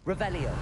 Revelio.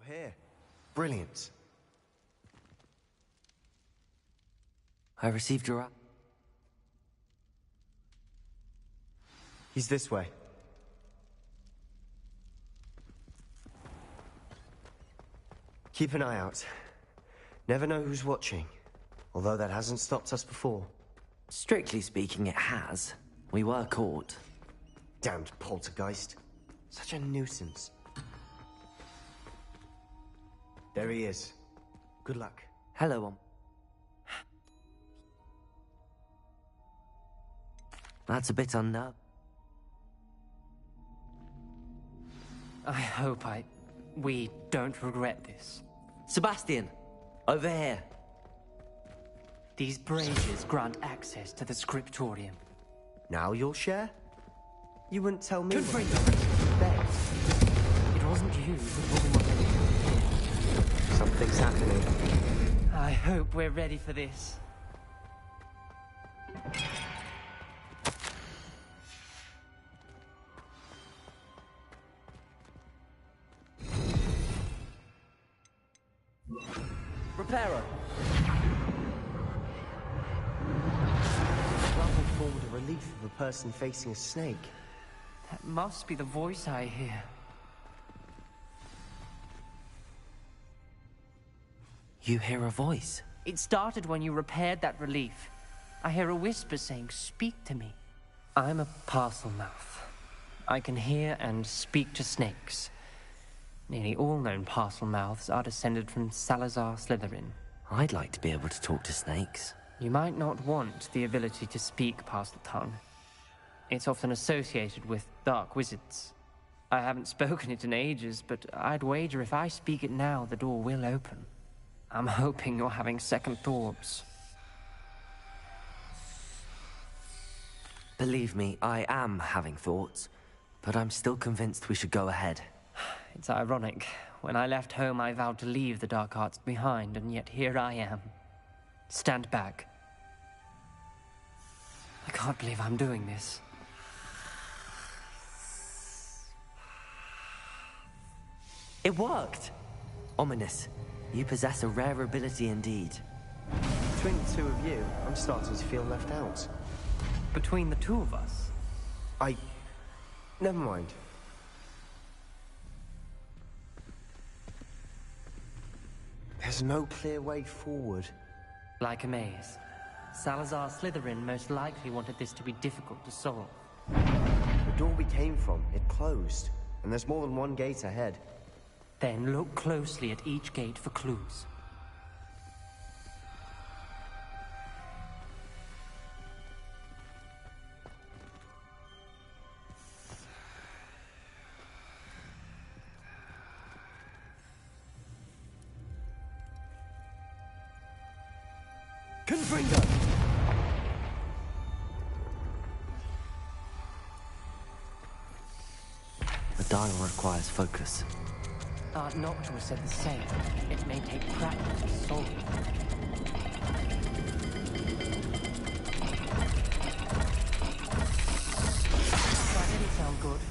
You're here. Brilliant. I received your... He's this way. Keep an eye out. Never know who's watching. Although that hasn't stopped us before. Strictly speaking, it has. We were caught. Damned poltergeist. Such a nuisance. There he is. Good luck. Hello, That's a bit unnerving. I hope we don't regret this. Sebastian! Over here. These braziers grant access to the scriptorium. Now you'll share? You wouldn't tell me. Good what- bring It wasn't you who told me what I did. Something's happening. I hope we're ready for this. Reparo! Rubble formed a relief of a person facing a snake. That must be the voice I hear. You hear a voice? It started when you repaired that relief. I hear a whisper saying, "Speak to me." I'm a parcel mouth. I can hear and speak to snakes. Nearly all known parcel mouths are descended from Salazar Slytherin. I'd like to be able to talk to snakes. You might not want the ability to speak parcel tongue. It's often associated with dark wizards. I haven't spoken it in ages, but I'd wager if I speak it now, the door will open. I'm hoping you're having second thoughts. Believe me, I am having thoughts, but I'm still convinced we should go ahead. It's ironic. When I left home, I vowed to leave the dark arts behind, and yet here I am. Stand back. I can't believe I'm doing this. It worked! Ominous. You possess a rare ability indeed. Between the two of you, I'm starting to feel left out. Between the two of us? Never mind. There's no clear way forward. Like a maze. Salazar Slytherin most likely wanted this to be difficult to solve. The door we came from, it closed. And there's more than one gate ahead. Then look closely at each gate for clues. Confringo! The dial requires focus. Aunt Noctua said the same. It may take practice to solve it. That didn't sound good.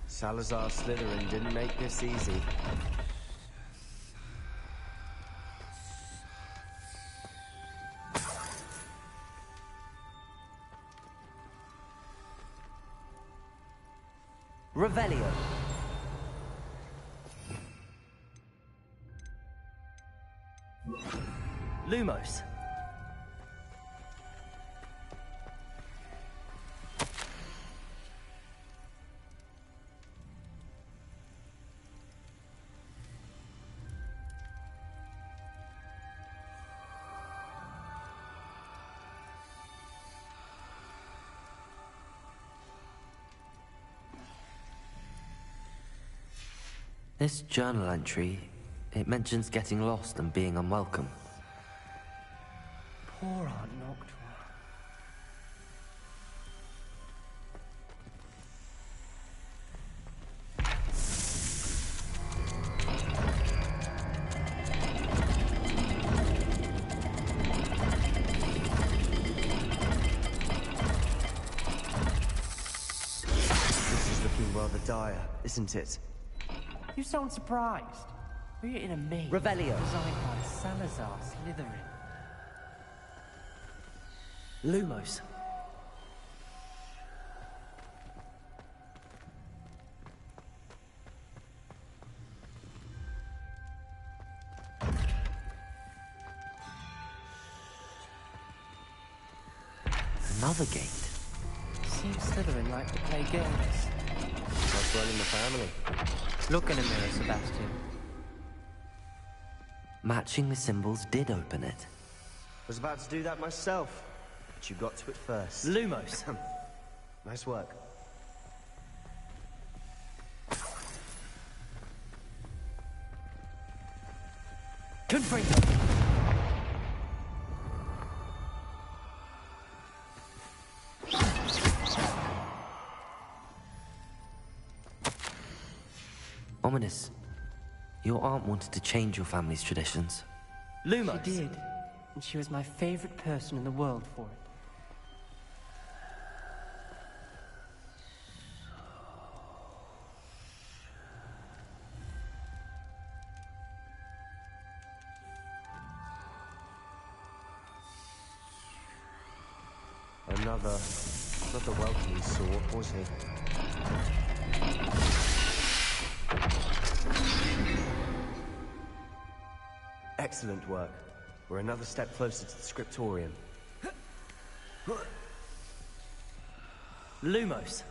Salazar Slytherin didn't make this easy. Revelio. Lumos. This journal entry, it mentions getting lost and being unwelcome. Poor Aunt Noctua. This is looking rather dire, isn't it? You sound surprised. We're in a maze Revelio. designed by Salazar Slytherin. Lumos. Another gate. Seems Slytherin like to play games. What's running the family? Look in a mirror, Sebastian. Matching the symbols did open it. Was about to do that myself, but you got to it first. Lumos. Nice work. Confringo. Ominous. Your aunt wanted to change your family's traditions. Lumos. She did, and she was my favorite person in the world for it. Another welcoming sort, was he? Excellent work. We're another step closer to the scriptorium. Lumos.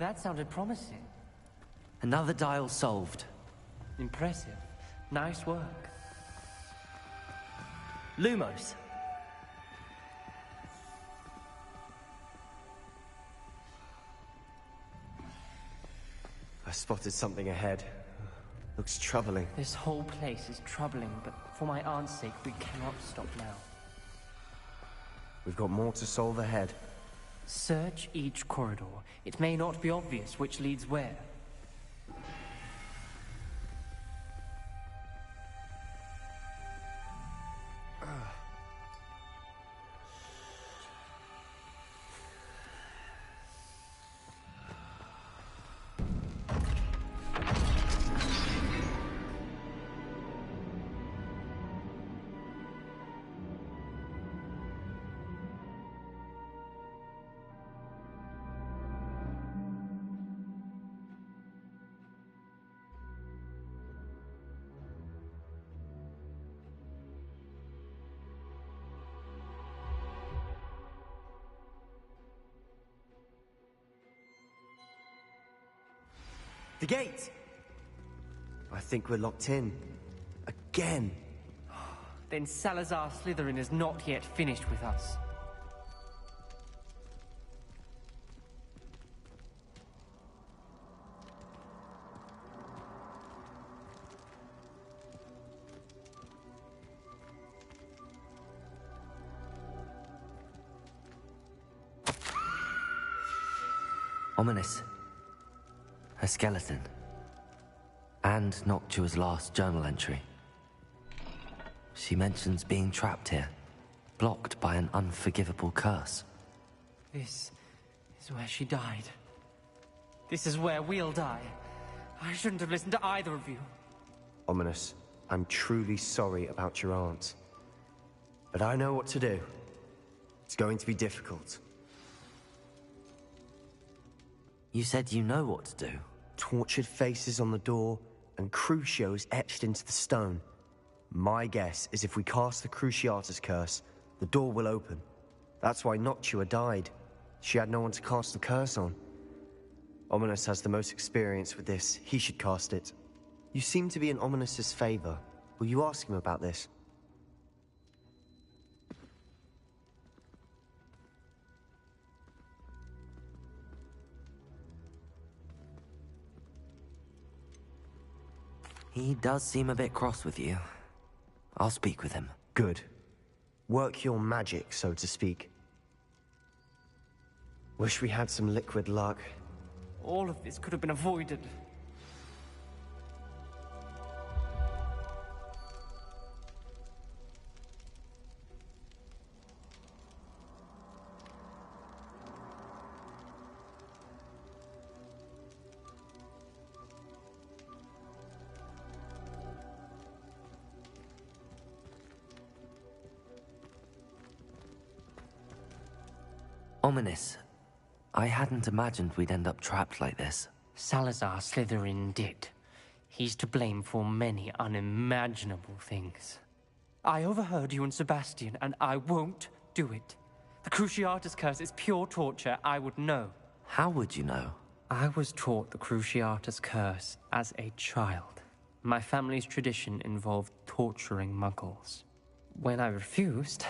That sounded promising. Another dial solved. Impressive. Nice work. Lumos. I spotted something ahead. Looks troubling. This whole place is troubling, but for my aunt's sake, we cannot stop now. We've got more to solve ahead. Search each corridor. It may not be obvious which leads where. The gate! I think we're locked in. Again. Then Salazar Slytherin is not yet finished with us. Ominous. A skeleton. And Noctua's last journal entry. She mentions being trapped here, blocked by an unforgivable curse. This is where she died. This is where we'll die. I shouldn't have listened to either of you. Ominous, I'm truly sorry about your aunt. But I know what to do. It's going to be difficult. You said you know what to do. Tortured faces on the door, and Crucios etched into the stone. My guess is if we cast the Cruciatus curse, the door will open. That's why Noctua died. She had no one to cast the curse on. Ominous has the most experience with this. He should cast it. You seem to be in Ominous's favor. Will you ask him about this? He does seem a bit cross with you. I'll speak with him. Good. Work your magic, so to speak. Wish we had some liquid luck. All of this could have been avoided. Ominous. I hadn't imagined we'd end up trapped like this. Salazar Slytherin did. He's to blame for many unimaginable things. I overheard you and Sebastian, and I won't do it. The Cruciatus curse is pure torture. I would know. How would you know? I was taught the Cruciatus curse as a child. My family's tradition involved torturing muggles. When I refused,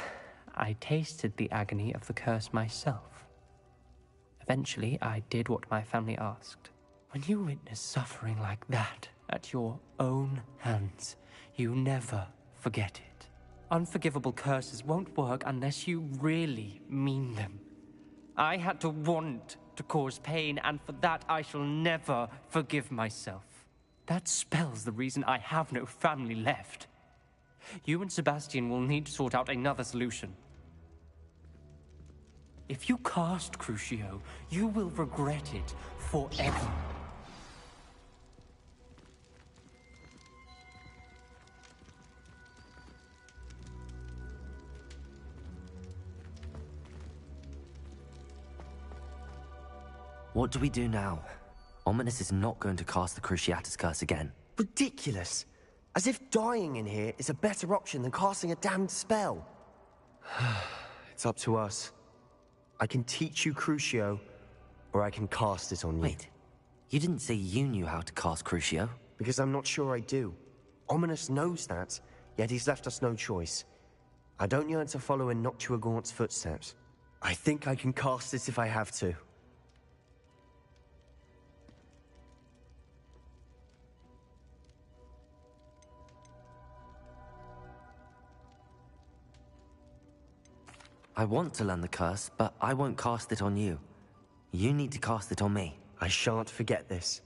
I tasted the agony of the curse myself. Eventually, I did what my family asked. When you witness suffering like that at your own hands, you never forget it. Unforgivable curses won't work unless you really mean them. I had to want to cause pain, and for that I shall never forgive myself. That spells the reason I have no family left. You and Sebastian will need to sort out another solution. If you cast Crucio, you will regret it forever. What do we do now? Ominous is not going to cast the Cruciatus curse again. Ridiculous! As if dying in here is a better option than casting a damned spell. It's up to us. I can teach you Crucio, or I can cast it on you. Wait, you didn't say you knew how to cast Crucio? Because I'm not sure I do. Ominous knows that, yet he's left us no choice. I don't yearn to follow in Noctua Gaunt's footsteps. I think I can cast it if I have to. I want to learn the curse, but I won't cast it on you. You need to cast it on me. I shan't forget this.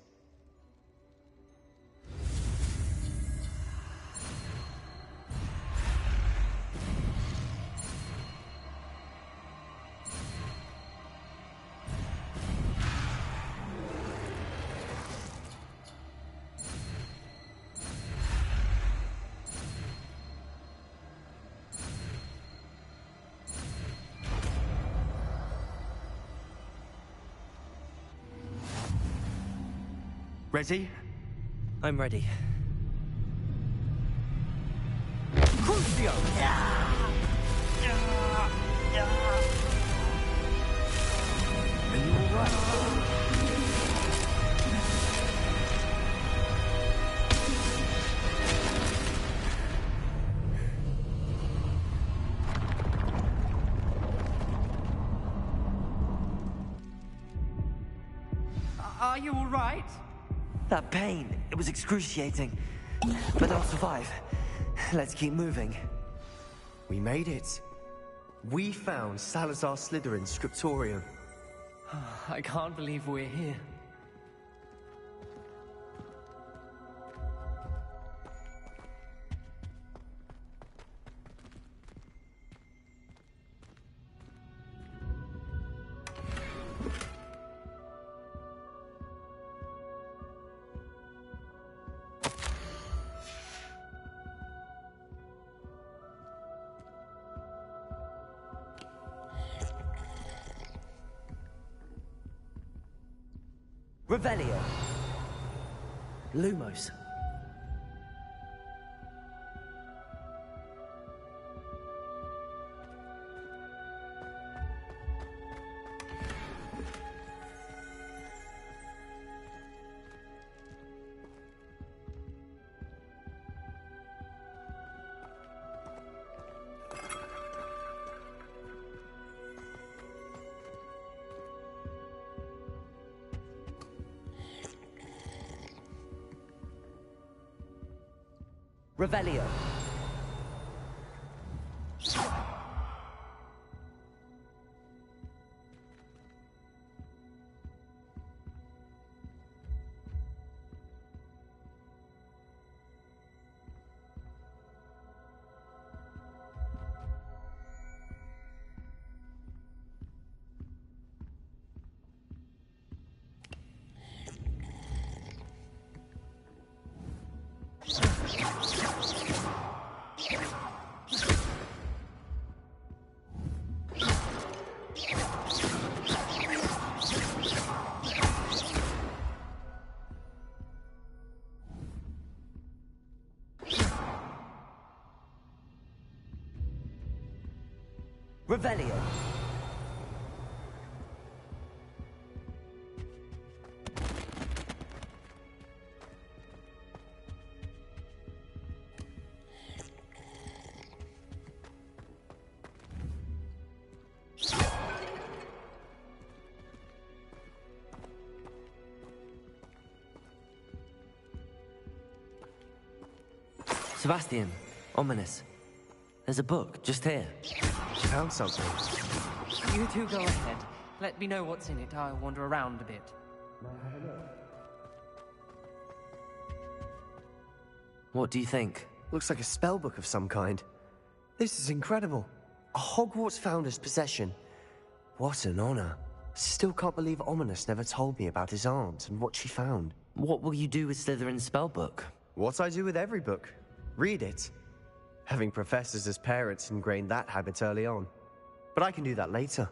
Ready? I'm ready. Crucio! Are you alright? Are you alright? That pain, it was excruciating. But I'll survive. Let's keep moving. We made it. We found Salazar Slytherin's scriptorium. I can't believe we're here. Revelio. Lumos. Revelio. Revelio. Sebastian, Ominous. There's a book just here. Found something. You two go ahead. Let me know what's in it. I'll wander around a bit. What do you think? Looks like a spell book of some kind. This is incredible. A Hogwarts founder's possession. What an honor. Still can't believe Ominous never told me about his aunt and what she found. What will you do with Slytherin's spellbook? What I do with every book. Read it. Having professors as parents ingrained that habit early on. But I can do that later.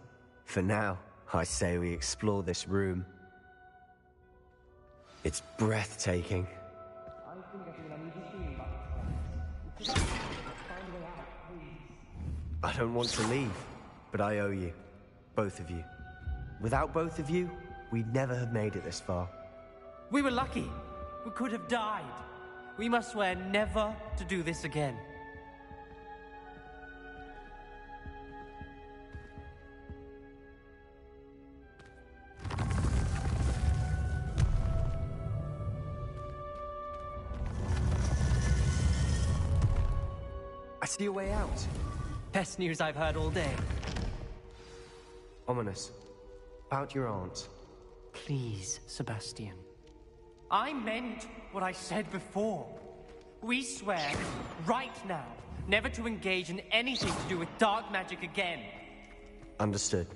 For now, I say we explore this room. It's breathtaking. I don't want to leave, but I owe you. Both of you. Without both of you, we'd never have made it this far. We were lucky. We could have died. We must swear never to do this again. I see a way out. Best news I've heard all day. Ominous. About your aunt. Please, Sebastian. I meant what I said before. We swear, right now, never to engage in anything to do with dark magic again. Understood.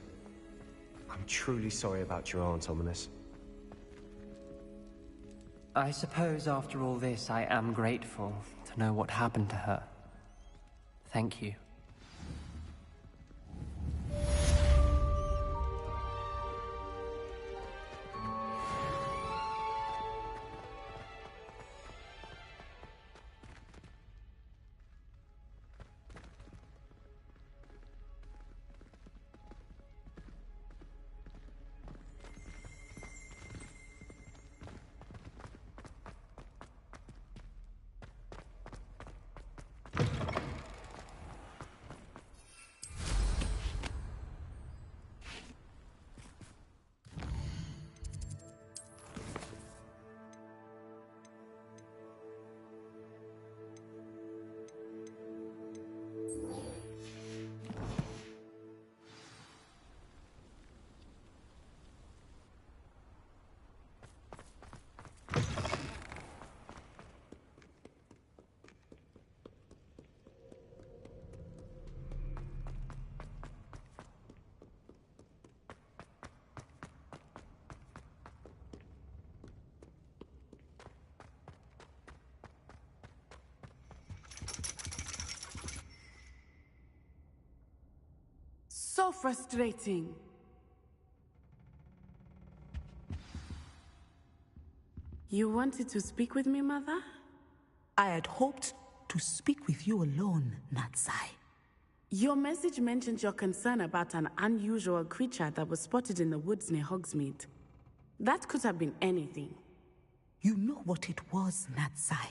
I'm truly sorry about your aunt, Ominous. I suppose after all this, I am grateful to know what happened to her. Thank you. So frustrating. You wanted to speak with me, Mother? I had hoped to speak with you alone, Natsai. Your message mentioned your concern about an unusual creature that was spotted in the woods near Hogsmeade. That could have been anything. You know what it was, Natsai.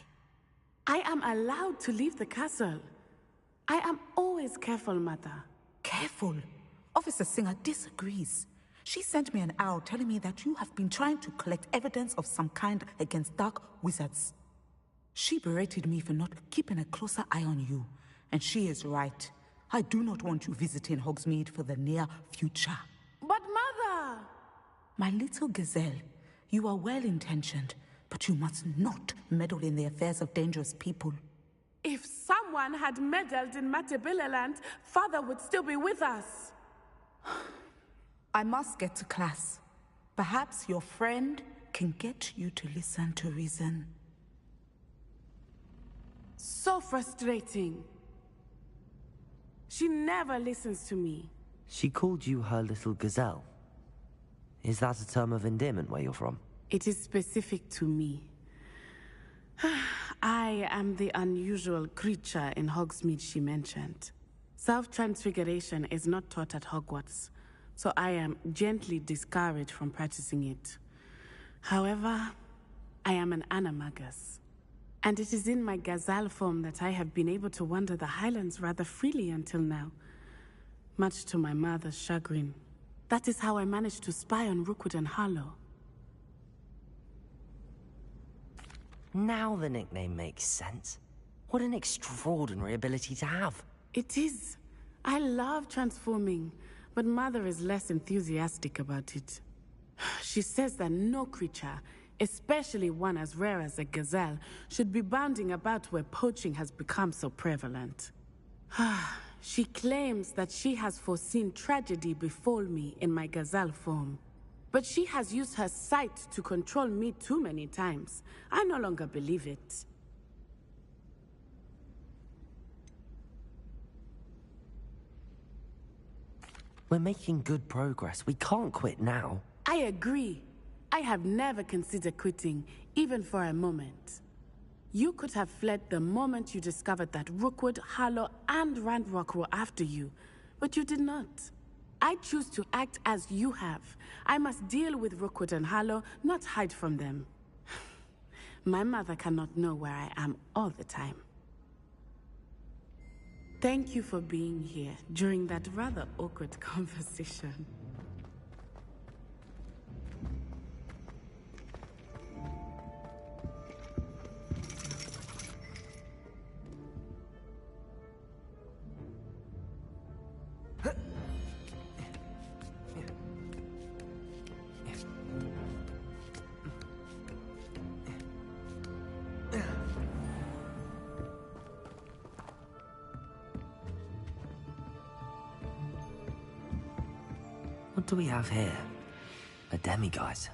I am allowed to leave the castle. I am always careful, Mother. Careful. Officer Singer disagrees. She sent me an owl telling me that you have been trying to collect evidence of some kind against dark wizards. She berated me for not keeping a closer eye on you, and she is right. I do not want you visiting Hogsmeade for the near future. But Mother! My little gazelle, you are well-intentioned, but you must not meddle in the affairs of dangerous people. If someone had meddled in Matabeleland, Father would still be with us. I must get to class. Perhaps your friend can get you to listen to reason. So frustrating. She never listens to me. She called you her little gazelle. Is that a term of endearment where you're from? It is specific to me. I am the unusual creature in Hogsmeade she mentioned. Self-transfiguration is not taught at Hogwarts, so I am gently discouraged from practicing it. However, I am an animagus, and it is in my gazelle form that I have been able to wander the Highlands rather freely until now, much to my mother's chagrin. That is how I managed to spy on Rookwood and Harlow. Now the nickname makes sense. What an extraordinary ability to have. It is. I love transforming, but Mother is less enthusiastic about it. She says that no creature, especially one as rare as a gazelle, should be bounding about where poaching has become so prevalent. She claims that she has foreseen tragedy befall me in my gazelle form. But she has used her sight to control me too many times. I no longer believe it. We're making good progress. We can't quit now. I agree. I have never considered quitting, even for a moment. You could have fled the moment you discovered that Rookwood, Harlow, and Randrock were after you, but you did not. I choose to act as you have. I must deal with Rookwood and Harlow, not hide from them. My mother cannot know where I am all the time. Thank you for being here during that rather awkward conversation. What do we have here? A demiguise.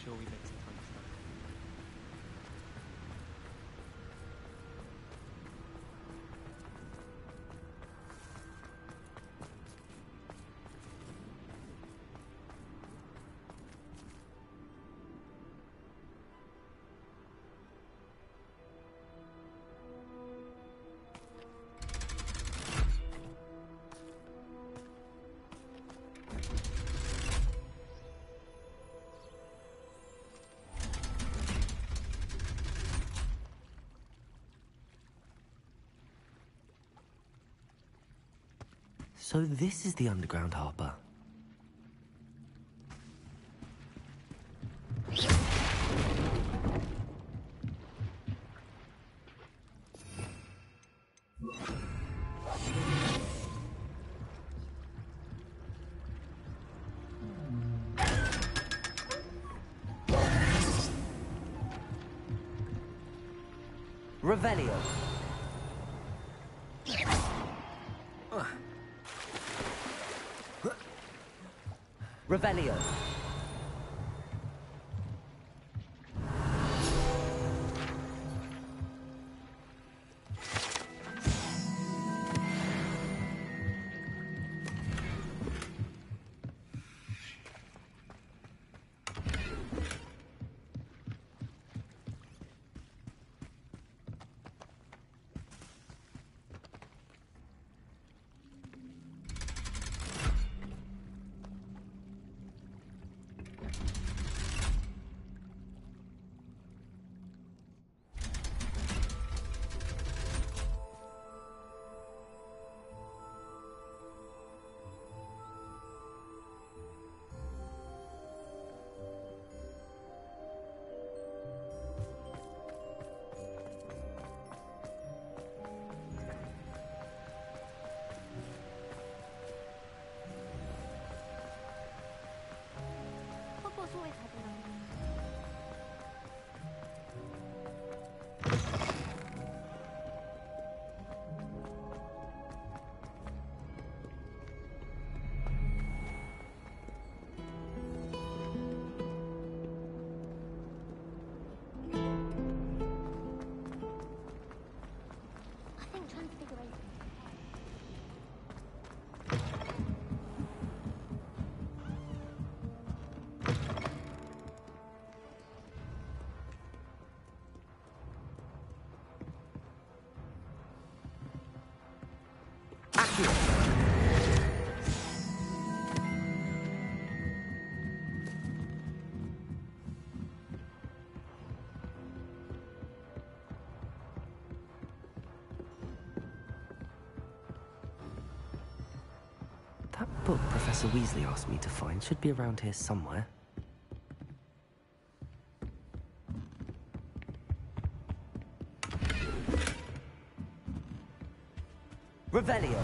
Sure we make some time to start. So this is the underground harbor. Revelio. Revelio. That book Professor Weasley asked me to find should be around here somewhere. Revelio.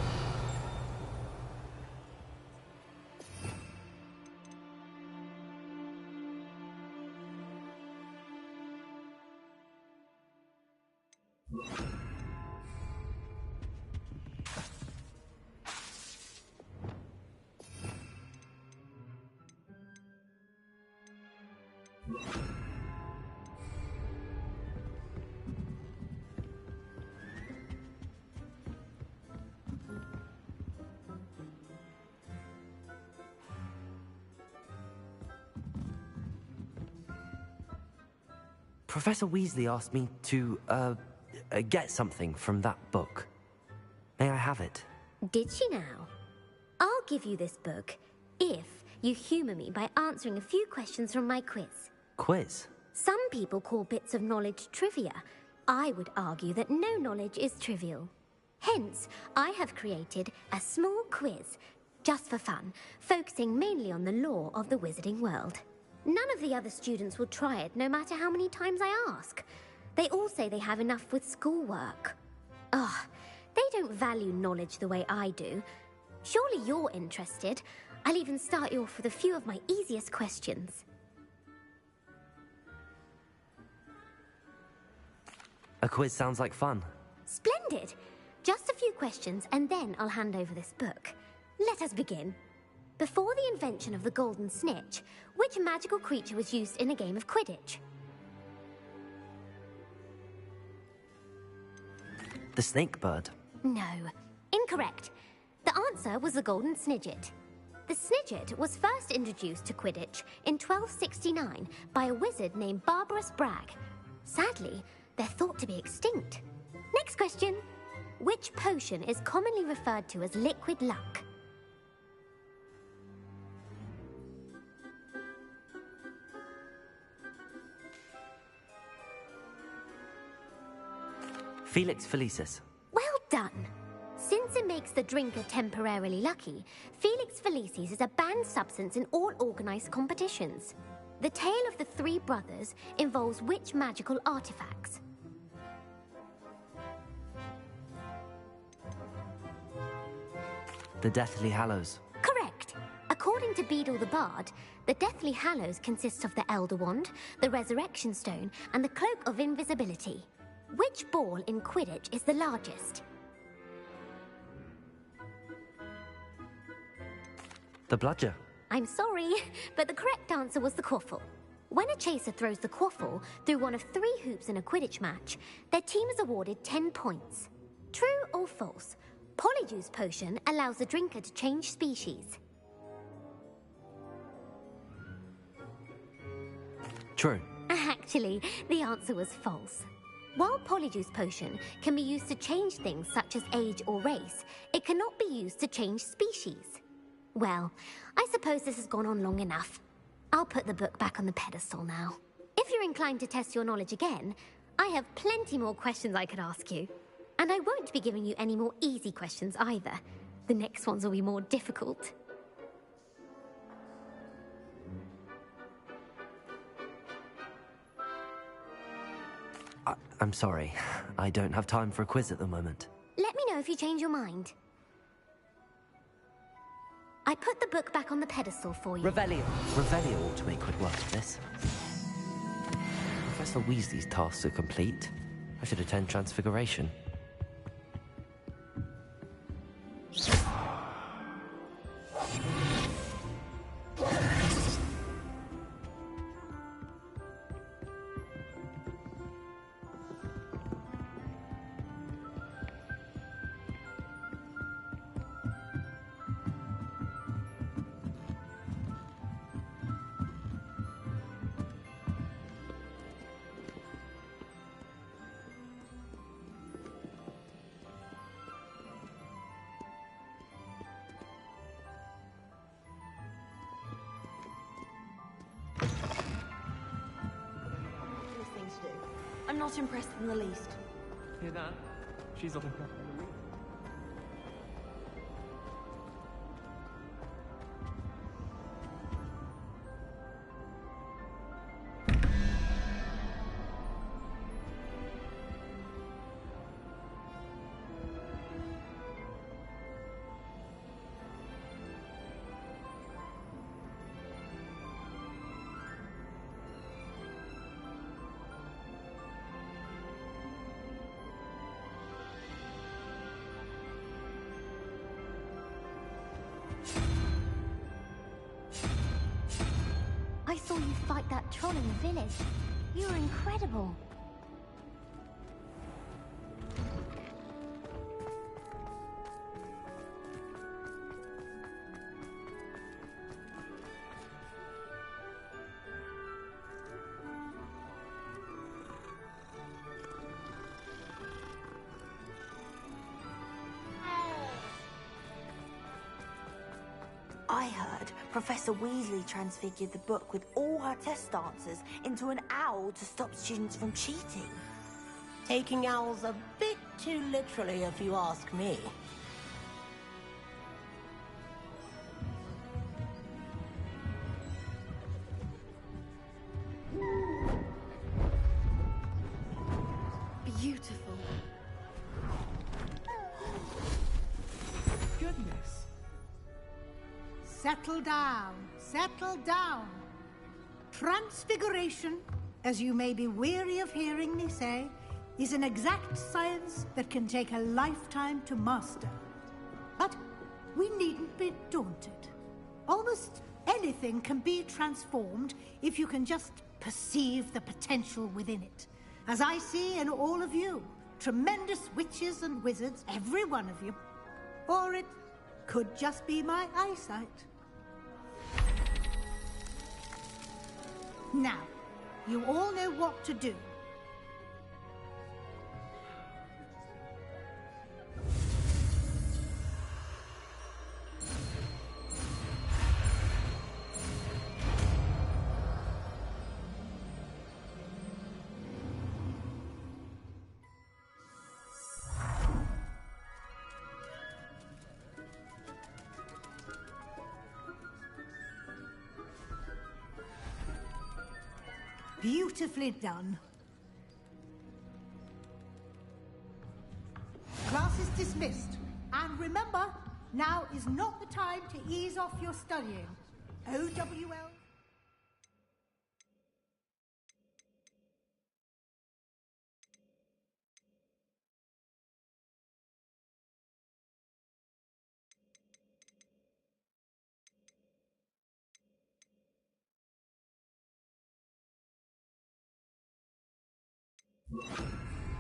Professor Weasley asked me to, get something from that book. May I have it? Did she now? I'll give you this book if you humour me by answering a few questions from my quiz. Quiz? Some people call bits of knowledge trivia. I would argue that no knowledge is trivial. Hence, I have created a small quiz, just for fun, focusing mainly on the lore of the wizarding world. None of the other students will try it, no matter how many times I ask. They all say they have enough with schoolwork. Ugh, they don't value knowledge the way I do. Surely you're interested. I'll even start you off with a few of my easiest questions. A quiz sounds like fun. Splendid! Just a few questions, and then I'll hand over this book. Let us begin. Before the invention of the golden snitch, which magical creature was used in a game of Quidditch? The snake bird. No. Incorrect. The answer was the golden snidget. The snidget was first introduced to Quidditch in 1269 by a wizard named Barbarous Bragg. Sadly, they're thought to be extinct. Next question. Which potion is commonly referred to as liquid luck? Felix Felicis. Well done. Since it makes the drinker temporarily lucky, Felix Felicis is a banned substance in all organized competitions. The tale of the three brothers involves which magical artifacts? The Deathly Hallows. Correct. According to Beedle the Bard, the Deathly Hallows consists of the Elder Wand, the Resurrection Stone, and the Cloak of Invisibility. Which ball in Quidditch is the largest? The Bludger. I'm sorry, but the correct answer was the quaffle. When a chaser throws the quaffle through one of 3 hoops in a Quidditch match, their team is awarded 10 points. True or false? Polyjuice Potion allows the drinker to change species. True. Actually, the answer was false. While Polyjuice Potion can be used to change things such as age or race, it cannot be used to change species. Well, I suppose this has gone on long enough. I'll put the book back on the pedestal now. If you're inclined to test your knowledge again, I have plenty more questions I could ask you. And I won't be giving you any more easy questions either. The next ones will be more difficult. I'm sorry. I don't have time for a quiz at the moment. Let me know if you change your mind. I put the book back on the pedestal for you. Revelio. Revelio ought to make quick work of this. Professor Weasley's tasks are complete. I should attend Transfiguration. I'm not impressed in the least. Hear that? She's not impressed. I saw you fight that troll in the village. You were incredible. I heard Professor Weasley transfigured the book with all her test answers into an owl to stop students from cheating. Taking owls a bit too literally, if you ask me. Beautiful. Goodness. Settle down. Settle down. Transfiguration, as you may be weary of hearing me say, is an exact science that can take a lifetime to master. But we needn't be daunted. Almost anything can be transformed if you can just perceive the potential within it. As I see in all of you, tremendous witches and wizards, every one of you. Or it could just be my eyesight. Now, you all know what to do. Beautifully done. Class is dismissed. And remember, now is not the time to ease off your studying. OWL...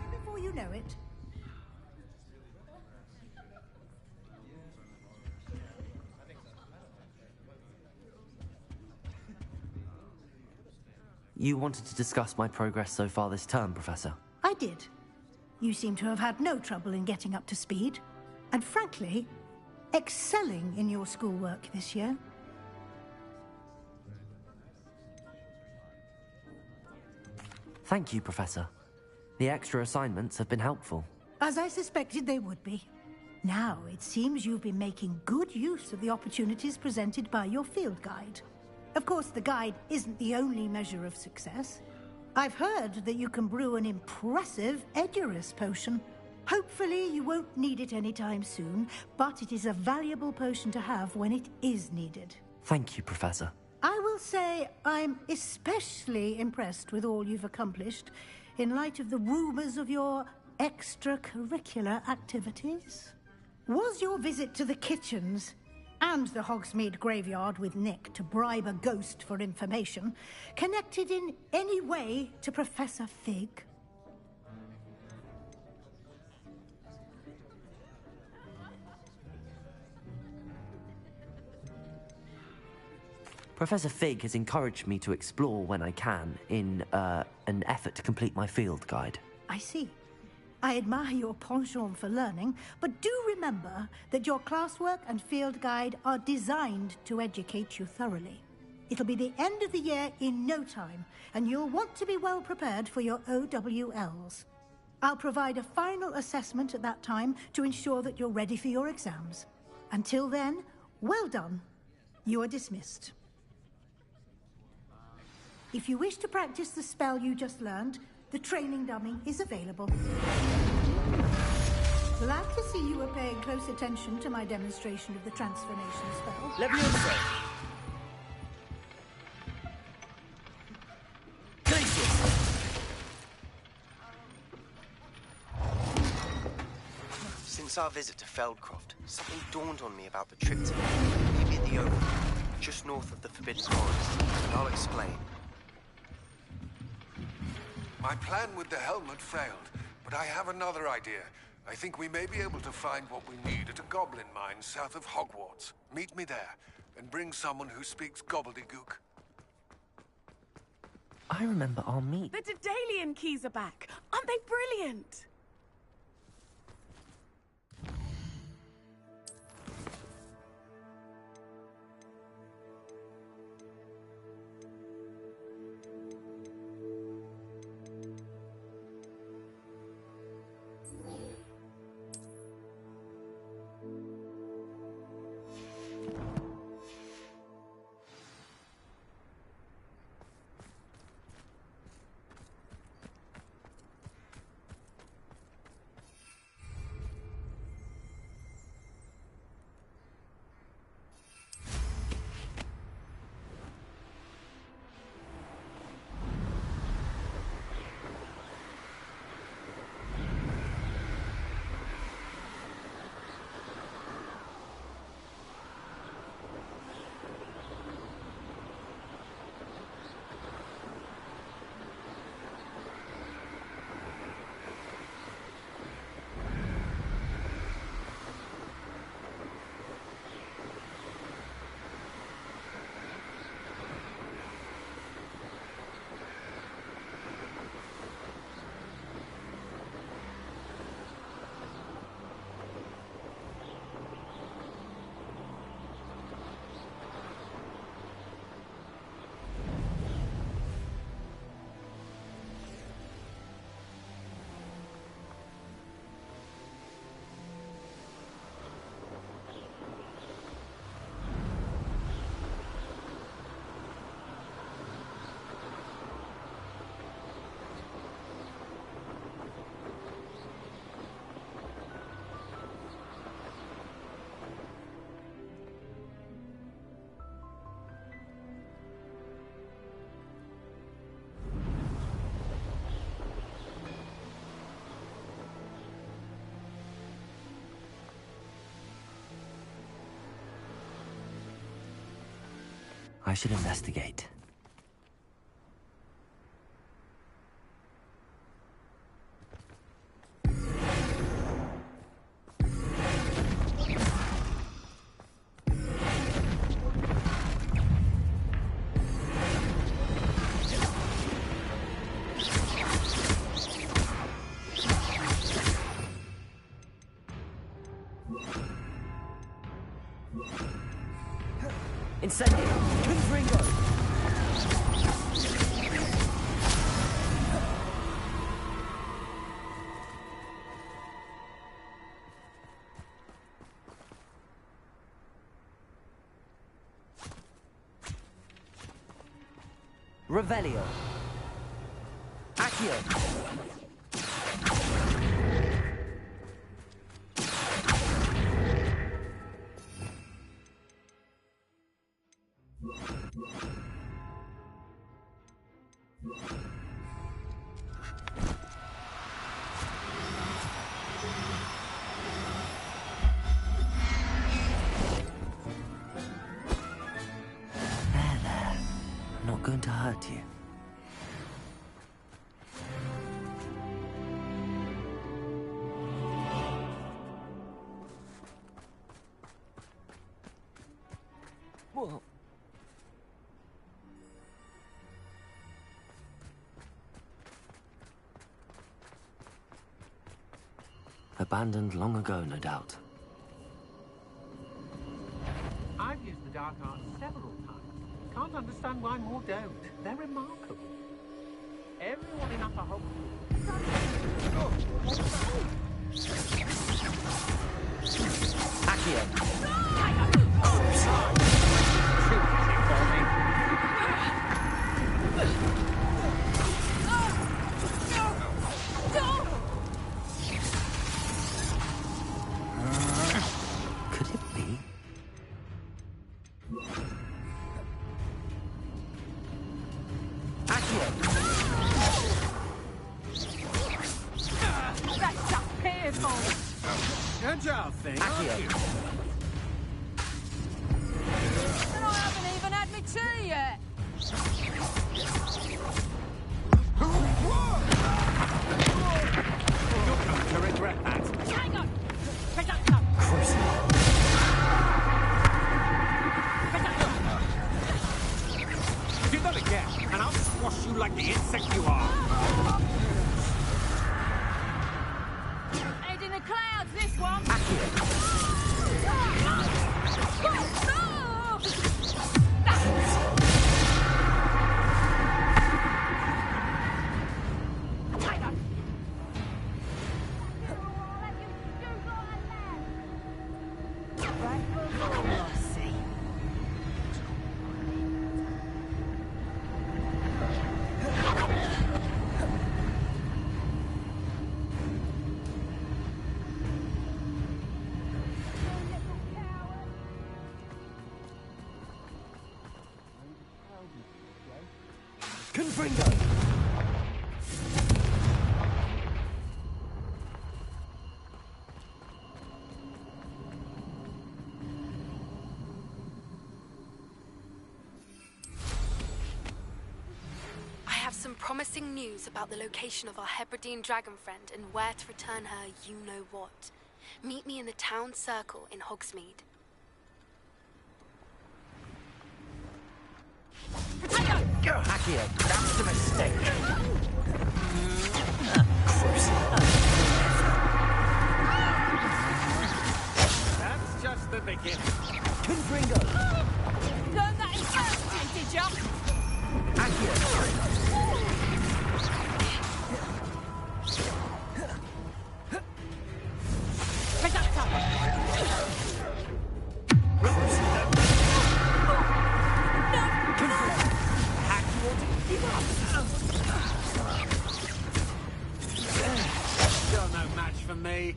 Before you know it. You wanted to discuss my progress so far this term, Professor? I did. You seem to have had no trouble in getting up to speed. And frankly, excelling in your schoolwork this year. Thank you, Professor. The extra assignments have been helpful. As I suspected they would be. Now, it seems you've been making good use of the opportunities presented by your field guide. Of course, the guide isn't the only measure of success. I've heard that you can brew an impressive Edurus potion. Hopefully, you won't need it anytime soon, but it is a valuable potion to have when it is needed. Thank you, Professor. I will say I'm especially impressed with all you've accomplished in light of the rumors of your extracurricular activities. Was your visit to the kitchens and the Hogsmeade graveyard with Nick to bribe a ghost for information connected in any way to Professor Fig? Professor Fig has encouraged me to explore when I can in an effort to complete my field guide. I see. I admire your penchant for learning, but do remember that your classwork and field guide are designed to educate you thoroughly. It'll be the end of the year in no time, and you'll want to be well prepared for your OWLs. I'll provide a final assessment at that time to ensure that you're ready for your exams. Until then, well done. You are dismissed. If you wish to practice the spell you just learned, the training dummy is available. Glad to see you are paying close attention to my demonstration of the transformation spell. Leviosa! Since our visit to Feldcroft, Something dawned on me about the trip to maybe at the Open, just north of the Forbidden Forest, and I'll explain. My plan with the helmet failed, but I have another idea. I think we may be able to find what we need at a goblin mine south of Hogwarts. Meet me there, and bring someone who speaks gobbledygook. I remember our meet. The Daedalian keys are back. Aren't they brilliant? I should investigate. Incendio! Confringo! Revelio. Accio. There. I'm not going to hurt you. Whoa. Abandoned long ago, no doubt. I've used the dark arts several times. Can't understand why more don't. They're remarkable. Everyone in Upper Could it be? That's just painful! Don't agile thing, aren't you? And I haven't even had my tea yet. You're going to regret that. Hang on! Do that again, and I'll squash you like the insect you are. Head in the clouds, this one! Confringo! I have some promising news about the location of our Hebridean dragon friend and where to return her you-know-what. Meet me in the town circle in Hogsmeade. Go, Hakia, that's the mistake. That's just the beginning. Confringo! Learned that in first year, did ya? You're no match for me.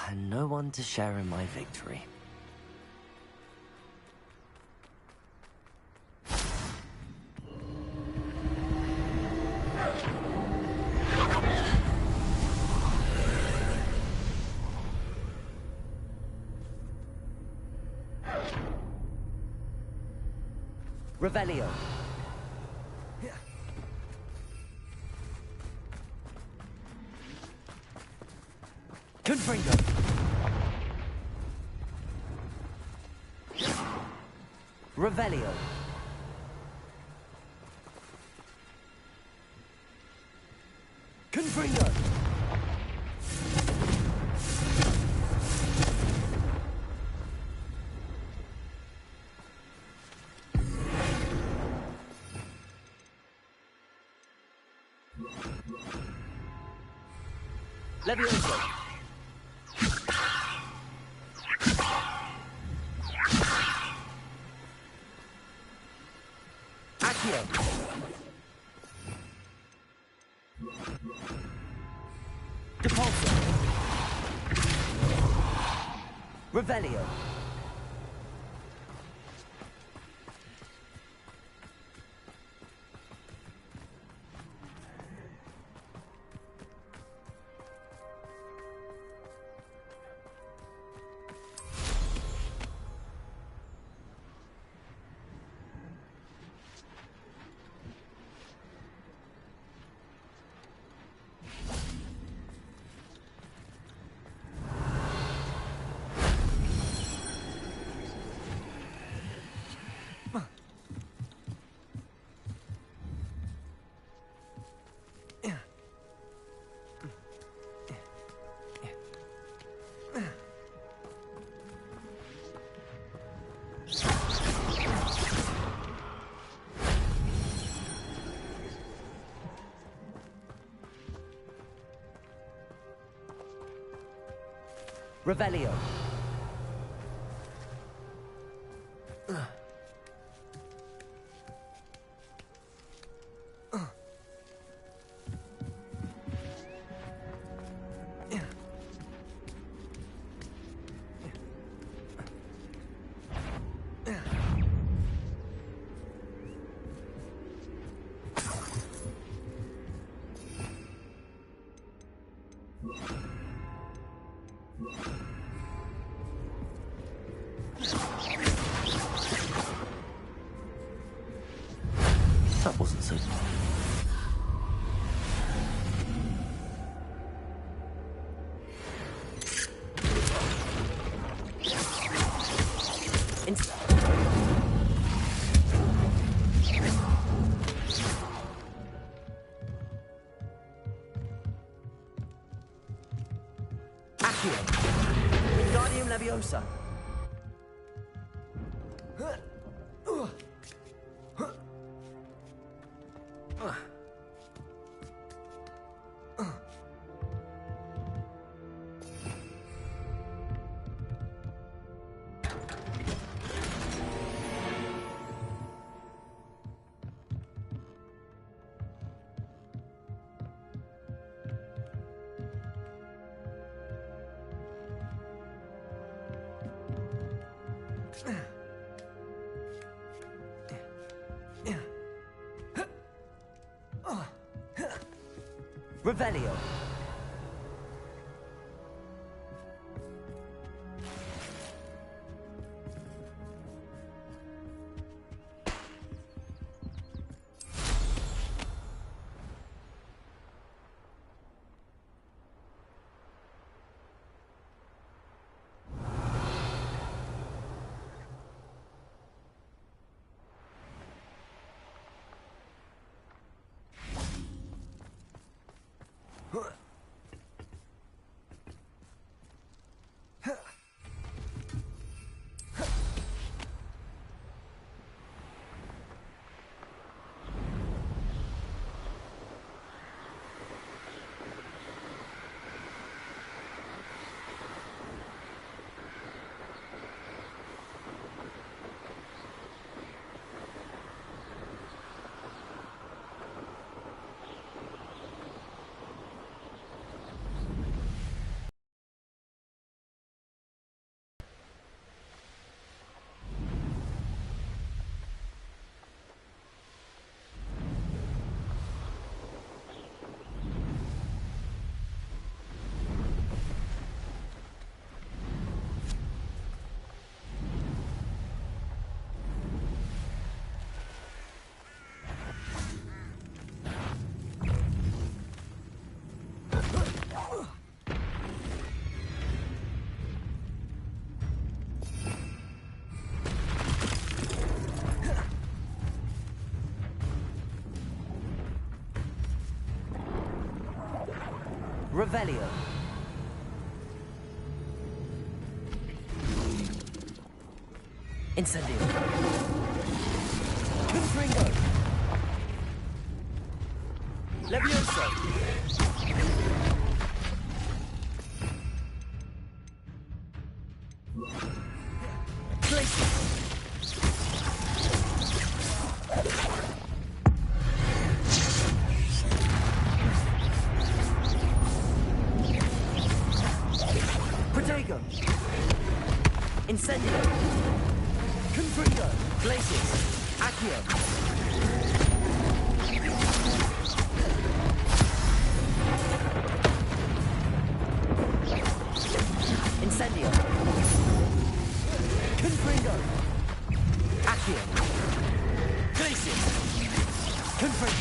And no one to share in my victory. Revelio. Confringo. Revelio. Confringo. Levioso. Accio. Depulso. Revelio. Revelio. That wasn't so bad. Guardium Leviosa. Revelio. Revelio. Incendio. Confringo. Levioso. Glacius. Protego. Incendio. Confringo. Glacius. Accio. Incendio. Confringo. Accio. Glacius. Confringo.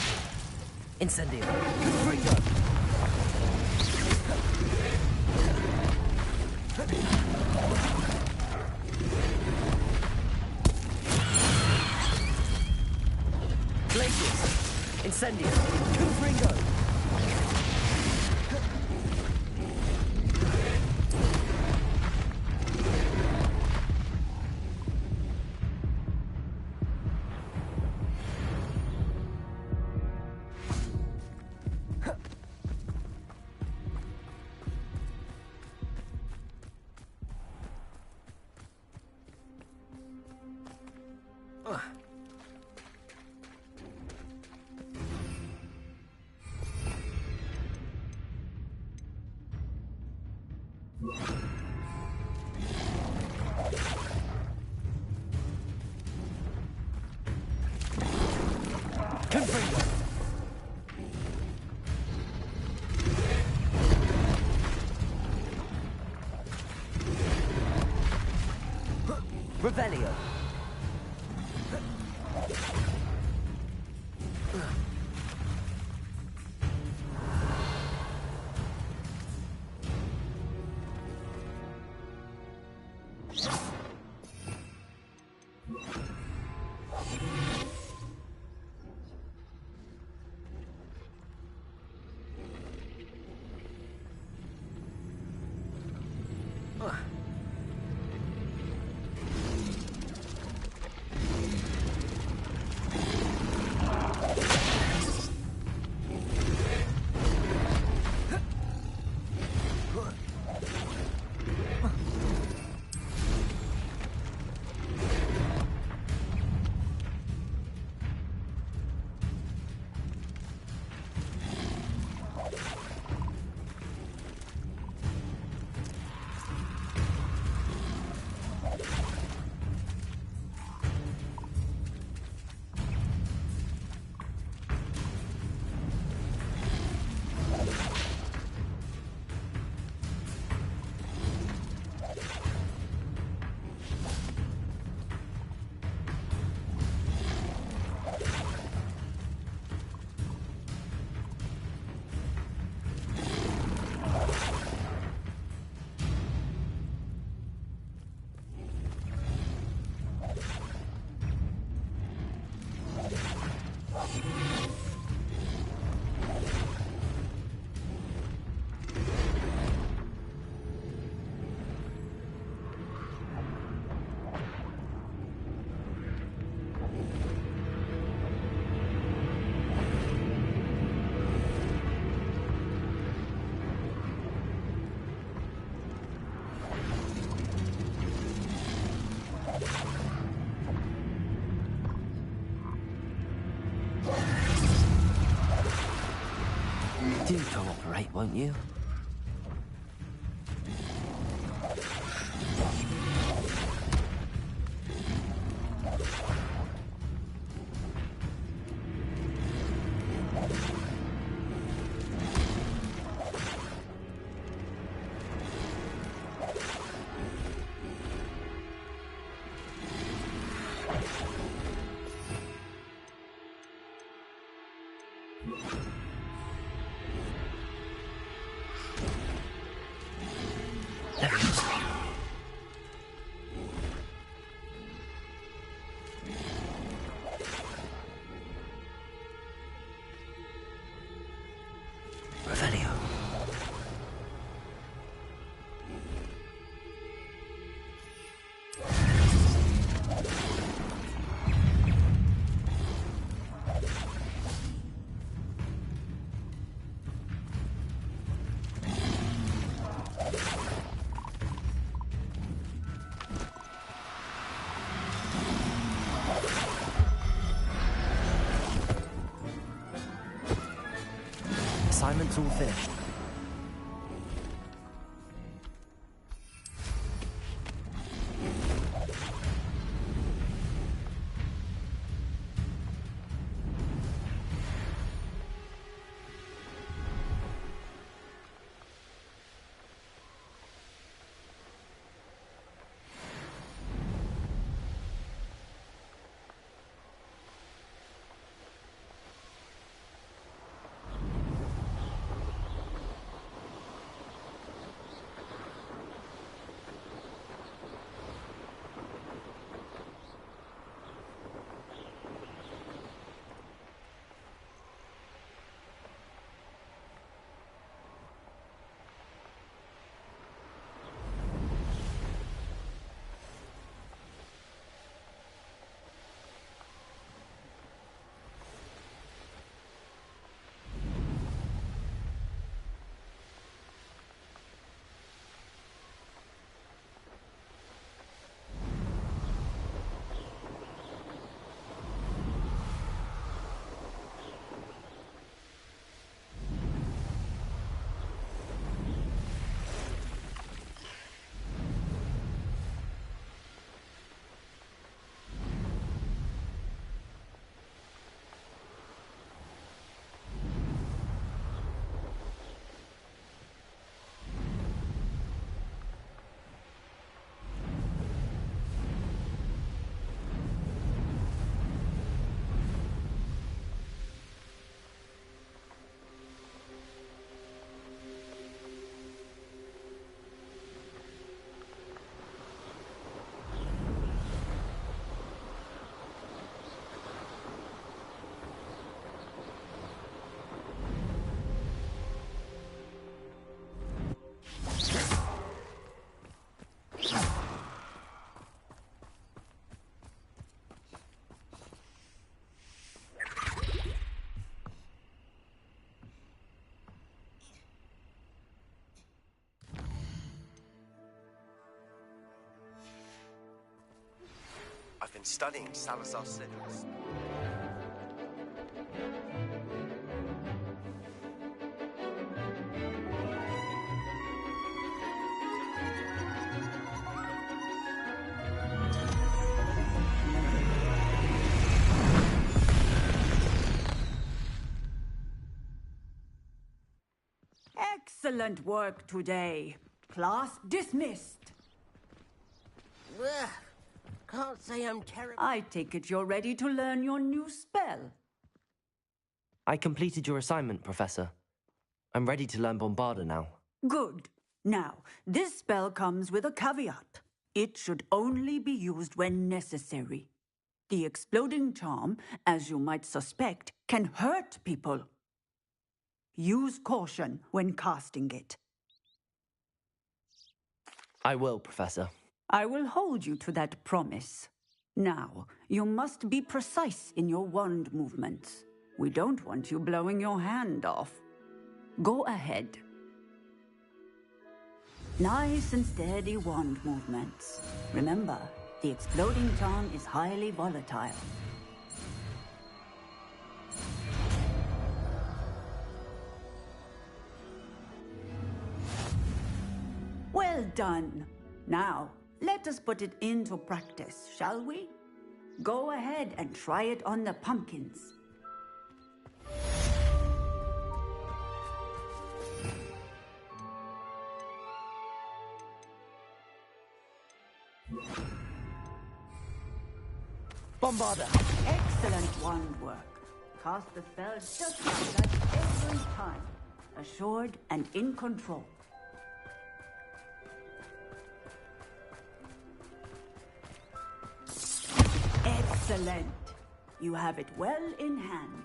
Incendio. Confringo. Glacius. Incendio. Confringo. Confringo. Revelio. Do cooperate, won't you? Revelio. Assignment's all finished. been studying Salazar Slytherins. Excellent work today. Class dismissed. Ugh, can't say I'm terrible. I take it you're ready to learn your new spell. I completed your assignment, Professor. I'm ready to learn Bombarda now. Good. Now, this spell comes with a caveat. It should only be used when necessary. The exploding charm, as you might suspect, can hurt people. Use caution when casting it. I will, Professor. I will hold you to that promise. Now, you must be precise in your wand movements. We don't want you blowing your hand off. Go ahead. Nice and steady wand movements. Remember, the exploding charm is highly volatile. Well done. Now, let us put it into practice, shall we? Go ahead and try it on the pumpkins. Bombarda! Excellent wand work. Cast the spell just like that every time. Assured and in control. Excellent. You have it well in hand.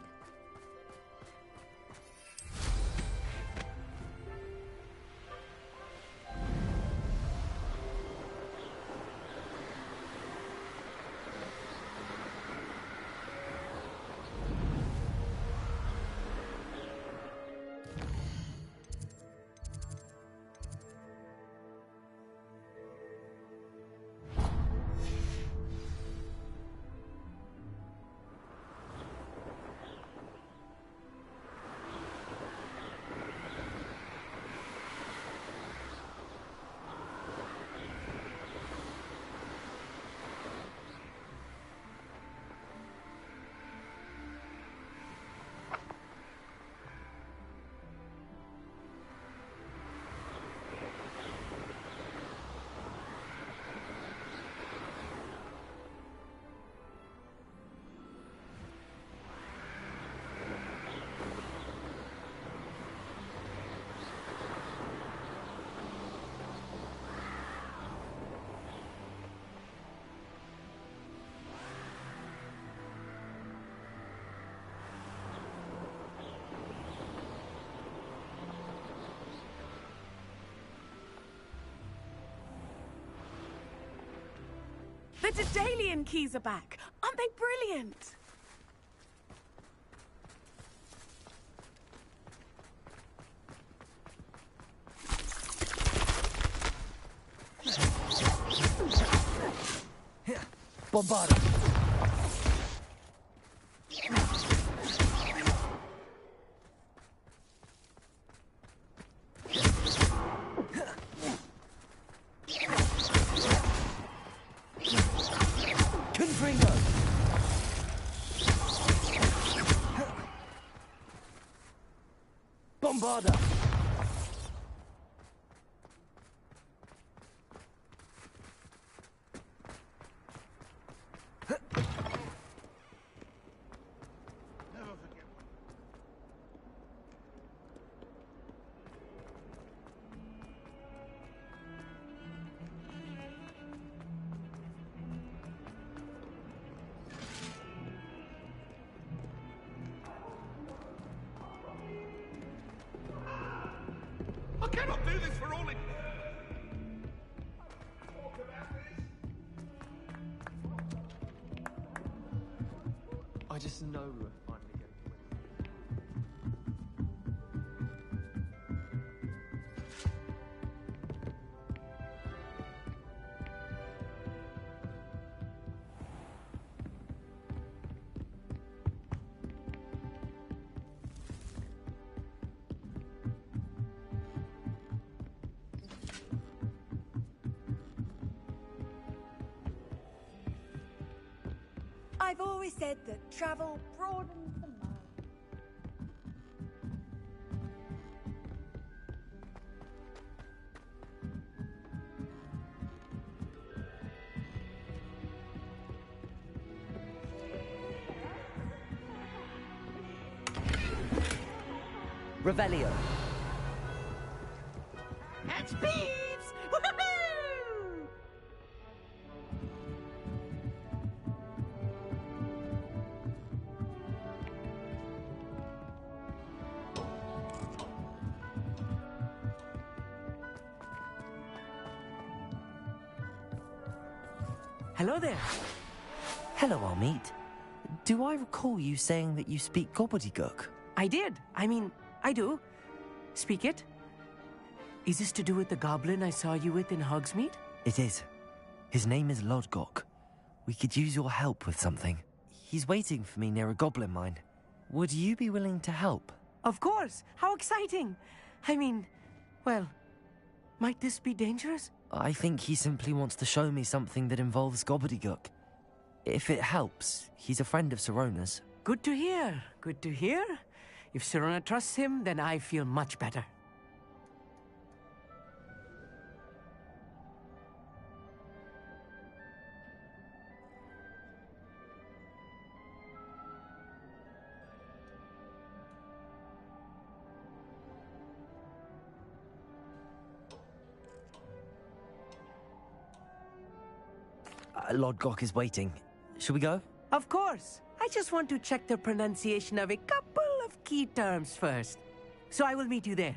The Daedalian keys are back. Aren't they brilliant? Bombarda! Bombarda! I cannot do this for all it... I just know we're finally getting I've always said that travel broadens the mind. Revelio. It's Peeves! Woohoo! Hello there. Hello, Almeet. Do I recall you saying that you speak gobbledygook? I did. I mean, I do. Speak it. Is this to do with the goblin I saw you with in Hogsmeade? It is. His name is Lodgok. We could use your help with something. He's waiting for me near a goblin mine. Would you be willing to help? Of course. How exciting. I mean, well, might this be dangerous? I think he simply wants to show me something that involves gobbledygook. If it helps, he's a friend of Sirona's. Good to hear. Good to hear. If Sirona trusts him, then I feel much better. Lodgok is waiting. Shall we go? Of course. I just want to check the pronunciation of a couple of key terms first. So I will meet you there.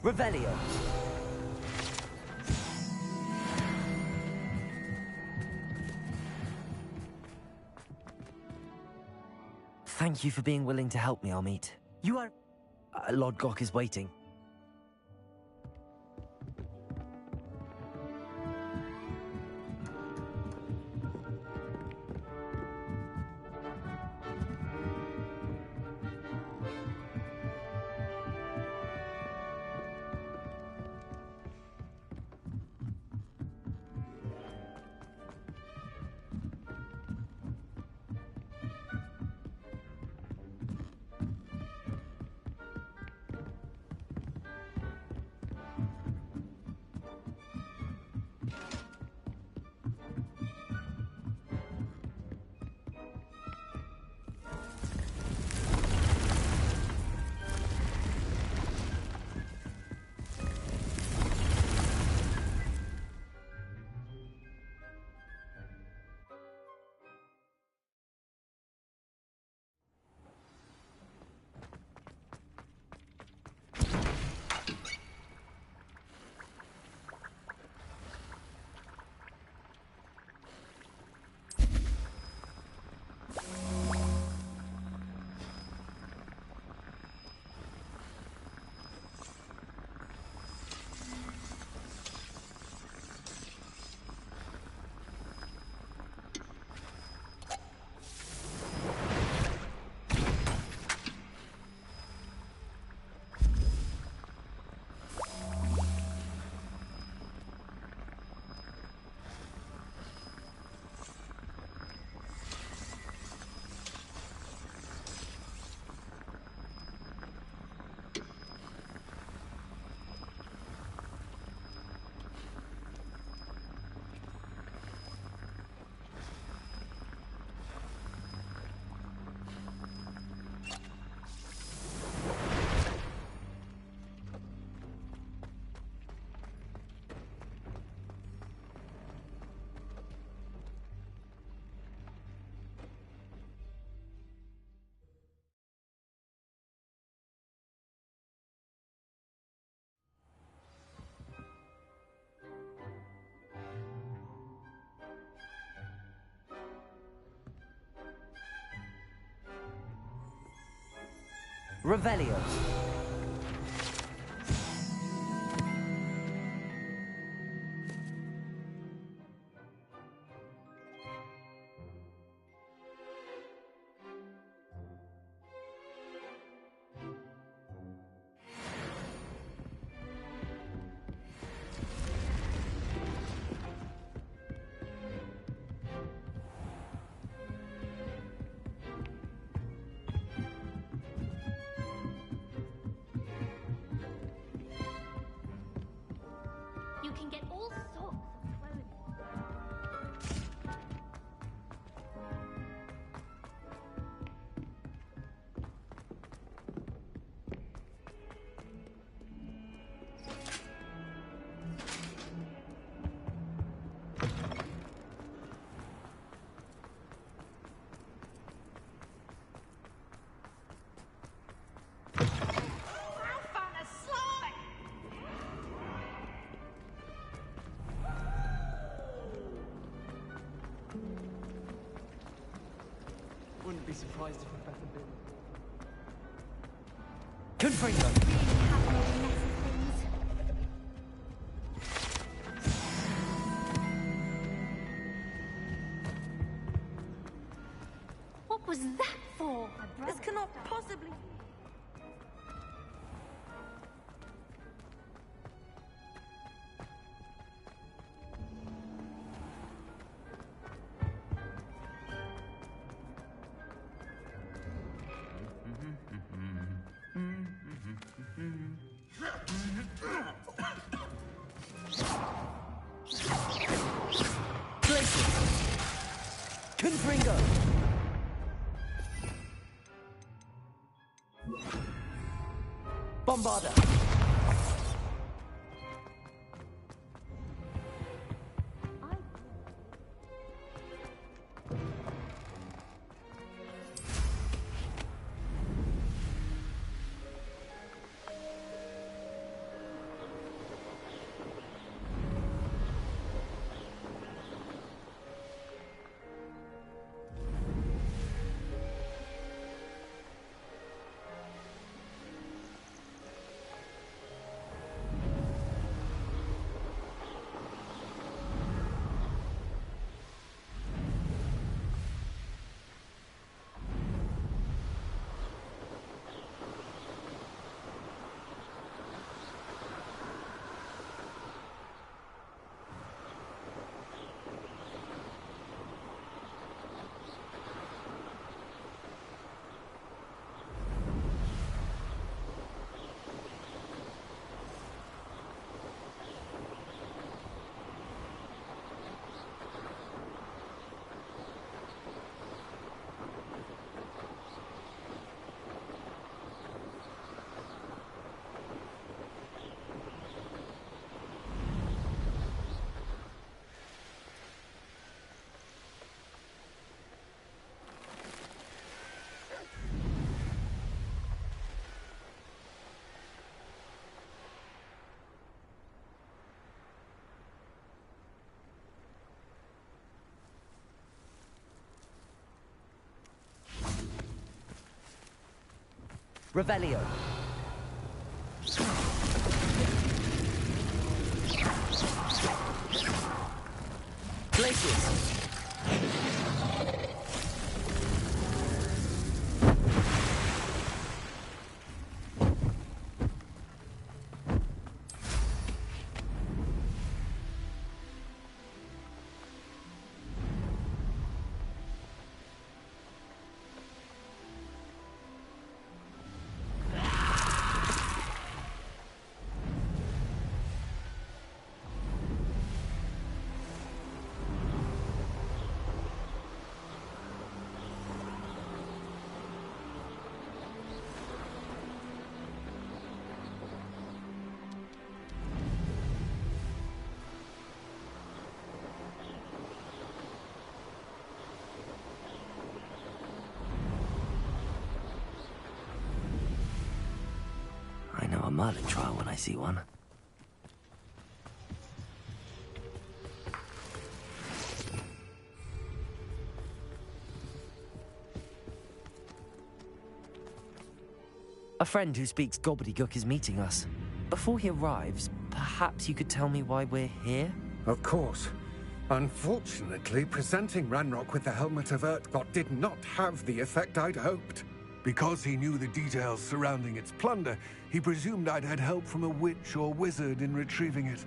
Revelio. Thank you for being willing to help me, Almeet. You are... Lodgok is waiting. Revelio. be surprised if Professor Bill. Confringo! What was that for? This cannot possibly... Confringo! Bombarda! Revelio. Places. I know a Merlin trial when I see one. A friend who speaks gobbledygook is meeting us. Before he arrives, perhaps you could tell me why we're here? Of course. Unfortunately, presenting Ranrock with the Helmet of Urtkot did not have the effect I'd hoped. Because he knew the details surrounding its plunder, he presumed I'd had help from a witch or wizard in retrieving it.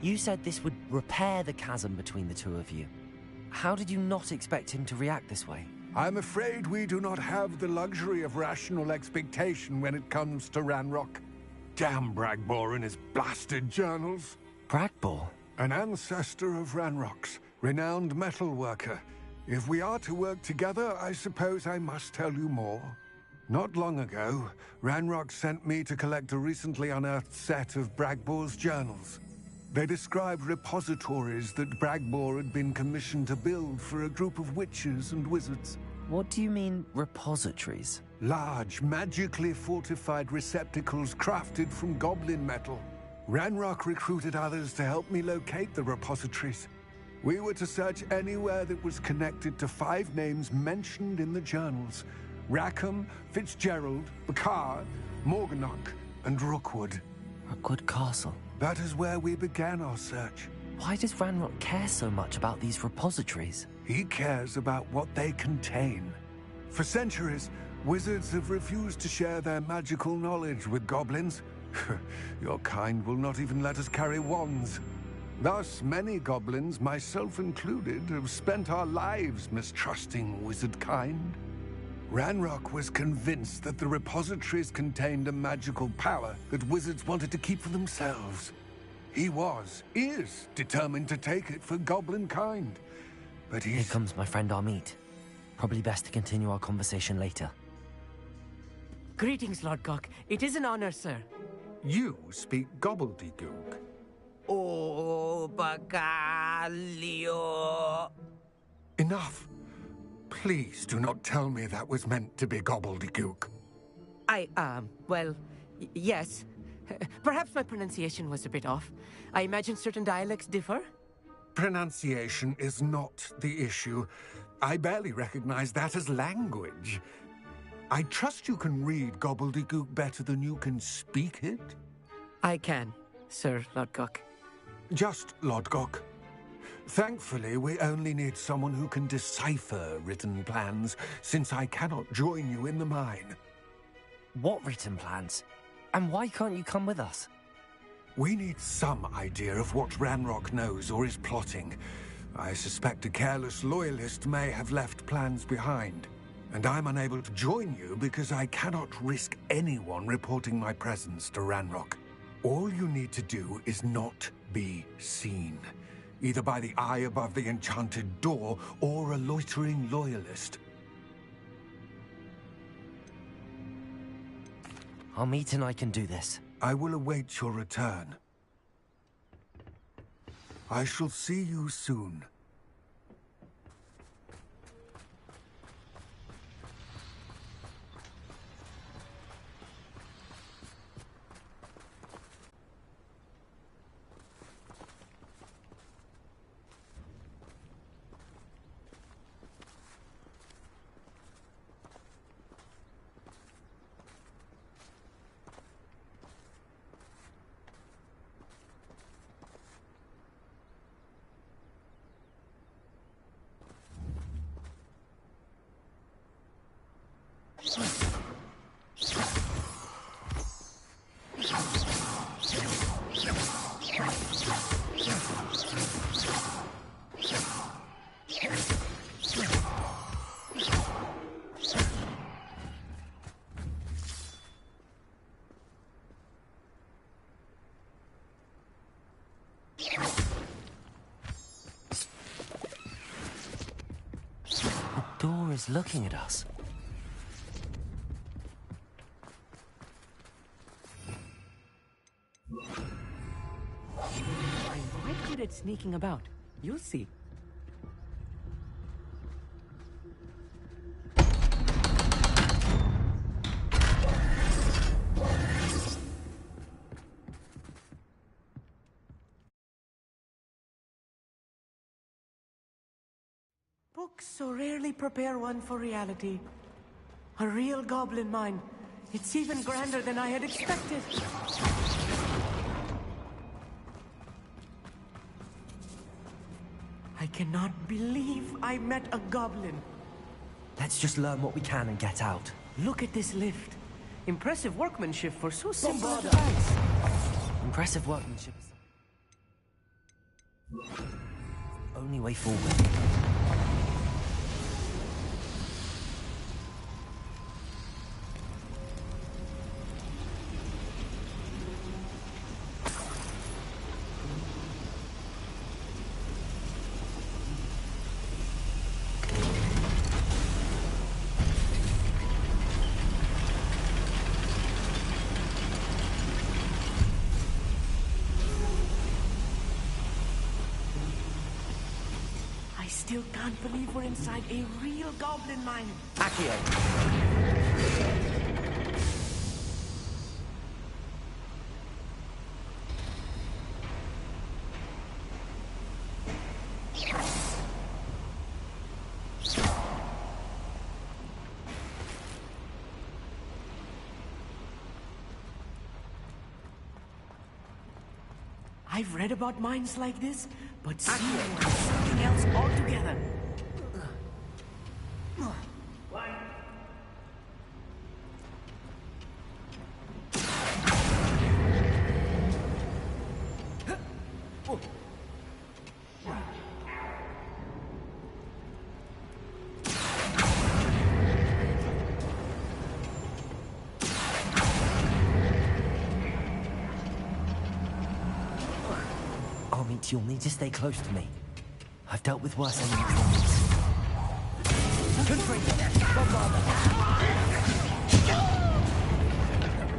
You said this would repair the chasm between the two of you. How did you not expect him to react this way? I'm afraid we do not have the luxury of rational expectation when it comes to Ranrock. Damn Bragbor and his blasted journals. Bragbor? An ancestor of Ranrock's, renowned metal worker. If we are to work together, I suppose I must tell you more. Not long ago, Ranrock sent me to collect a recently unearthed set of Bragbor's journals. They described repositories that Bragbor had been commissioned to build for a group of witches and wizards. What do you mean, repositories? Large, magically fortified receptacles crafted from goblin metal. Ranrock recruited others to help me locate the repositories. We were to search anywhere that was connected to 5 names mentioned in the journals. Rackham, Fitzgerald, Bakar, Morganach, and Rookwood. Rookwood Castle? That is where we began our search. Why does Ranrock care so much about these repositories? He cares about what they contain. For centuries, wizards have refused to share their magical knowledge with goblins. Your kind will not even let us carry wands. Thus, many goblins, myself included, have spent our lives mistrusting wizard kind. Ranrock was convinced that the repositories contained a magical power that wizards wanted to keep for themselves. He is determined to take it for goblin kind. But Here comes my friend Amit. Probably best to continue our conversation later. Greetings, Lord Gok. It is an honor, sir. You speak gobbledygook. Oh, Bagalio. Enough. Please do not tell me that was meant to be gobbledygook. Well, yes. Perhaps my pronunciation was a bit off. I imagine certain dialects differ? Pronunciation is not the issue. I barely recognize that as language. I trust you can read gobbledygook better than you can speak it? I can, Sir Lodgok. Just Lodgok. Thankfully, we only need someone who can decipher written plans, since I cannot join you in the mine. What written plans? And why can't you come with us? We need some idea of what Ranrock knows or is plotting. I suspect a careless loyalist may have left plans behind. And I'm unable to join you because I cannot risk anyone reporting my presence to Ranrock. All you need to do is not be seen, either by the eye above the enchanted door or a loitering loyalist. Amit and I can do this. I will await your return. I shall see you soon. The door is looking at us. I'm quite good at sneaking about. You'll see. Books so rarely prepare one for reality. A real goblin mine. It's even grander than I had expected. I cannot believe I met a goblin. Let's just learn what we can and get out. Look at this lift. Impressive workmanship for so simple a device. Impressive workmanship is the only way forward. Still can't believe we're inside a real goblin mine. Accio. I've read about mines like this, but seeing one is something else altogether. You'll need to stay close to me. I've dealt with worse enemies than this.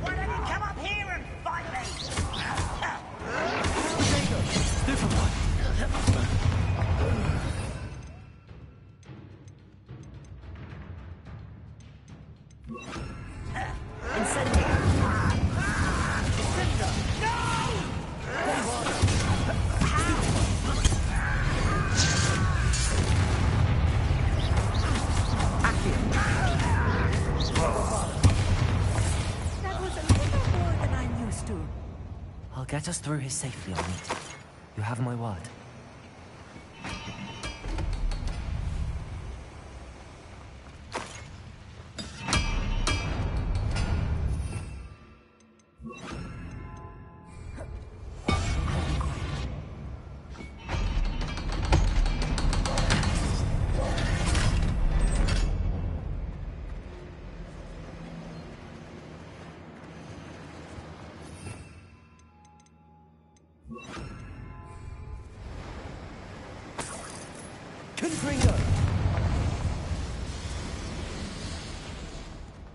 Why don't you come up here and fight me? I'll get us through here safely, Amit. You have my word.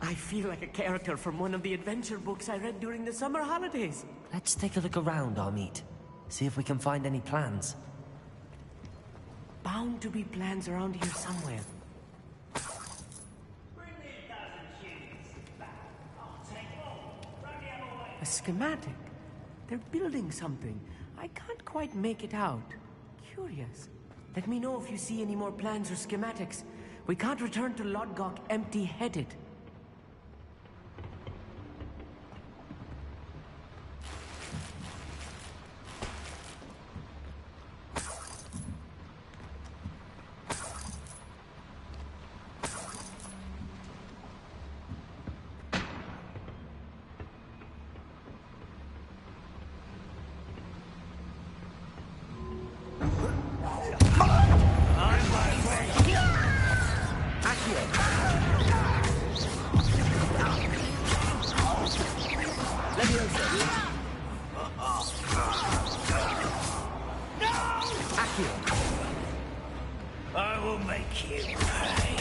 I feel like a character from one of the adventure books I read during the summer holidays. Let's take a look around, Amit. See if we can find any plans. Bound to be plans around here somewhere. A schematic. They're building something. I can't quite make it out. Curious. Let me know if you see any more plans or schematics. We can't return to Lodgok empty-headed. I will make you pay.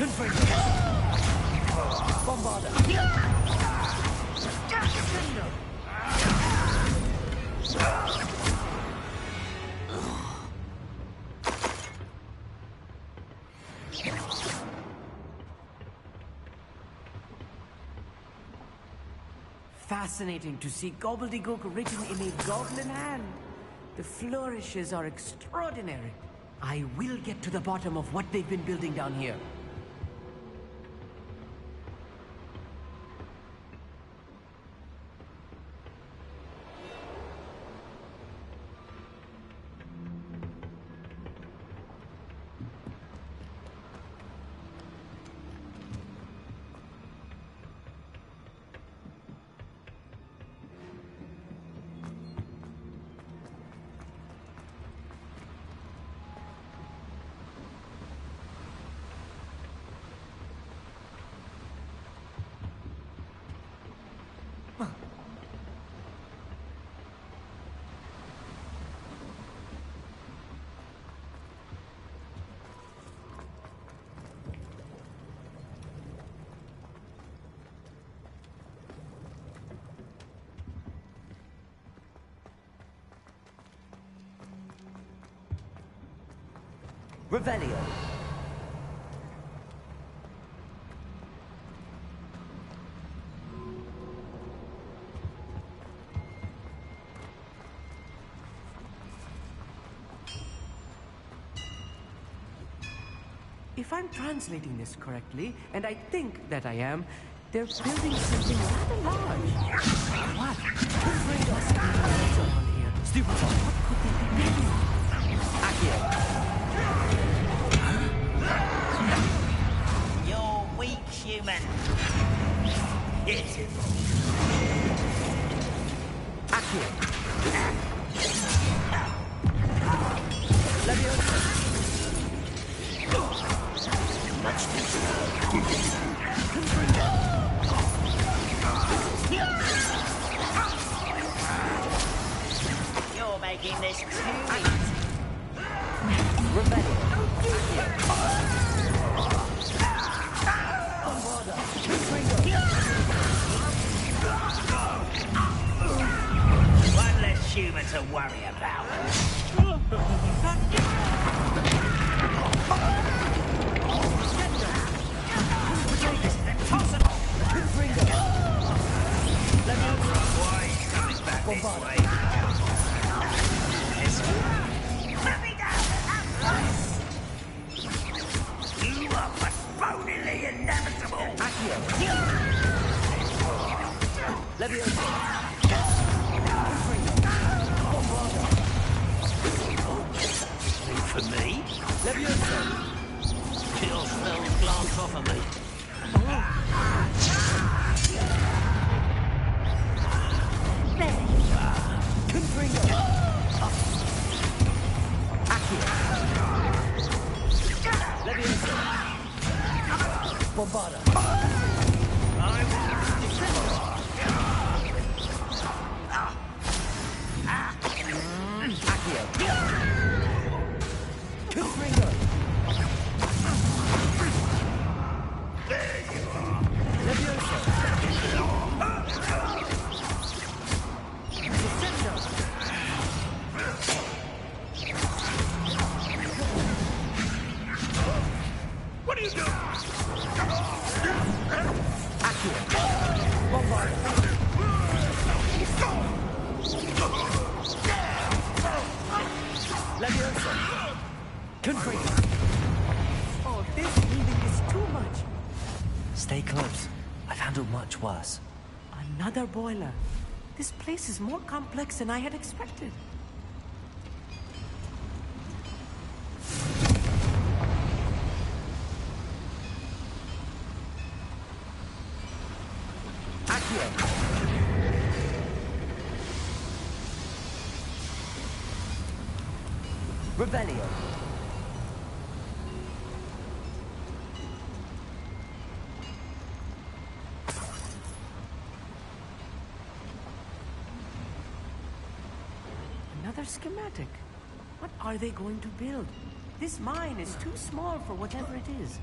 Fascinating to see gobbledygook written in a goblin hand. The flourishes are extraordinary. I will get to the bottom of what they've been building down here. Revelio. If I'm translating this correctly, and I think that I am, they're building something rather large. What? Around here. Stupefy. What could making this too easy. Rebellion. One less human to worry about. This is impossible! Why are you coming back this way? Let me down at once! You are postponingly inevitable! For me? Kill spells glance off of me. There you are. Confringo. Leviosa. Bombarda. I will defend. Confringo. There you are. Leviosa. What are you doing? Leviosa. Confringo. Oh, this healing is too much. Stay close. I've handled much worse. Another boiler. This place is more complex than I had expected. Rebellion. Another schematic. What are they going to build? This mine is too small for whatever it is.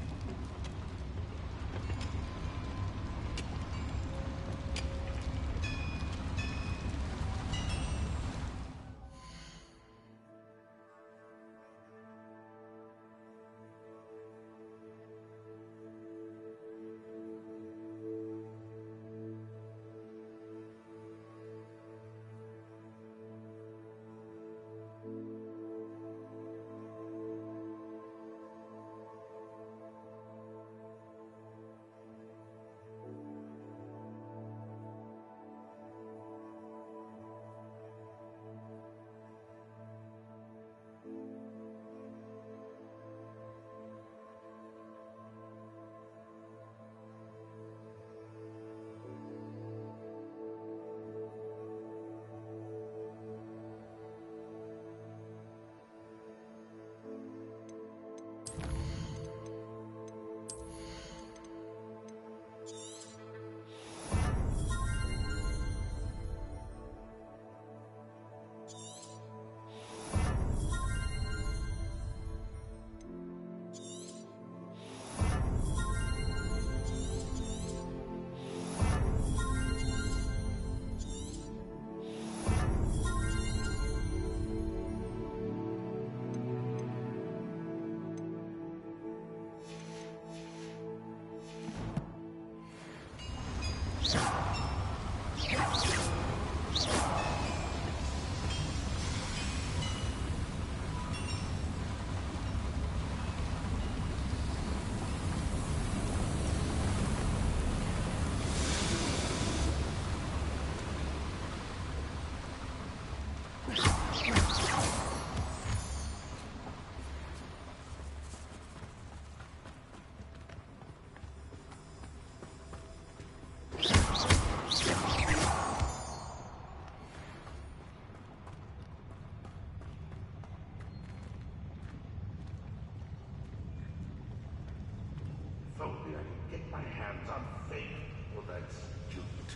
only I can get my hands on fate for that student.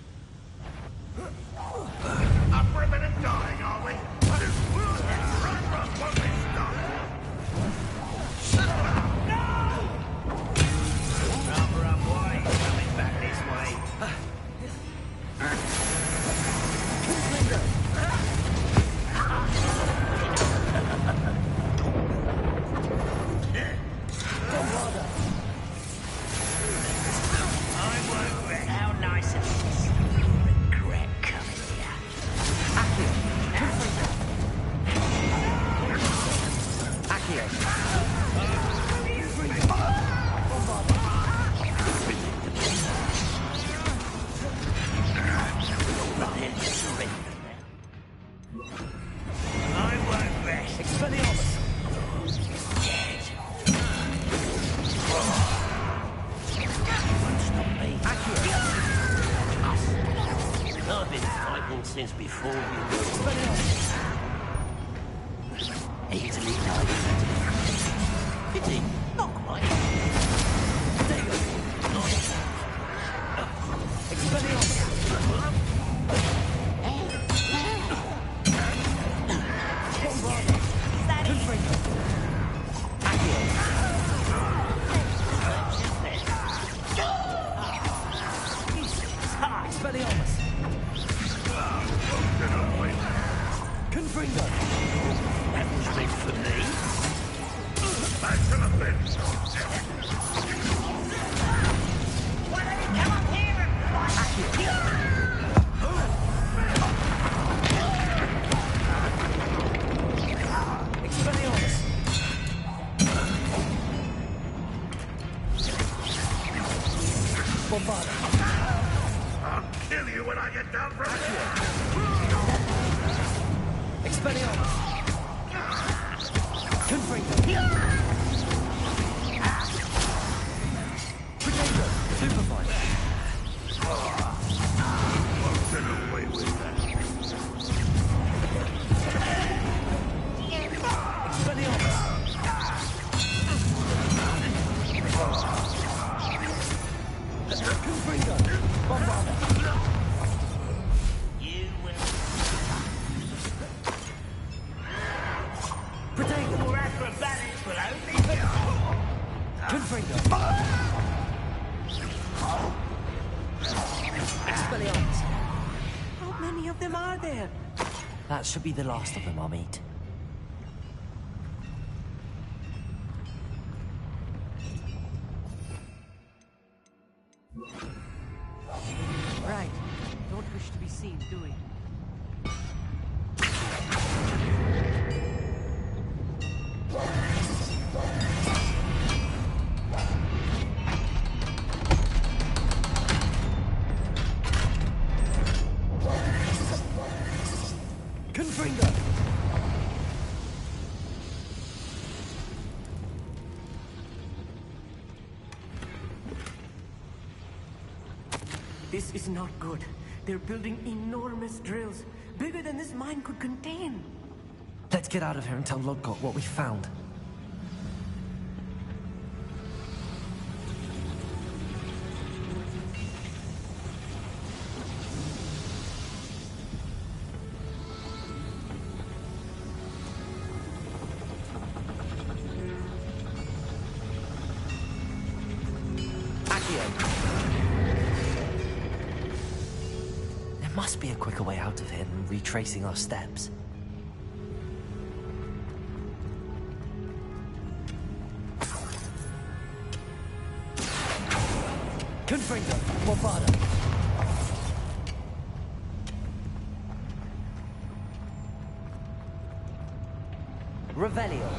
Up for a minute dying, are we? Expelliarmus! I've been fighting since before you. Easily died. Pity, not quite. Expelliarmus! Confringo! That was meant for me. Back to the bench. Come up here and Expelliarmus! Bombarda! I'll kill you when I get down from here. Expelliarmus! Confringo! Protego! Supervise! Won't get away with that. Expelliarmus! Confringo! Bombarda! you will. Protego! Your acrobatics will only be. Confringo! Expelliarmus! How many of them are there? That should be the last of them I'll meet. Right. Don't wish to be seen, do we? Confringo! This is not good. They're building enormous drills, bigger than this mine could contain. Let's get out of here and tell Lodgok what we found. There must be a quicker way out of here than retracing our steps. Confringo! Bombarda! Revelio!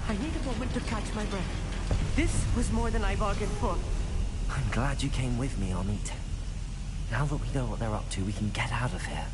I need a moment to catch my breath. This was more than I bargained for. I'm glad you came with me, Amit. Now that we know what they're up to, we can get out of here.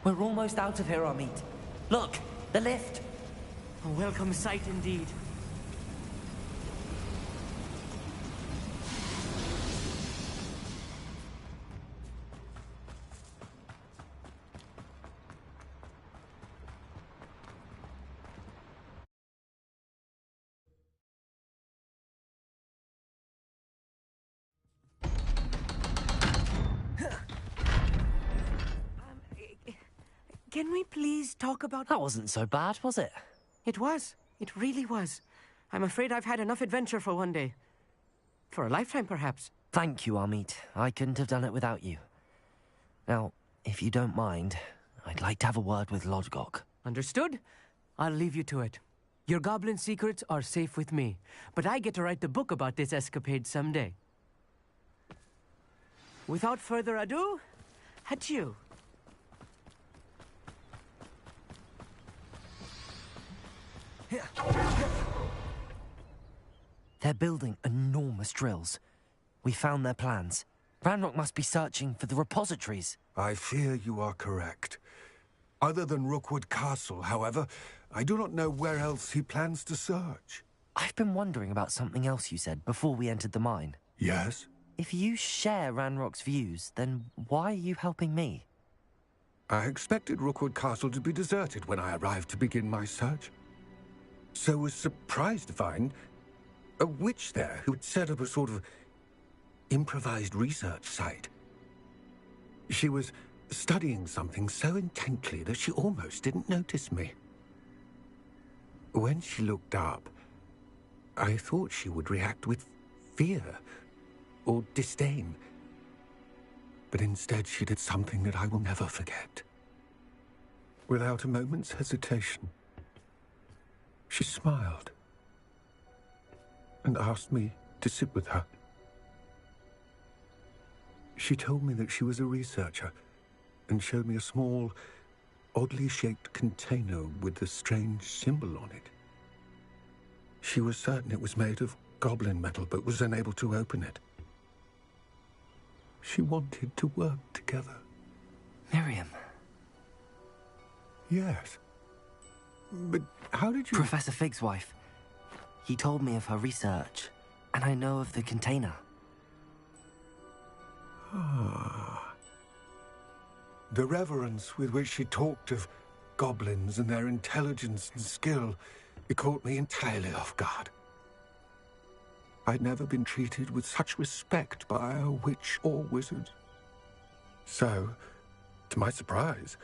We're almost out of here, Amit. Look, the lift. A welcome sight indeed. Can we please talk about... That wasn't so bad, was it? It was. It really was. I'm afraid I've had enough adventure for one day. For a lifetime, perhaps. Thank you, Amit. I couldn't have done it without you. Now, if you don't mind, I'd like to have a word with Lodgok. Understood? I'll leave you to it. Your goblin secrets are safe with me, but I get to write the book about this escapade someday. Without further ado, adieu. They're building enormous drills. We found their plans. Ranrock must be searching for the repositories. I fear you are correct. Other than Rookwood Castle, however, I do not know where else he plans to search. I've been wondering about something else you said before we entered the mine. Yes? If you share Ranrock's views, then why are you helping me? I expected Rookwood Castle to be deserted when I arrived to begin my search. So was surprised to find a witch there who had set up a sort of improvised research site. She was studying something so intently that she almost didn't notice me. When she looked up, I thought she would react with fear or disdain. But instead she did something that I will never forget. Without a moment's hesitation, she smiled and asked me to sit with her. She told me that she was a researcher and showed me a small, oddly shaped container with a strange symbol on it. She was certain it was made of goblin metal, but was unable to open it. She wanted to work together. Miriam. Yes. But how did you... Professor Fig's wife. He told me of her research, and I know of the container. Ah. The reverence with which she talked of goblins and their intelligence and skill, it caught me entirely off guard. I'd never been treated with such respect by a witch or wizard. So, to my surprise,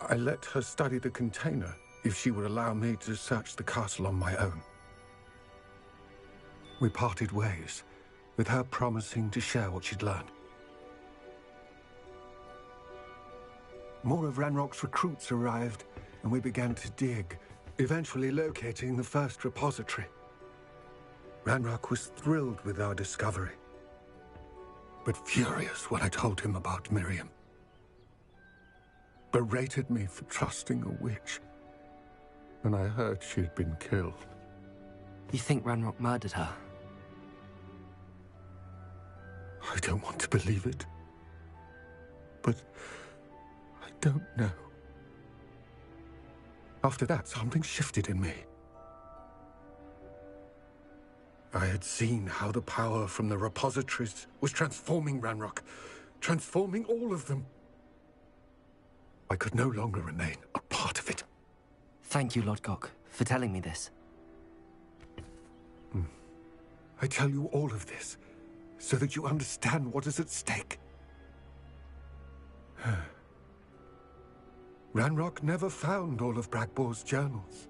I let her study the container if she would allow me to search the castle on my own. We parted ways, with her promising to share what she'd learned. More of Ranrock's recruits arrived, and we began to dig, eventually locating the first repository. Ranrock was thrilled with our discovery, but furious when I told him about Miriam. Berated me for trusting a witch, and I heard she'd been killed. You think Ranrock murdered her? I don't want to believe it, but I don't know. After that, something shifted in me. I had seen how the power from the repositories was transforming Ranrock, transforming all of them. I could no longer remain a part of it. Thank you, Lodgok, for telling me this. I tell you all of this so that you understand what is at stake. Ranrock never found all of Bragbor's journals,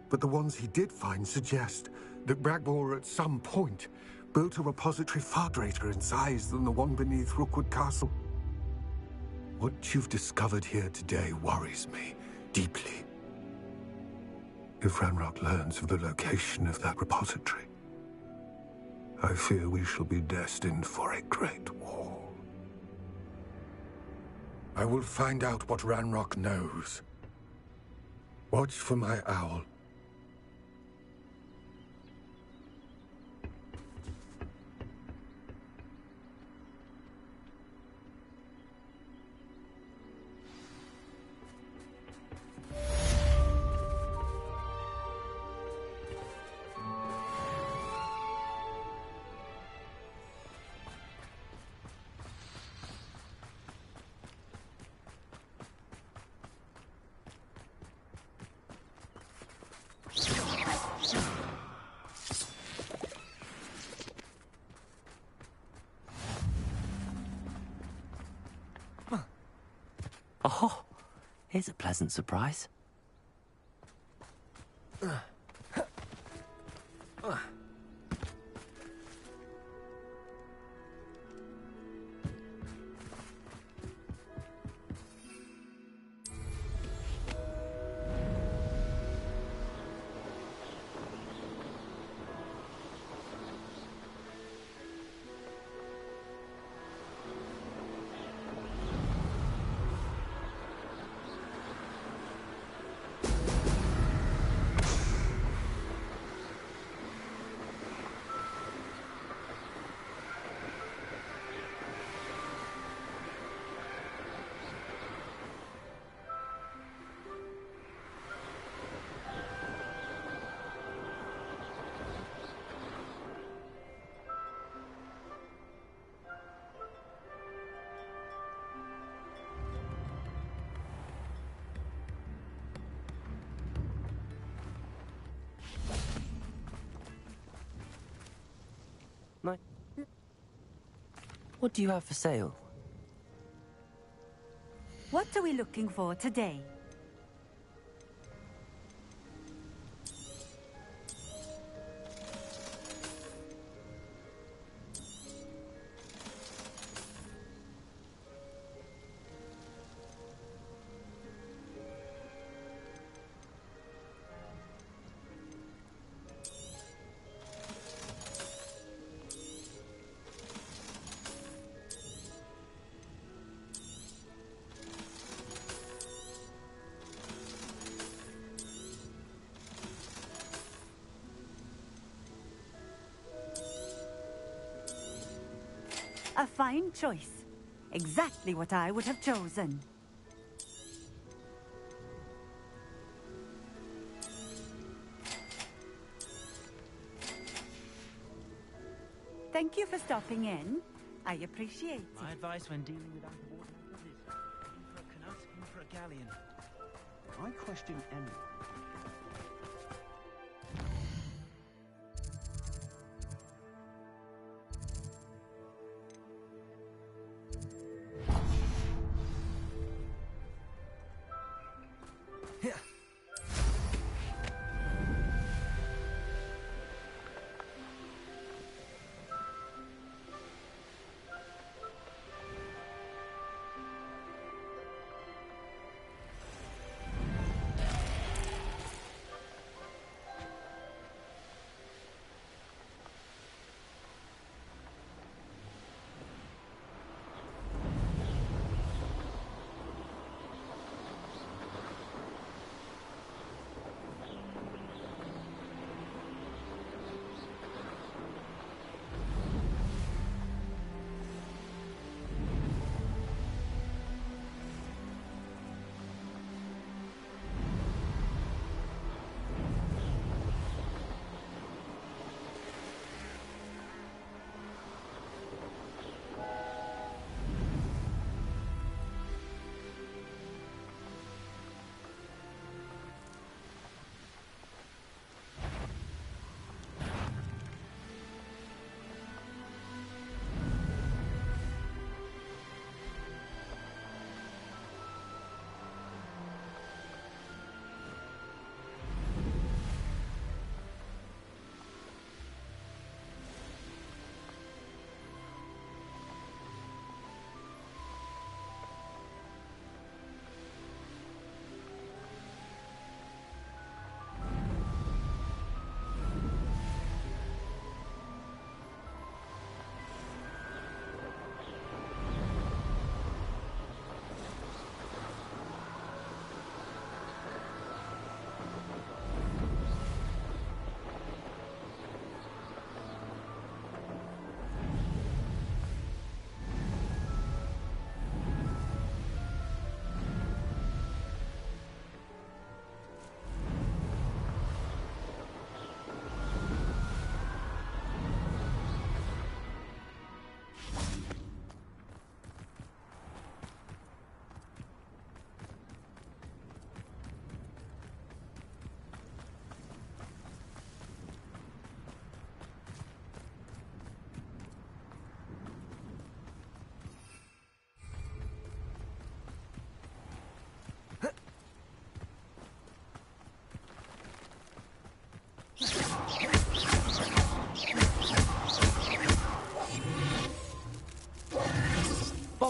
but the ones he did find suggest that Bragbor at some point built a repository far greater in size than the one beneath Rookwood Castle. What you've discovered here today worries me deeply. If Ranrock learns of the location of that repository, I fear we shall be destined for a great war. I will find out what Ranrock knows. Watch for my owl. Oh, Here's a pleasant surprise. No. What do you have for sale? What are we looking for today? A fine choice. Exactly what I would have chosen. Thank you for stopping in. I appreciate it. My advice when dealing with untoward matters is aim for a canut, aim for a galleon. I question anyone.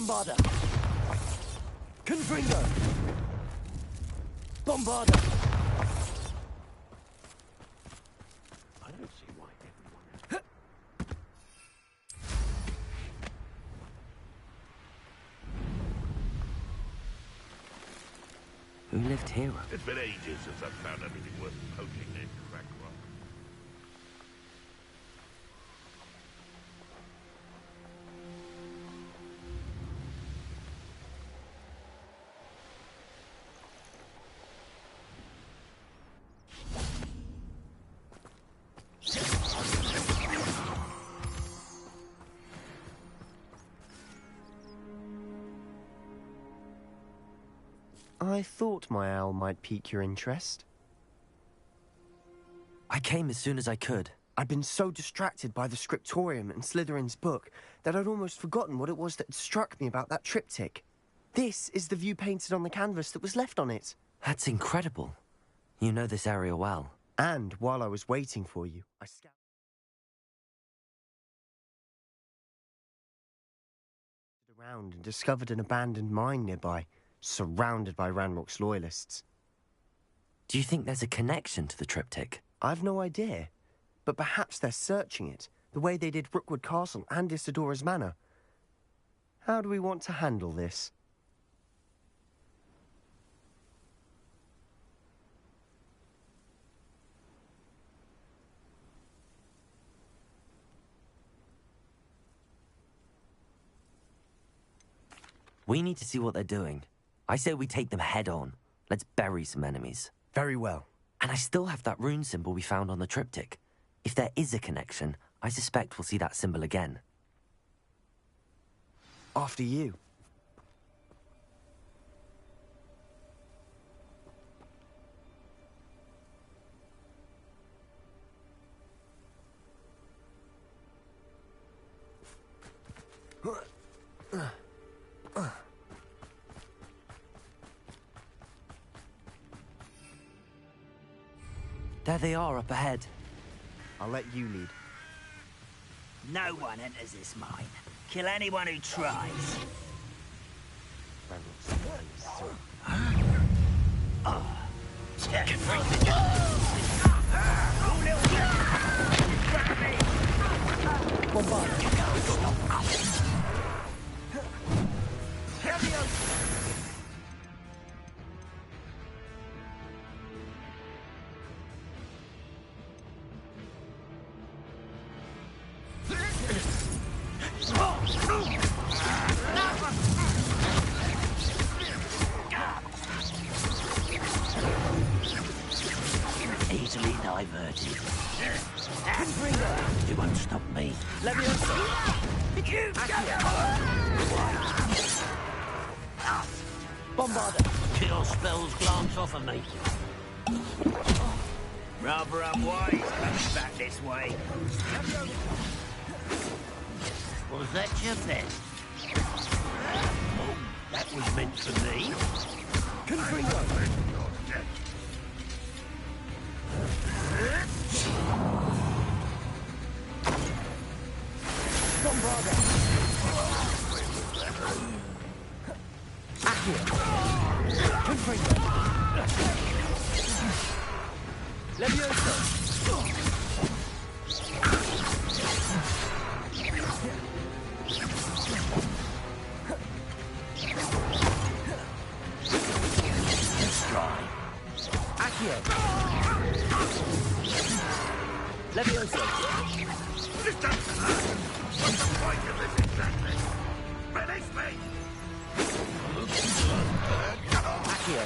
Bombarder! Confringo! Bombarder! I don't see why everyone... Who lived here? It's been ages since I've found anything worth poking in crack rock. I thought my owl might pique your interest. I came as soon as I could. I'd been so distracted by the scriptorium and Slytherin's book that I'd almost forgotten what it was that had struck me about that triptych. This is the view painted on the canvas that was left on it. That's incredible. You know this area well. And while I was waiting for you, I scouted around and discovered an abandoned mine nearby, surrounded by Ranrock's loyalists. Do you think there's a connection to the triptych? I've no idea, but perhaps they're searching it, the way they did Rookwood Castle and Isidora's Manor. How do we want to handle this? We need to see what they're doing. I say we take them head on. Let's bury some enemies. Very well. And I still have that rune symbol we found on the triptych. If there is a connection, I suspect we'll see that symbol again. After you. There they are, up ahead. I'll let you lead. No one enters this mine. Kill anyone who tries. Easily diverted. You won't stop me. Bombarder! Kill spells glance off of me. Rather unwise coming back this way. Was that your best? Oh, that was meant for me. Confringo! Bombarder! Accio! Confringo! Levioso! Accio! Levioso! What's the point of this exactly? Release me! Accio!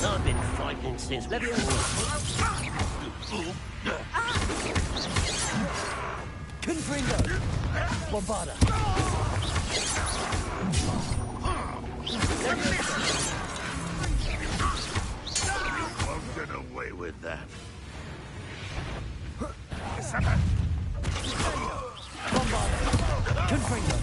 I've been fighting since Confringo! Bombarder! Won't get away with that. Bombarder! Confringo!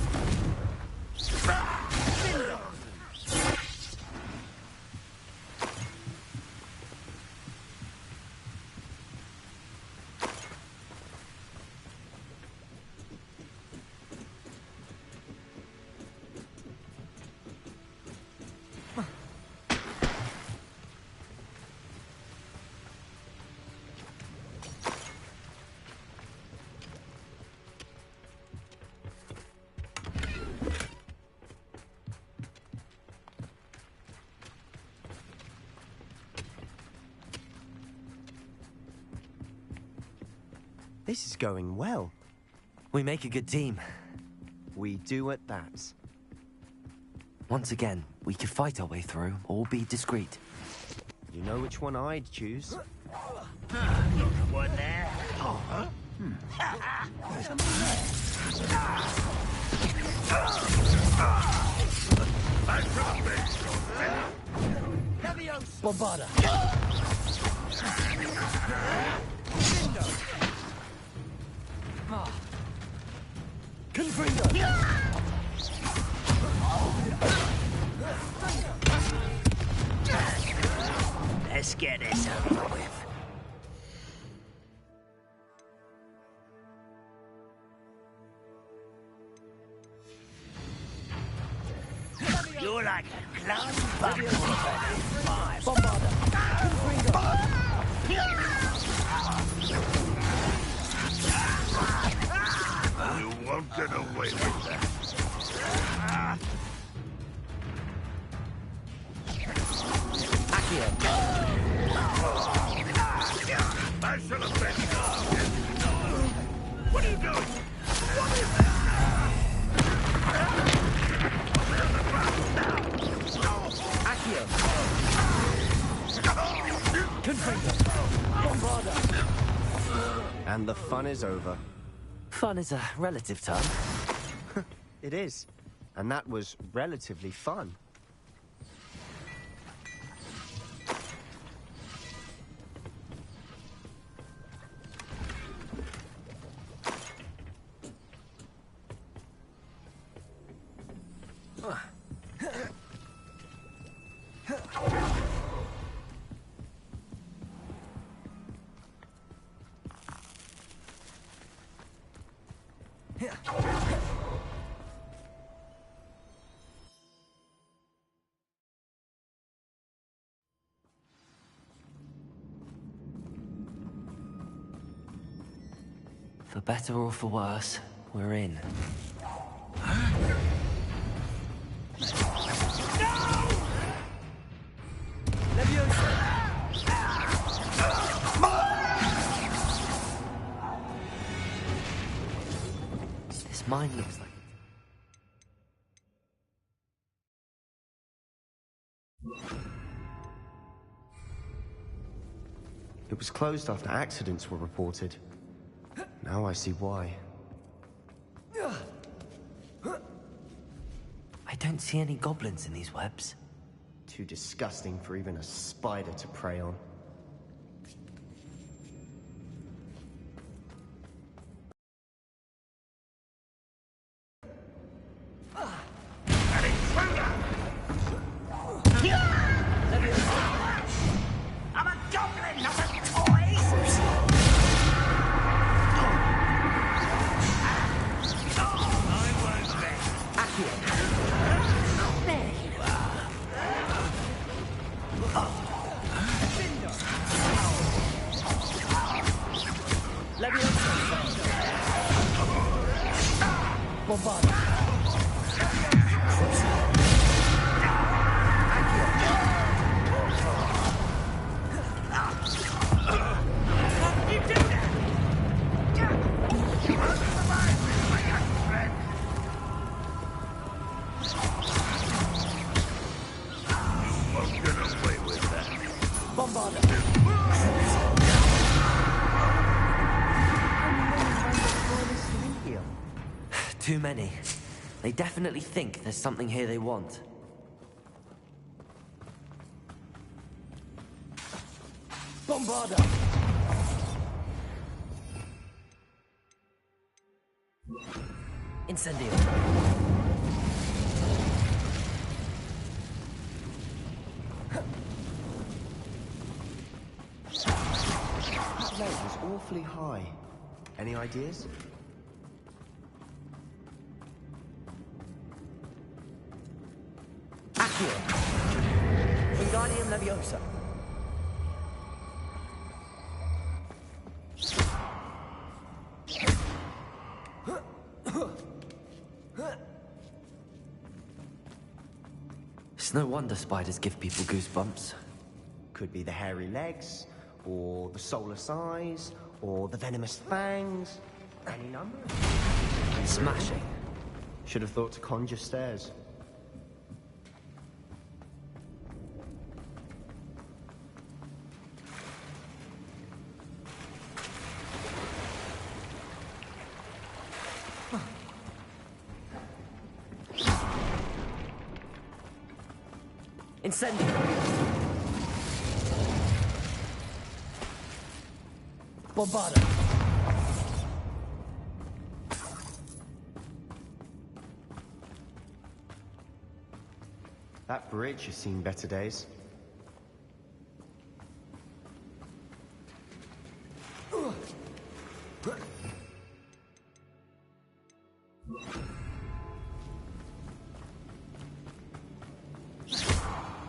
This is going well. We make a good team. We do at that. Once again, we could fight our way through, or be discreet. You know which one I'd choose? Look at one there. Oh, Bombarda. Confringo. let's get this over with. You're like a clown bucket. Bombarda. You won't get away with that. Accio. I should have been. What are you doing? What is that? Accio. Confringo. Bombarda. And the fun is over. Fun is a relative term. It is. And that was relatively fun. For better or for worse, we're in. This mine looks like... It was closed after accidents were reported. Now I see why. I don't see any goblins in these webs. Too disgusting for even a spider to prey on. I'm a goblin, not a toy! There you are. Bombarda. Too many. They definitely think there's something here they want. Bombarda. Incendio. That leg was awfully high. Any ideas? Accio. Wingardium Leviosa. It's no wonder spiders give people goosebumps. Could be the hairy legs, or the soulless eyes, or the venomous fangs. Any number. Smashing. Should have thought to conjure stairs. Incendio! Bombarda! That bridge has seen better days.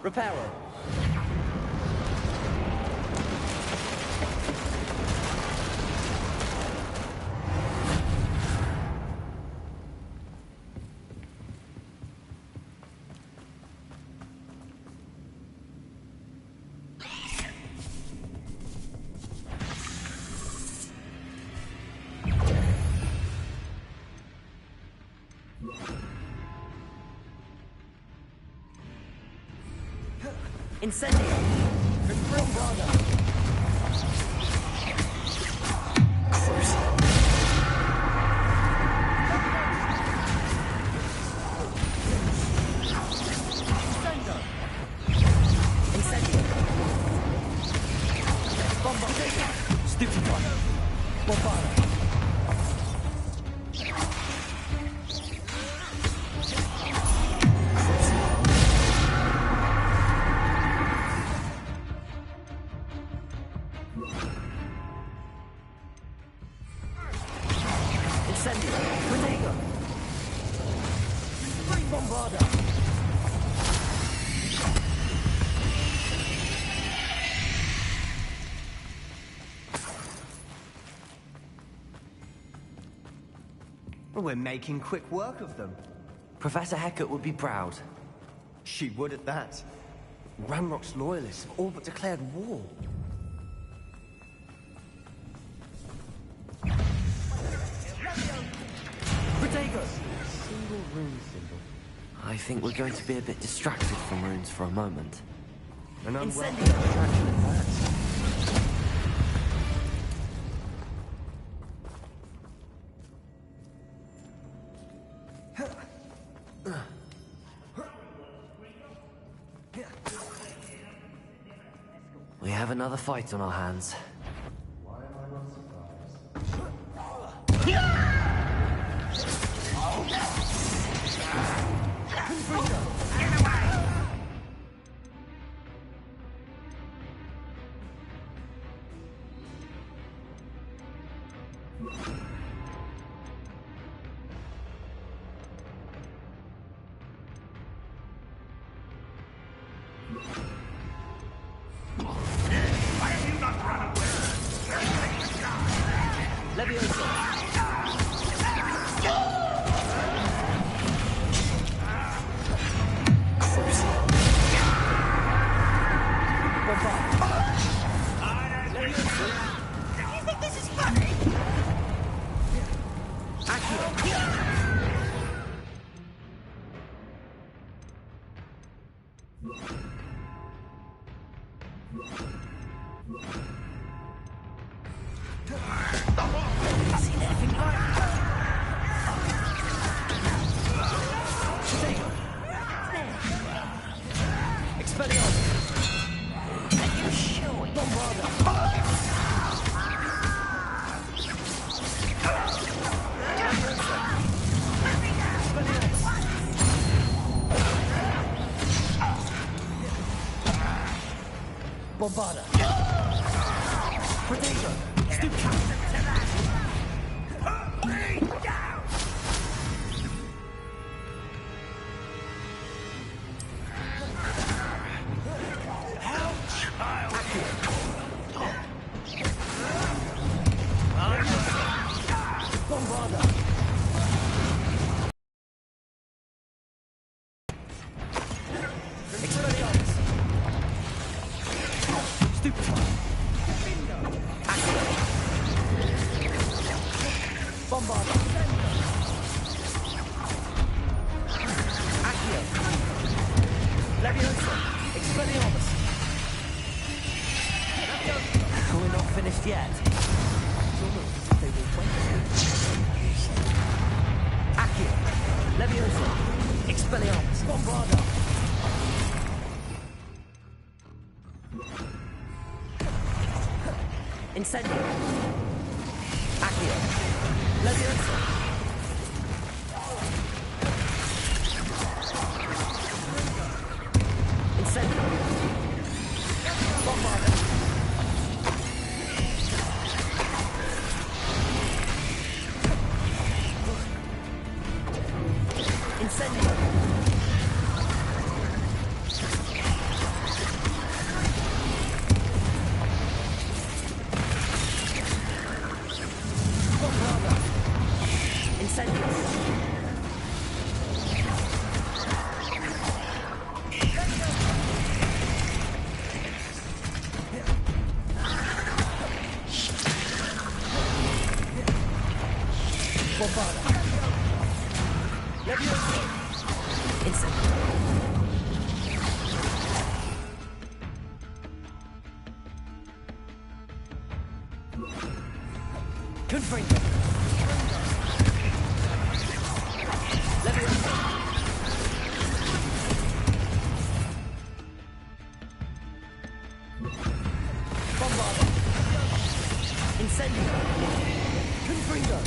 Reparo! Incendio! Bombarda! Incendio! Bombarda! Stupefy! Bombarda! We're making quick work of them. Professor Hecat would be proud. She would at that. Ranrock's loyalists have all but declared war. Protego! Single rune symbol. I think we're going to be a bit distracted from runes for a moment. An unwelcome Incendio! distraction at that. We have another fight on our hands. Why have you not run away? Levioso! Bombarda. Protego. Leviosa! Expelliarmus! Leviosa! We're not finished yet. It's almost as if they were waiting. Accio! Leviosa! Expelliarmus! Bombarda! Incendio! Accio! Leviosa! Incendio! Bombarda! Incendio! Bombarda! Incendio! Bombarda! Leviosa! Incendio! Confringo! Leviosa! Bombarda! Incendio! Confringo!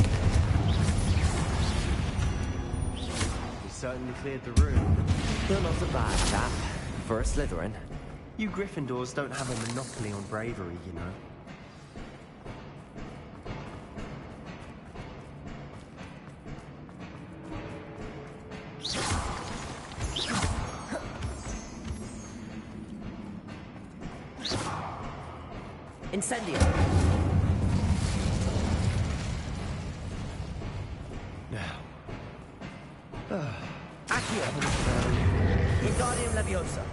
Certainly cleared the room. You're not a bad chap. For a Slytherin. You Gryffindors don't have a monopoly on bravery, you know. Incendio! Accio! Wingardium Leviosa!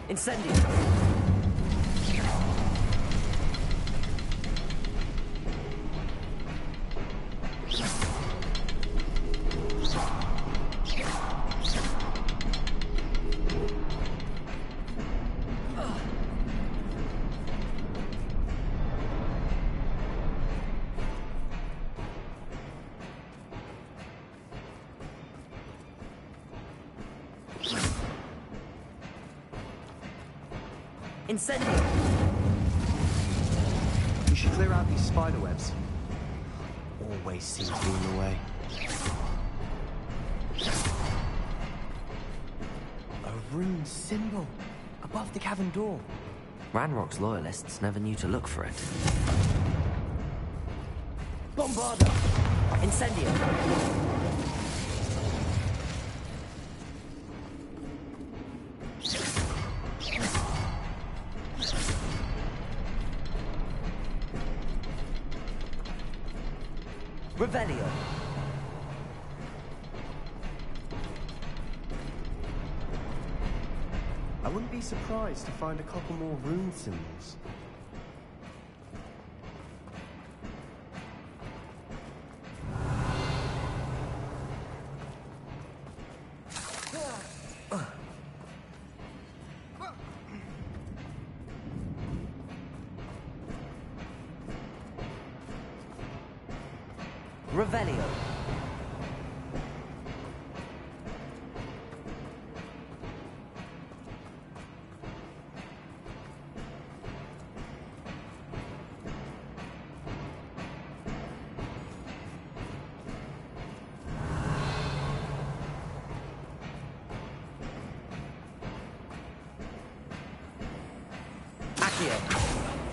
Incendio! Incendio! We should clear out these spider webs. Always seem to be in the way. A rune symbol above the cavern door. Ranrock's loyalists never knew to look for it. Bombarda! Incendio! Revelio! I wouldn't be surprised to find a couple more rune symbols. Revelio!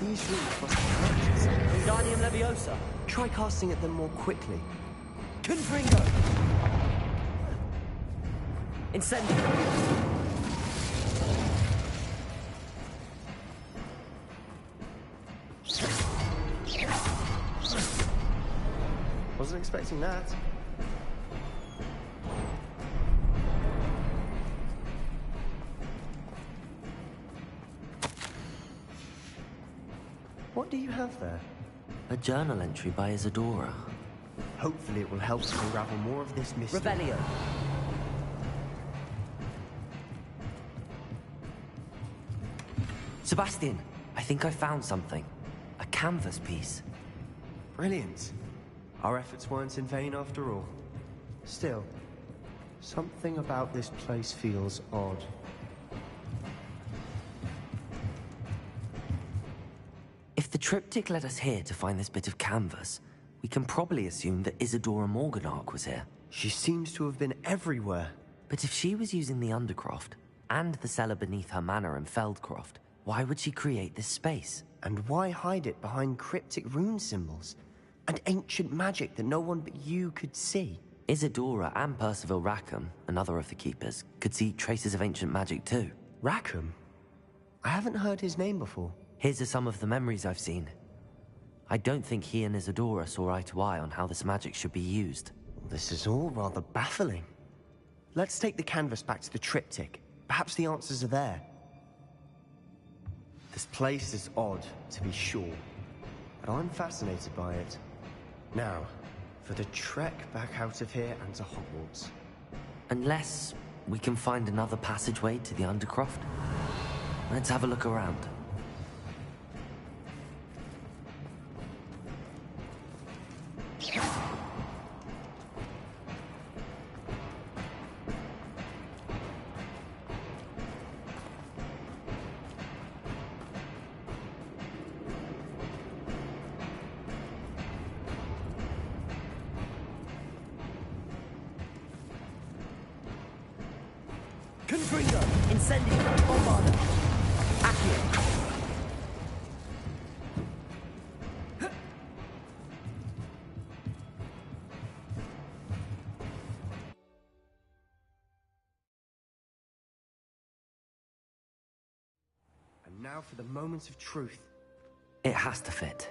These runes must be connected somehow. Wingardium Leviosa! Try casting at them more quickly. Confringo! Incendio! Wasn't expecting that. What do you have there? A journal entry by Isadora. Hopefully it will help us unravel more of this mystery. Revelio. Sebastian, I think I found something. A canvas piece. Brilliant. Our efforts weren't in vain after all. Still, something about this place feels odd. If the triptych led us here to find this bit of canvas, we can probably assume that Isadora Morganark was here. She seems to have been everywhere. But if she was using the Undercroft, and the cellar beneath her manor in Feldcroft, why would she create this space? And why hide it behind cryptic rune symbols? And ancient magic that no one but you could see? Isadora and Percival Rackham, another of the Keepers, could see traces of ancient magic too. Rackham? I haven't heard his name before. His are some of the memories I've seen. I don't think he and Isadora saw eye to eye on how this magic should be used. This is all rather baffling. Let's take the canvas back to the triptych. Perhaps the answers are there. This place is odd, to be sure, but I'm fascinated by it. Now, for the trek back out of here and to Hogwarts. Unless we can find another passageway to the Undercroft. Let's have a look around. Confringo! Incendio! Bombarda! Accio! And now for the moment of truth. It has to fit.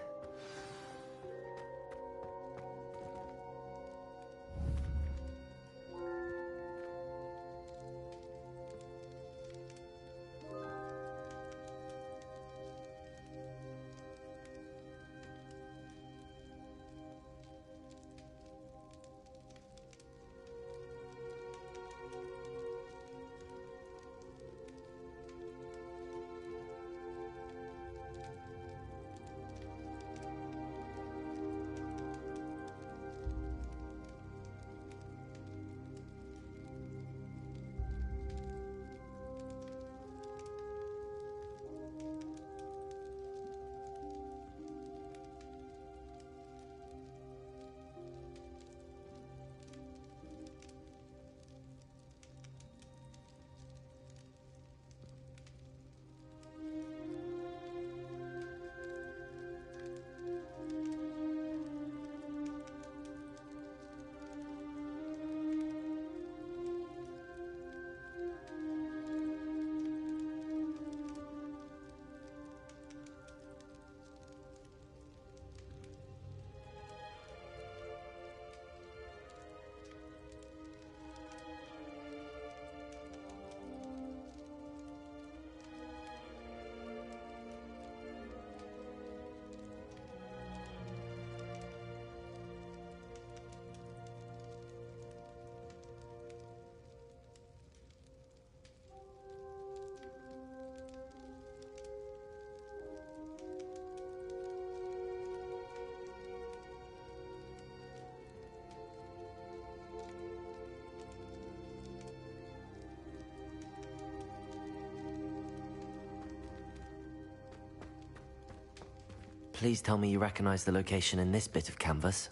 Please tell me you recognize the location in this bit of canvas.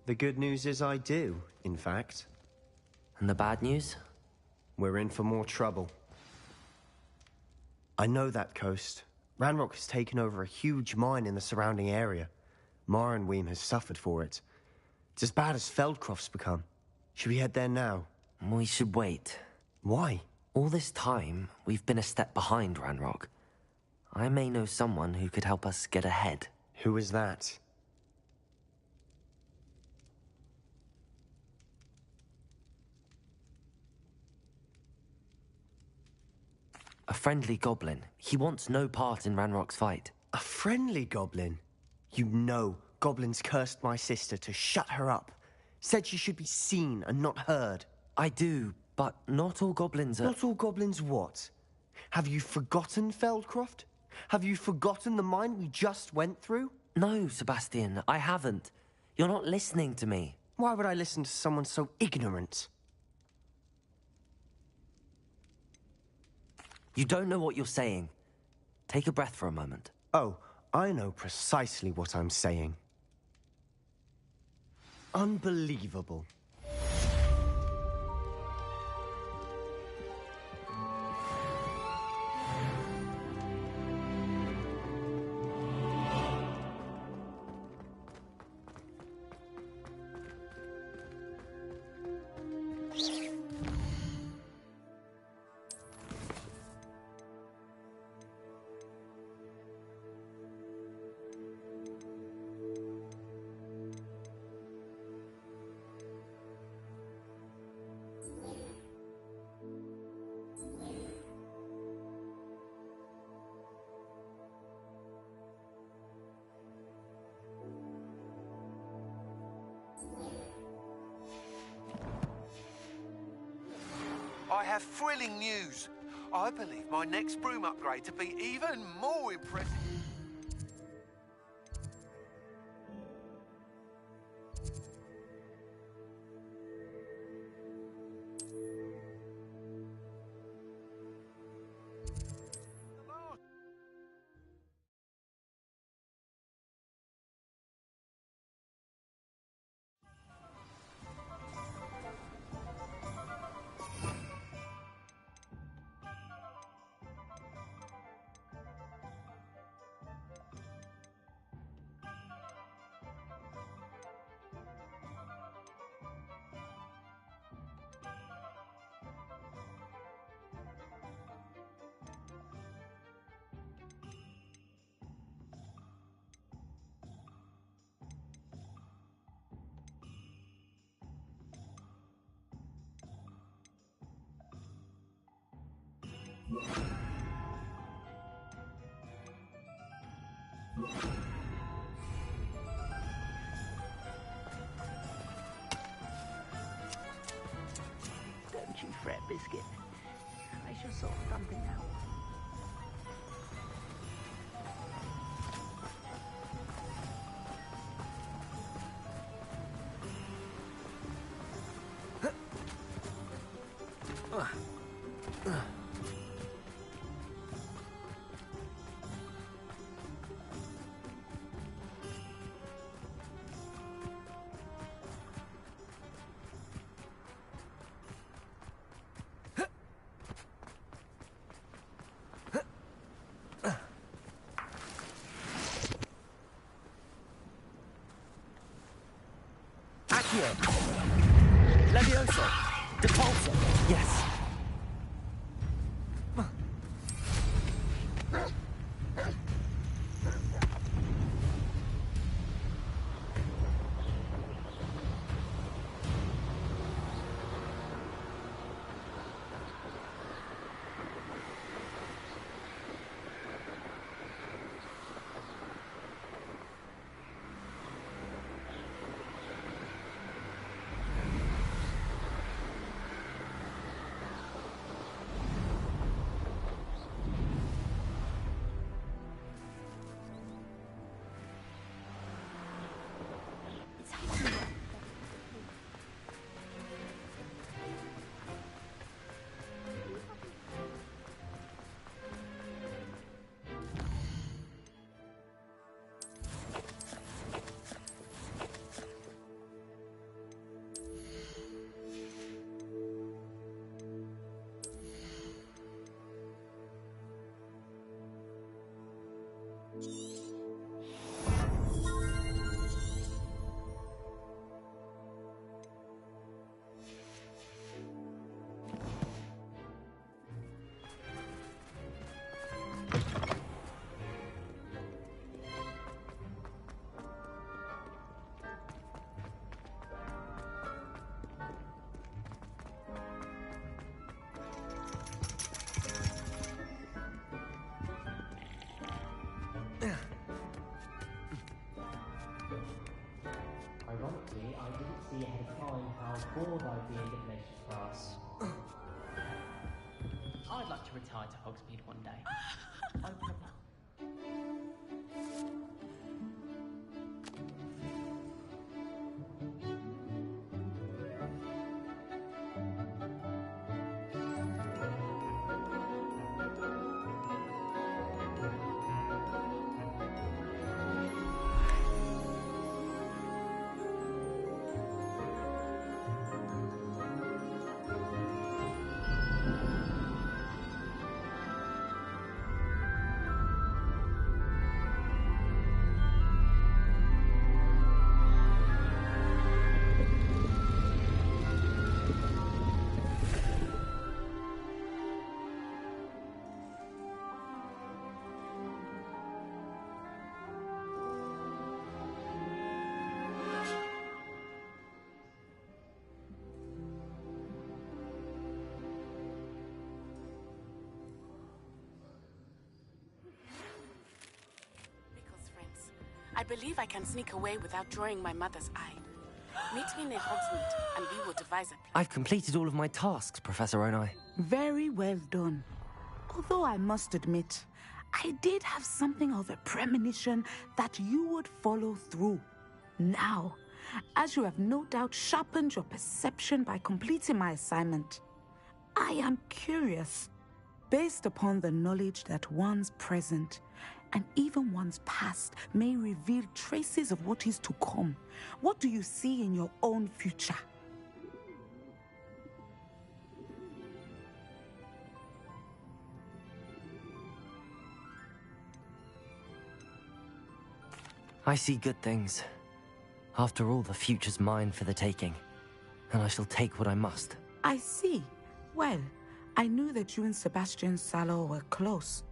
The good news is I do, in fact. And the bad news? We're in for more trouble. I know that coast. Ranrock has taken over a huge mine in the surrounding area. Marrenweem has suffered for it. It's as bad as Feldcroft's become. Should we head there now? We should wait. Why? All this time, we've been a step behind Ranrock. I may know someone who could help us get ahead. Who is that? A friendly goblin. He wants no part in Ranrock's fight. A friendly goblin? You know goblins cursed my sister to shut her up. Said she should be seen and not heard. I do, but not all goblins are... Not all goblins what? Have you forgotten, Feldcroft? Have you forgotten the mine we just went through? No, Sebastian, I haven't. You're not listening to me. Why would I listen to someone so ignorant? You don't know what you're saying. Take a breath for a moment. Oh, I know precisely what I'm saying. Unbelievable. I have thrilling news. I believe my next broom upgrade to be even more impressive. Don't you fret, Biscuit. I shall sort something out. Accio! Levioso! Depulso! Yes! before though being divination class. I'd like to retire to Hogsmeade one day. Open a pub. I believe I can sneak away without drawing my mother's eye. Meet me near Hogsmeade, and we will devise a plan. I've completed all of my tasks, Professor Onai. Very well done. Although I must admit, I did have something of a premonition that you would follow through. Now, as you have no doubt sharpened your perception by completing my assignment, I am curious, based upon the knowledge that one's present and even one's past may reveal traces of what is to come. What do you see in your own future? I see good things. After all, the future's mine for the taking, and I shall take what I must. I see. Well, I knew that you and Sebastian Sallow were close,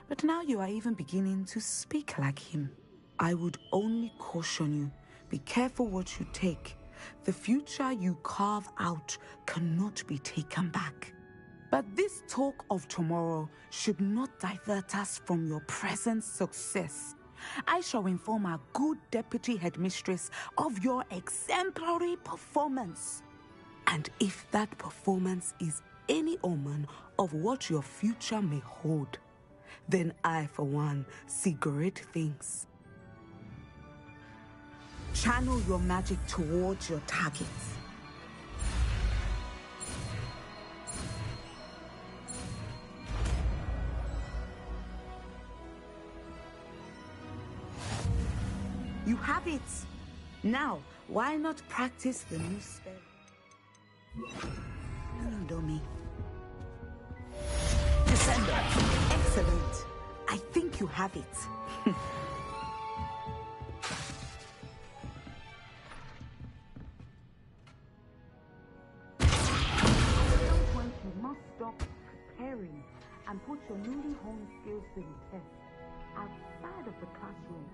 but now you are even beginning to speak like him. I would only caution you, be careful what you take. The future you carve out cannot be taken back. But this talk of tomorrow should not divert us from your present success. I shall inform our good deputy headmistress of your exemplary performance. And if that performance is any omen of what your future may hold, then I, for one, see great things. Channel your magic towards your targets. You have it. Now, why not practice the new spell? Dummy. Descender. Excellent. I think you have it. At some point, you must stop preparing and put your newly honed skills to the test outside of the classroom.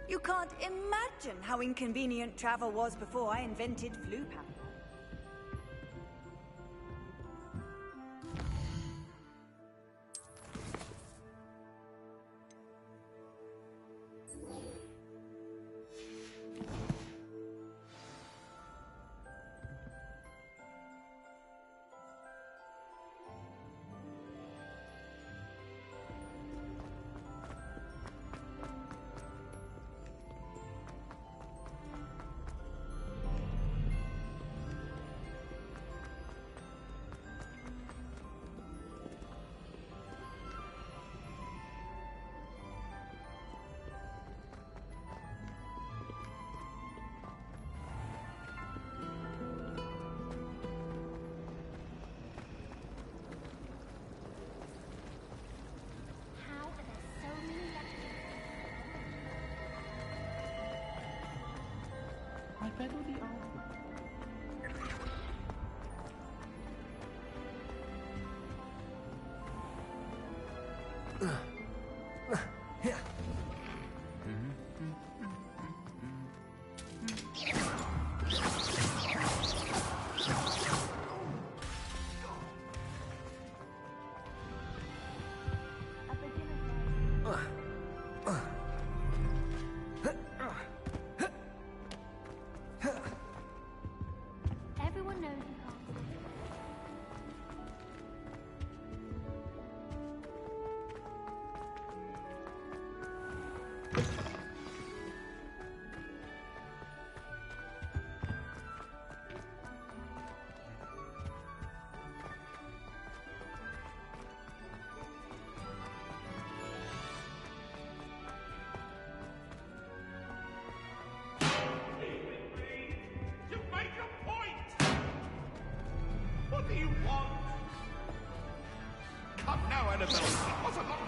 You can't imagine how inconvenient travel was before I invented flu powder. Someone knows you can't. You make a point! What do you want? Come now, Annabelle. It was a lot.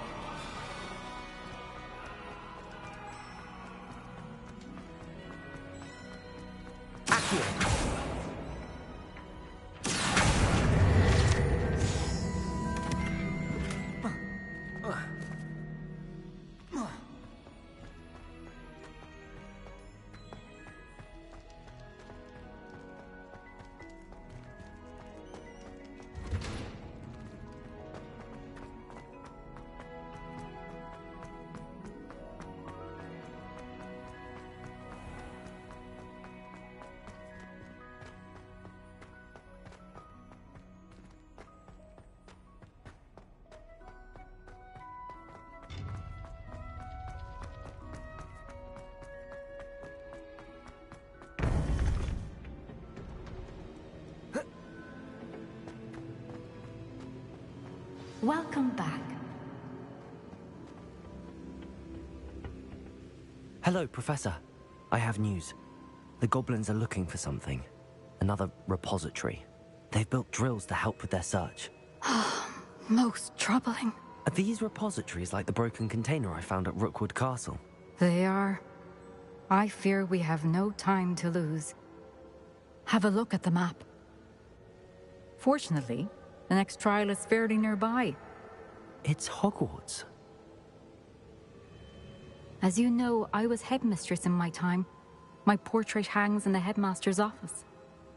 Welcome back. Hello, Professor. I have news. The goblins are looking for something. Another repository. They've built drills to help with their search. Most troubling. Are these repositories like the broken container I found at Rookwood Castle? They are. I fear we have no time to lose. Have a look at the map. Fortunately, the next trial is fairly nearby. It's Hogwarts. As you know, I was headmistress in my time. My portrait hangs in the headmaster's office.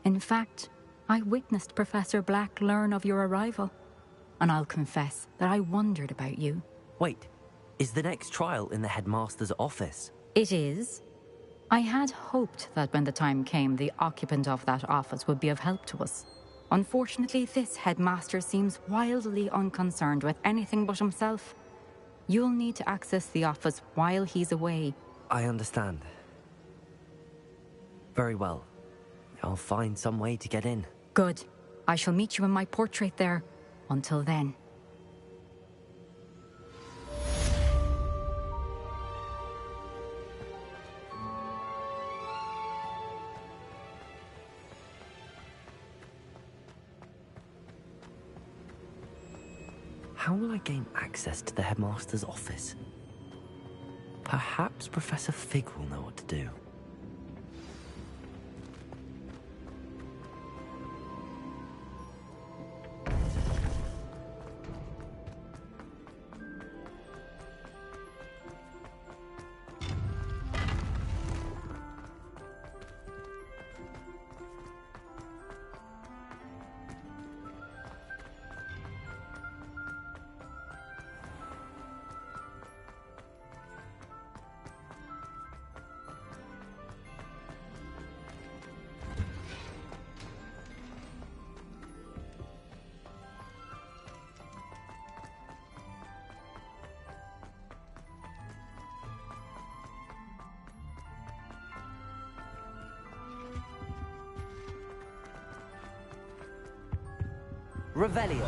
In fact, I witnessed Professor Black learn of your arrival. And I'll confess that I wondered about you. Wait, is the next trial in the headmaster's office? It is. I had hoped that when the time came, the occupant of that office would be of help to us. Unfortunately, this headmaster seems wildly unconcerned with anything but himself. You'll need to access the office while he's away. I understand. Very well. I'll find some way to get in. Good. I shall meet you in my portrait there. Until then. How will I gain access to the headmaster's office? Perhaps Professor Fig will know what to do. Revelio.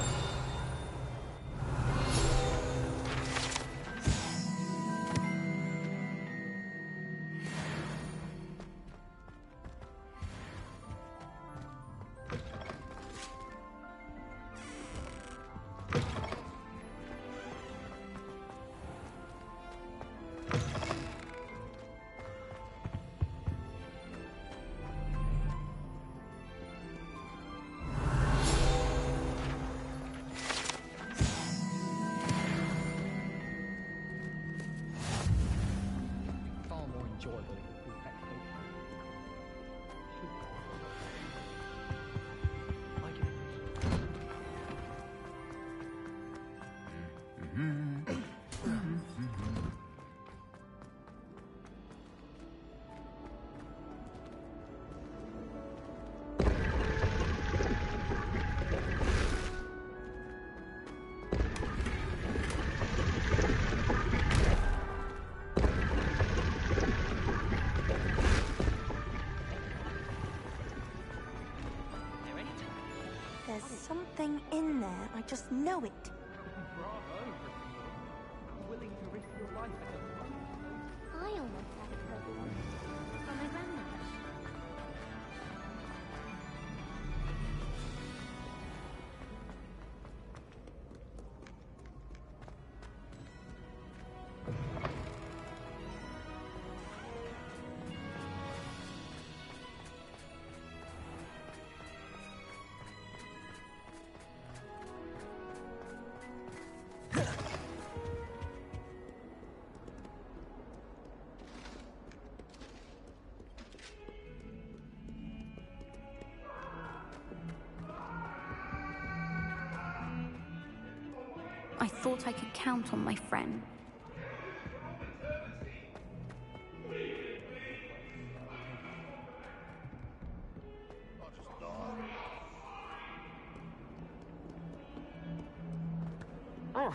There's something in there. I just know it. Willing to risk your life at a I almost had a Kirby one from my grandmother. I thought I could count on my friend. Oh.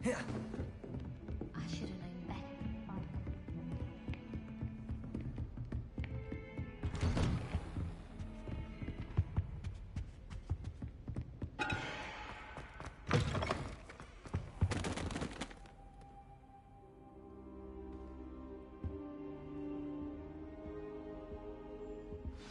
I should have known better.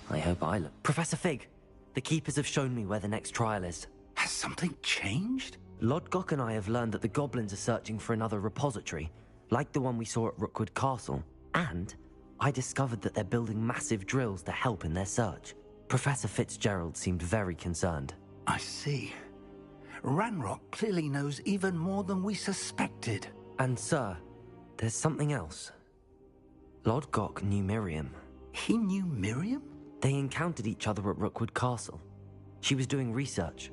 I hope I look. Professor Fig, the Keepers have shown me where the next trial is. Has something changed? Lodgok and I have learned that the goblins are searching for another repository, like the one we saw at Rookwood Castle. And I discovered that they're building massive drills to help in their search. Professor Fitzgerald seemed very concerned. I see. Ranrock clearly knows even more than we suspected. And sir, there's something else. Lodgok knew Miriam. He knew Miriam? They encountered each other at Rookwood Castle. She was doing research.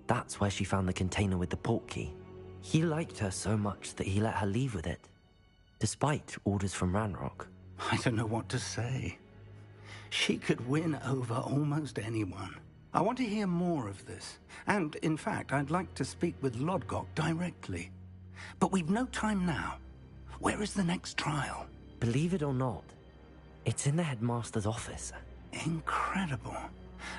That's where she found the container with the port key. He liked her so much that he let her leave with it, despite orders from Ranrock. I don't know what to say. She could win over almost anyone. I want to hear more of this. And, in fact, I'd like to speak with Lodgok directly. But we've no time now. Where is the next trial? Believe it or not, it's in the headmaster's office. Incredible.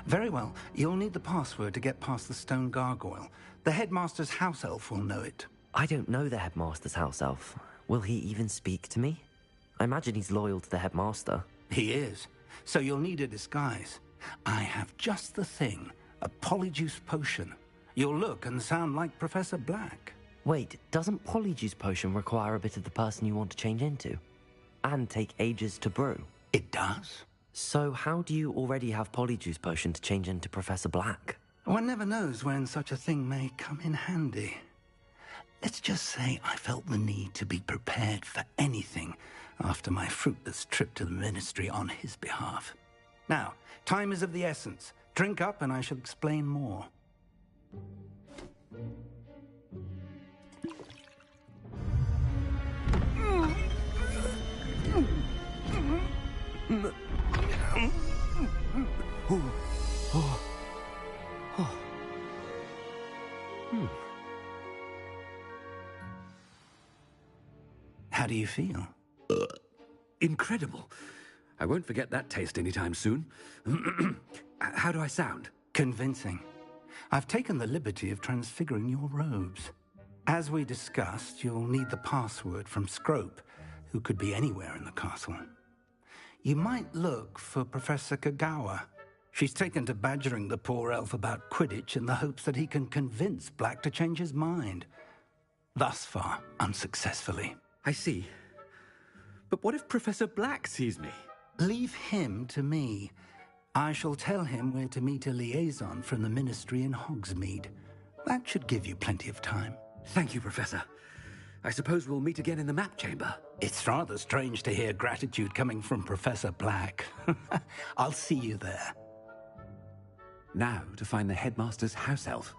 Very well. You'll need the password to get past the stone gargoyle. The headmaster's house elf will know it. I don't know the headmaster's house elf. Will he even speak to me? I imagine he's loyal to the headmaster. He is. So you'll need a disguise. I have just the thing. A polyjuice potion. You'll look and sound like Professor Black. Wait, doesn't polyjuice potion require a bit of the person you want to change into? And take ages to brew? It does. So how do you already have polyjuice potion to change into Professor Black? One never knows when such a thing may come in handy. Let's just say I felt the need to be prepared for anything after my fruitless trip to the Ministry on his behalf. Now, time is of the essence. Drink up and I shall explain more. How do you feel? Incredible. I won't forget that taste anytime soon. How do I sound? Convincing. I've taken the liberty of transfiguring your robes. As we discussed, you'll need the password from Scrope, who could be anywhere in the castle. You might look for Professor Kagawa. She's taken to badgering the poor elf about Quidditch in the hopes that he can convince Black to change his mind. Thus far, unsuccessfully. I see. But what if Professor Black sees me? Leave him to me. I shall tell him where to meet a liaison from the Ministry in Hogsmeade. That should give you plenty of time. Thank you, Professor. I suppose we'll meet again in the map chamber. It's rather strange to hear gratitude coming from Professor Black. I'll see you there. Now to find the headmaster's house elf.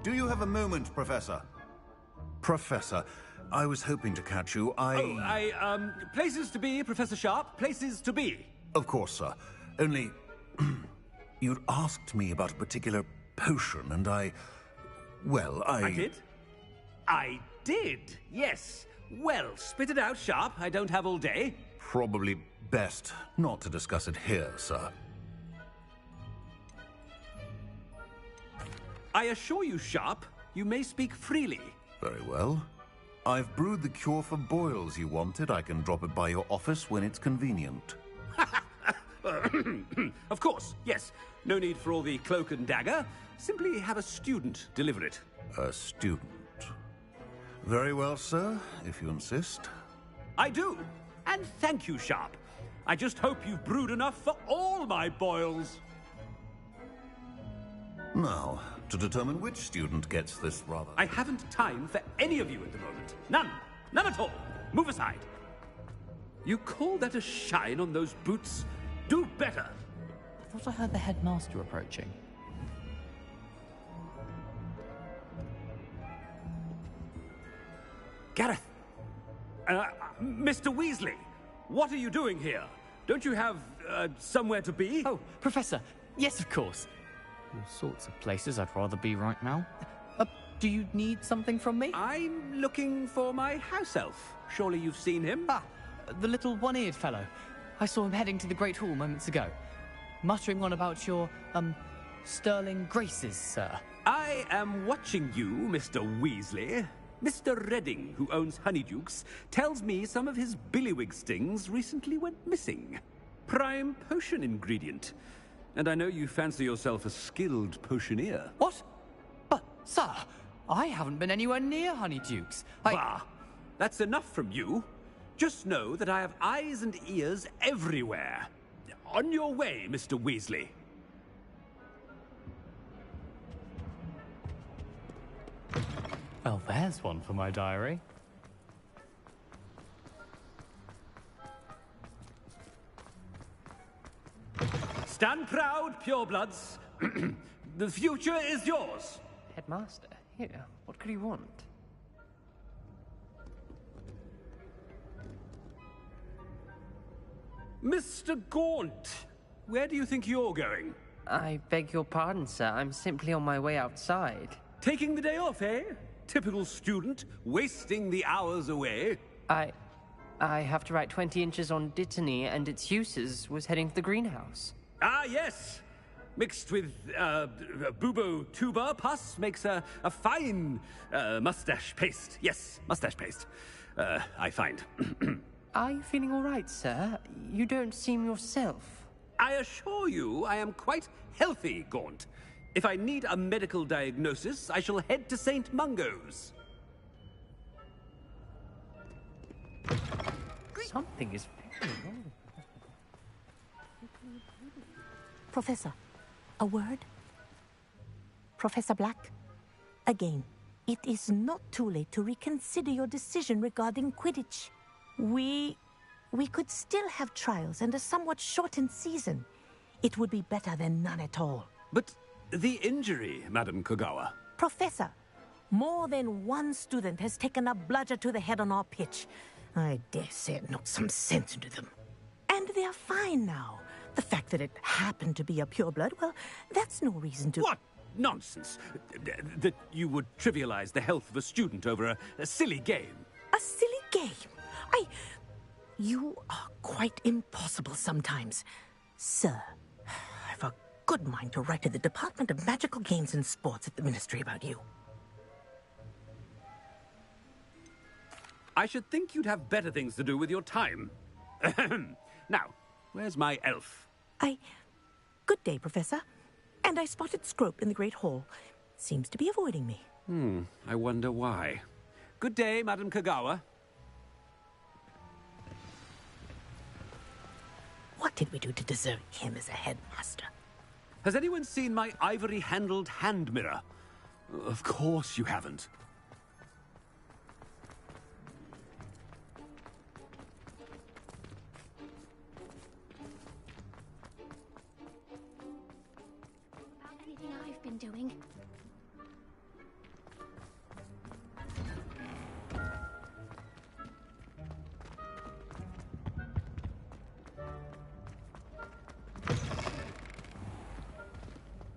Do you have a moment, Professor? Professor, I was hoping to catch you. Places to be, Professor Sharp. Places to be. Of course, sir. Only... you'd asked me about a particular potion, and well, I did? I did, yes. Well, spit it out, Sharp. I don't have all day. Probably best not to discuss it here, sir. I assure you, Sharp, you may speak freely. Very well. I've brewed the cure for boils you wanted. I can drop it by your office when it's convenient. Of course, yes. No need for all the cloak and dagger. Simply have a student deliver it. A student. Very well, sir, if you insist. I do. And thank you, Sharp. I just hope you've brewed enough for all my boils. Now, to determine which student gets this rather... I haven't time for any of you at the moment. None. None at all. Move aside. You call that a shine on those boots? Do better. I thought I heard the headmaster approaching. Gareth! Mr. Weasley, what are you doing here? Don't you have, somewhere to be? Oh, Professor, yes, of course. All sorts of places I'd rather be right now. Do you need something from me? I'm looking for my house elf. Surely you've seen him? Ah, the little one-eared fellow. I saw him heading to the Great Hall moments ago. Muttering on about your, sterling graces, sir. I am watching you, Mr. Weasley. Mr. Redding, who owns Honeydukes, tells me some of his billywig stings recently went missing. Prime potion ingredient. And I know you fancy yourself a skilled potioneer. What? But, sir, I haven't been anywhere near Honeydukes. Bah! That's enough from you. Just know that I have eyes and ears everywhere. On your way, Mr. Weasley. Well, there's one for my diary. Stand proud, purebloods. The future is yours. Headmaster, here, what could he want? Mr. Gaunt, where do you think you're going? I beg your pardon, sir. I'm simply on my way outside. Taking the day off, eh? Typical student, wasting the hours away. I have to write 20 inches on Dittany and its uses was heading to the greenhouse. Ah, yes. Mixed with, bubo tuber pus makes a fine, mustache paste. Yes, mustache paste. I find. Are you feeling all right, sir? You don't seem yourself. I assure you I am quite healthy, Gaunt. If I need a medical diagnosis, I shall head to St. Mungo's. Something is very wrong. Professor, a word? Professor Black? Again, it is not too late to reconsider your decision regarding Quidditch. We could still have trials and a somewhat shortened season. It would be better than none at all. But the injury, Madam Kogawa. Professor, more than one student has taken a bludger to the head on our pitch. I dare say it knocked some sense into them. And they're fine now. The fact that it happened to be a pureblood, well, that's no reason to... What nonsense! That you would trivialize the health of a student over a silly game. A silly game? You are quite impossible sometimes. Sir, I've a good mind to write to the Department of Magical Games and Sports at the Ministry about you. I should think you'd have better things to do with your time. Now, where's my elf? Good day, Professor. And I spotted Scrope in the Great Hall. Seems to be avoiding me. I wonder why. Good day, Madam Kogawa. What did we do to deserve him as a headmaster? Has anyone seen my ivory-handled hand mirror? Of course you haven't. About anything I've been doing.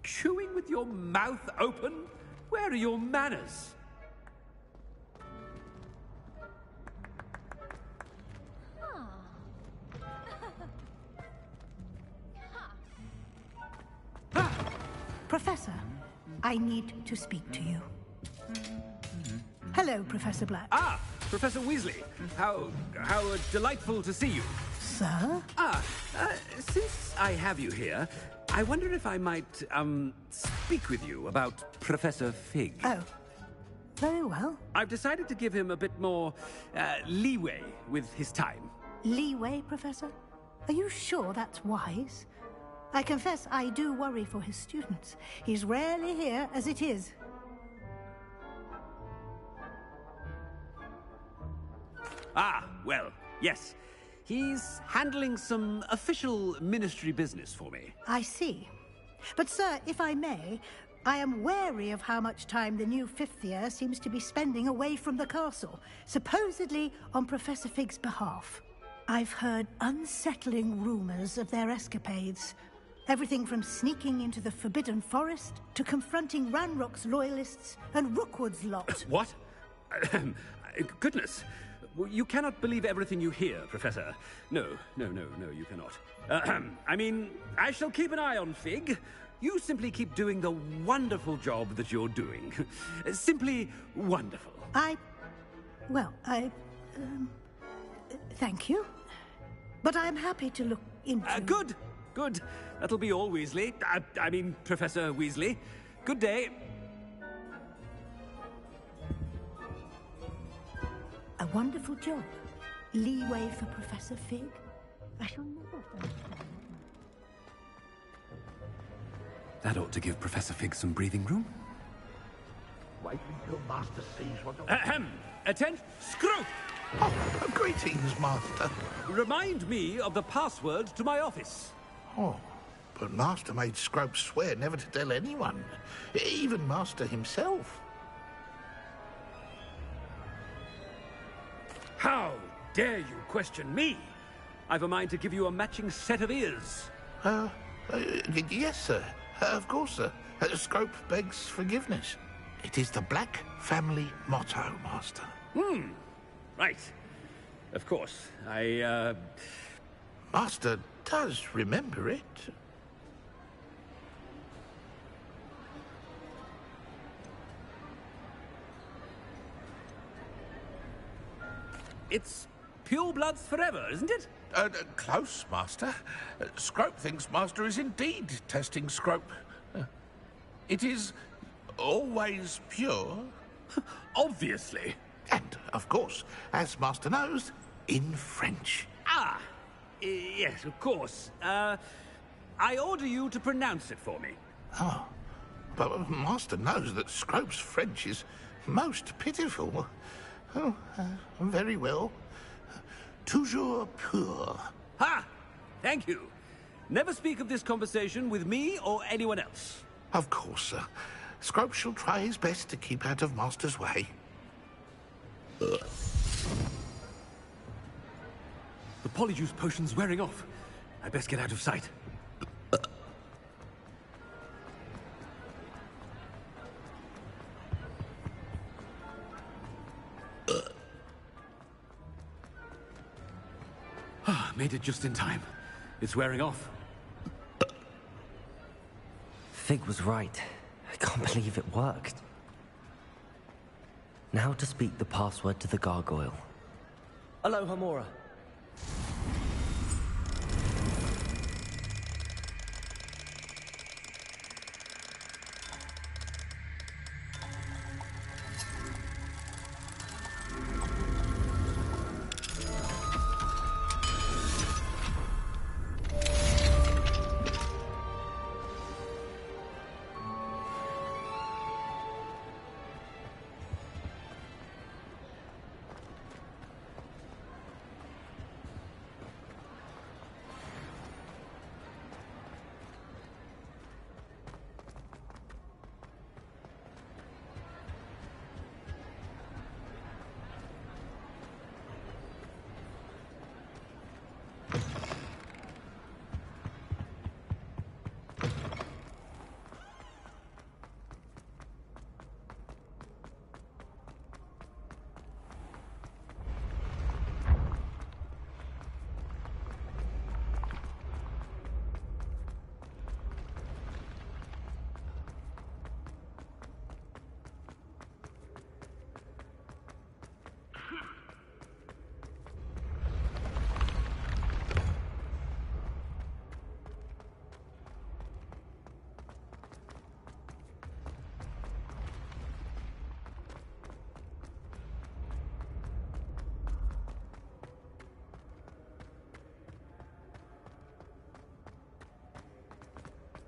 Chewing with your mouth open? Where are your manners? Professor, I need to speak to you. Hello, Professor Black. Ah, Professor Weasley. How delightful to see you. Sir? Since I have you here, I wonder if I might, speak with you about Professor Fig. Oh, very well. I've decided to give him a bit more, leeway with his time. Leeway, Professor? Are you sure that's wise? I confess I do worry for his students. He's rarely here as it is. Ah, well, yes. He's handling some official ministry business for me. I see. But, sir, if I may, I am wary of how much time the new fifth year seems to be spending away from the castle, supposedly on Professor Fig's behalf. I've heard unsettling rumors of their escapades. Everything from sneaking into the Forbidden Forest to confronting Ranrock's loyalists and Rookwood's lot. What? Goodness. You cannot believe everything you hear, Professor. No, you cannot. I mean, I shall keep an eye on Fig. You simply keep doing the wonderful job that you're doing. Simply wonderful. Thank you. But I'm happy to look into... Good. That'll be all, Weasley. I mean, Professor Weasley. Good day. A wonderful job. Leeway for Professor Fig. I shall never forget. That ought to give Professor Fig some breathing room. Wait until Master sees what... Attend, Scrope! Oh, greetings, Master. Remind me of the password to my office. Oh, but Master made Scrope swear never to tell anyone, even Master himself. How dare you question me? I've a mind to give you a matching set of ears. Yes, sir. Of course, sir. Scrope begs forgiveness. It is the Black family motto, Master. Right. Of course. Master does remember it. It's pure bloods forever, isn't it? Close, Master. Scrope thinks Master is indeed testing Scrope. It is always pure. Obviously. And, of course, as Master knows, in French. Yes, of course. I order you to pronounce it for me. Oh, but Master knows that Scrope's French is most pitiful. Oh, very well. Toujours pur. Ha! Thank you. Never speak of this conversation with me or anyone else. Of course, sir. Scrope shall try his best to keep out of Master's way. The polyjuice potion's wearing off. I best get out of sight. Made it just in time. It's wearing off. Fig was right. I can't believe it worked. Now to speak the password to the gargoyle. Hello, Hamora.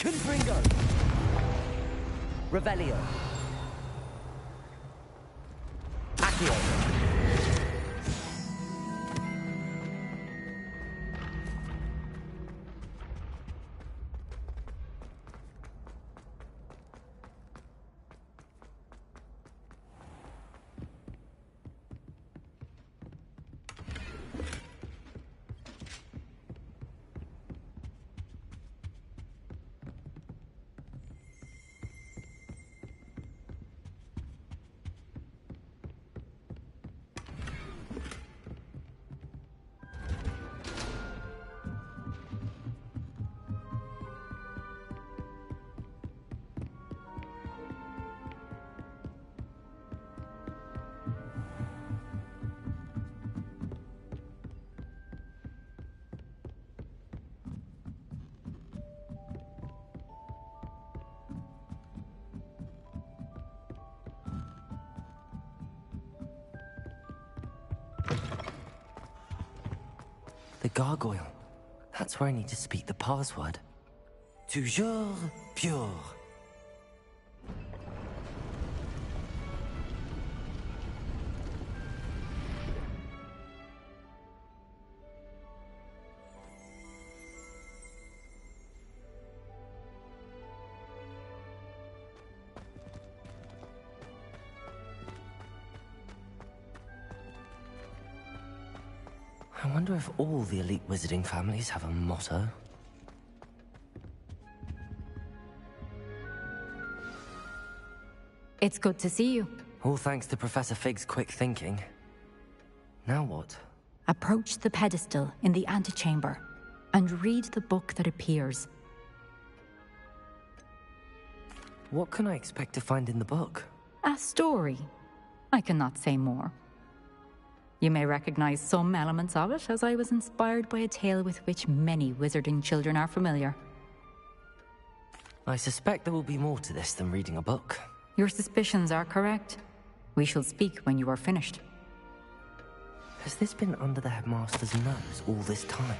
Confringo! Revelio! Accio! The gargoyle. That's where I need to speak the password. Toujours pure. I wonder if all the elite wizarding families have a motto. It's good to see you. All thanks to Professor Fig's quick thinking. Now what? Approach the pedestal in the antechamber and read the book that appears. What can I expect to find in the book? A story. I cannot say more. You may recognize some elements of it, as I was inspired by a tale with which many wizarding children are familiar. I suspect there will be more to this than reading a book. Your suspicions are correct. We shall speak when you are finished. Has this been under the headmaster's nose all this time?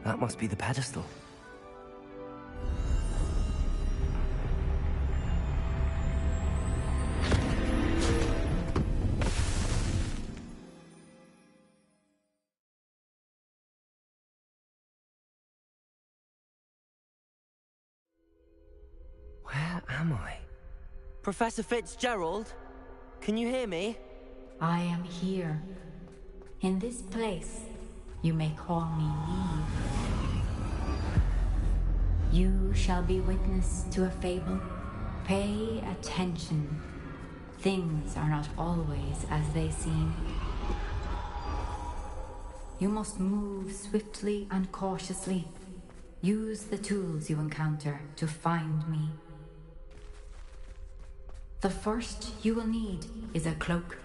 That must be the pedestal. Where am I? Professor Fitzgerald? Can you hear me? I am here. In this place, you may call me Neve. You shall be witness to a fable. Pay attention. Things are not always as they seem. You must move swiftly and cautiously. Use the tools you encounter to find me. The first you will need is a cloak.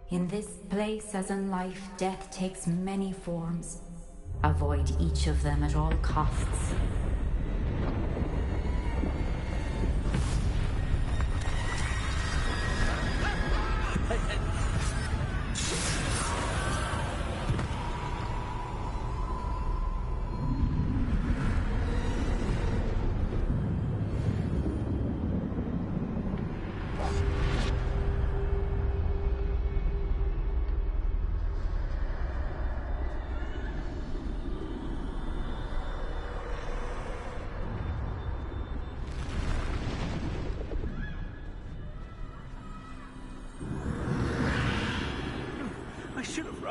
In this place, as in life, death takes many forms. Avoid each of them at all costs.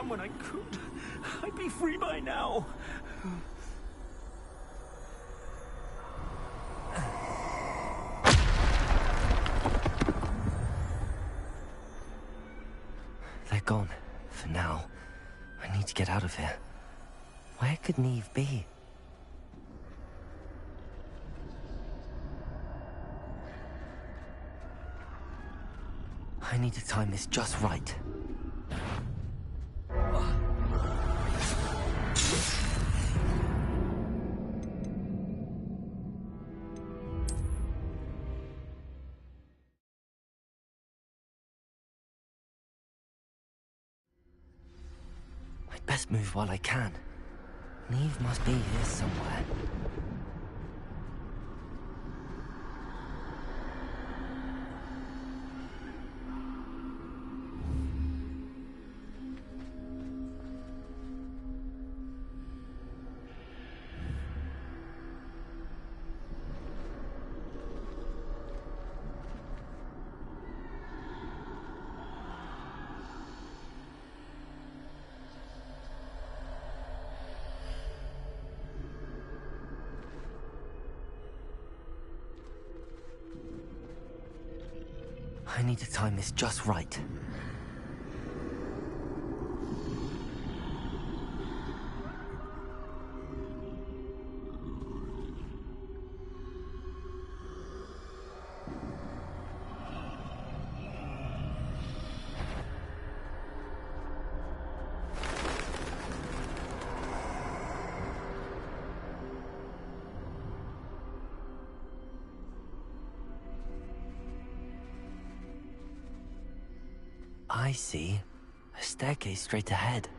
When I could, I'd be free by now. They're gone. For now. I need to get out of here. Where could Neve be? I need to time this just right. I'd best move while I can. Neve must be here somewhere. I need to time this just right. I see. A staircase straight ahead.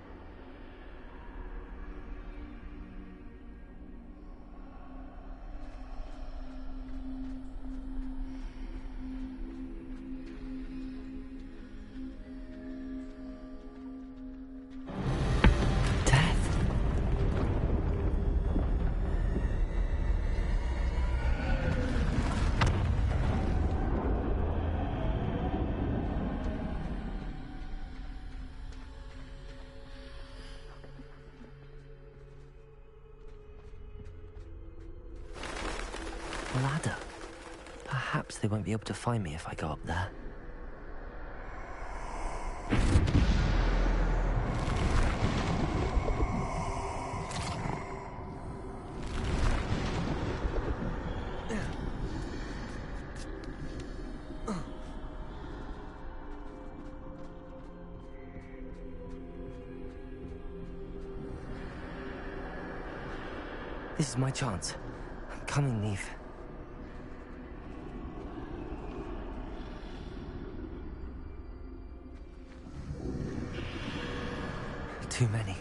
Ladder. Perhaps they won't be able to find me if I go up there. This is my chance. I'm coming, Neve. Too many.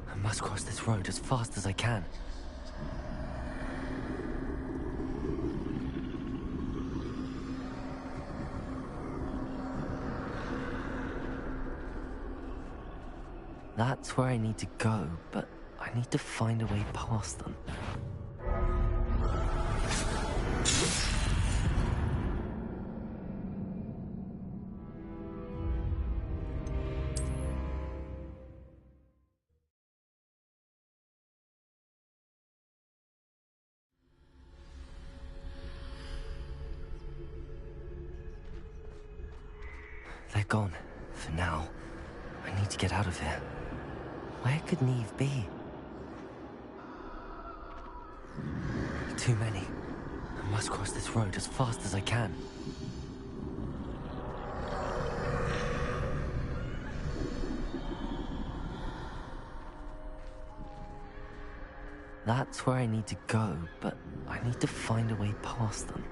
I must cross this road as fast as I can. That's where I need to go, but I need to find a way past them. They're gone, for now. I need to get out of here. Where could Neve be? Too many. I must cross this road as fast as I can. That's where I need to go, but I need to find a way past them.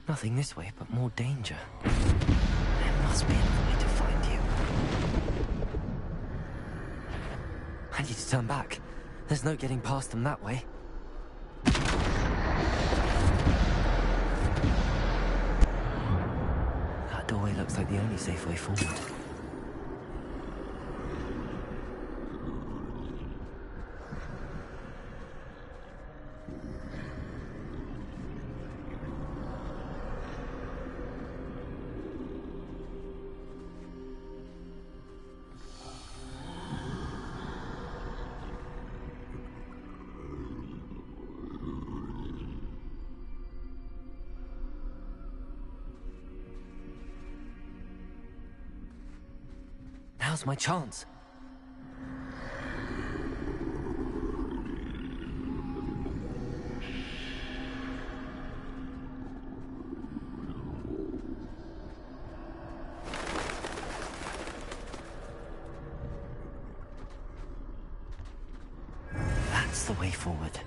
Nothing this way, but more danger. There must be another way to find you. I need to turn back. There's no getting past them that way. doorway looks like the only safe way forward. Now's my chance. That's the way forward.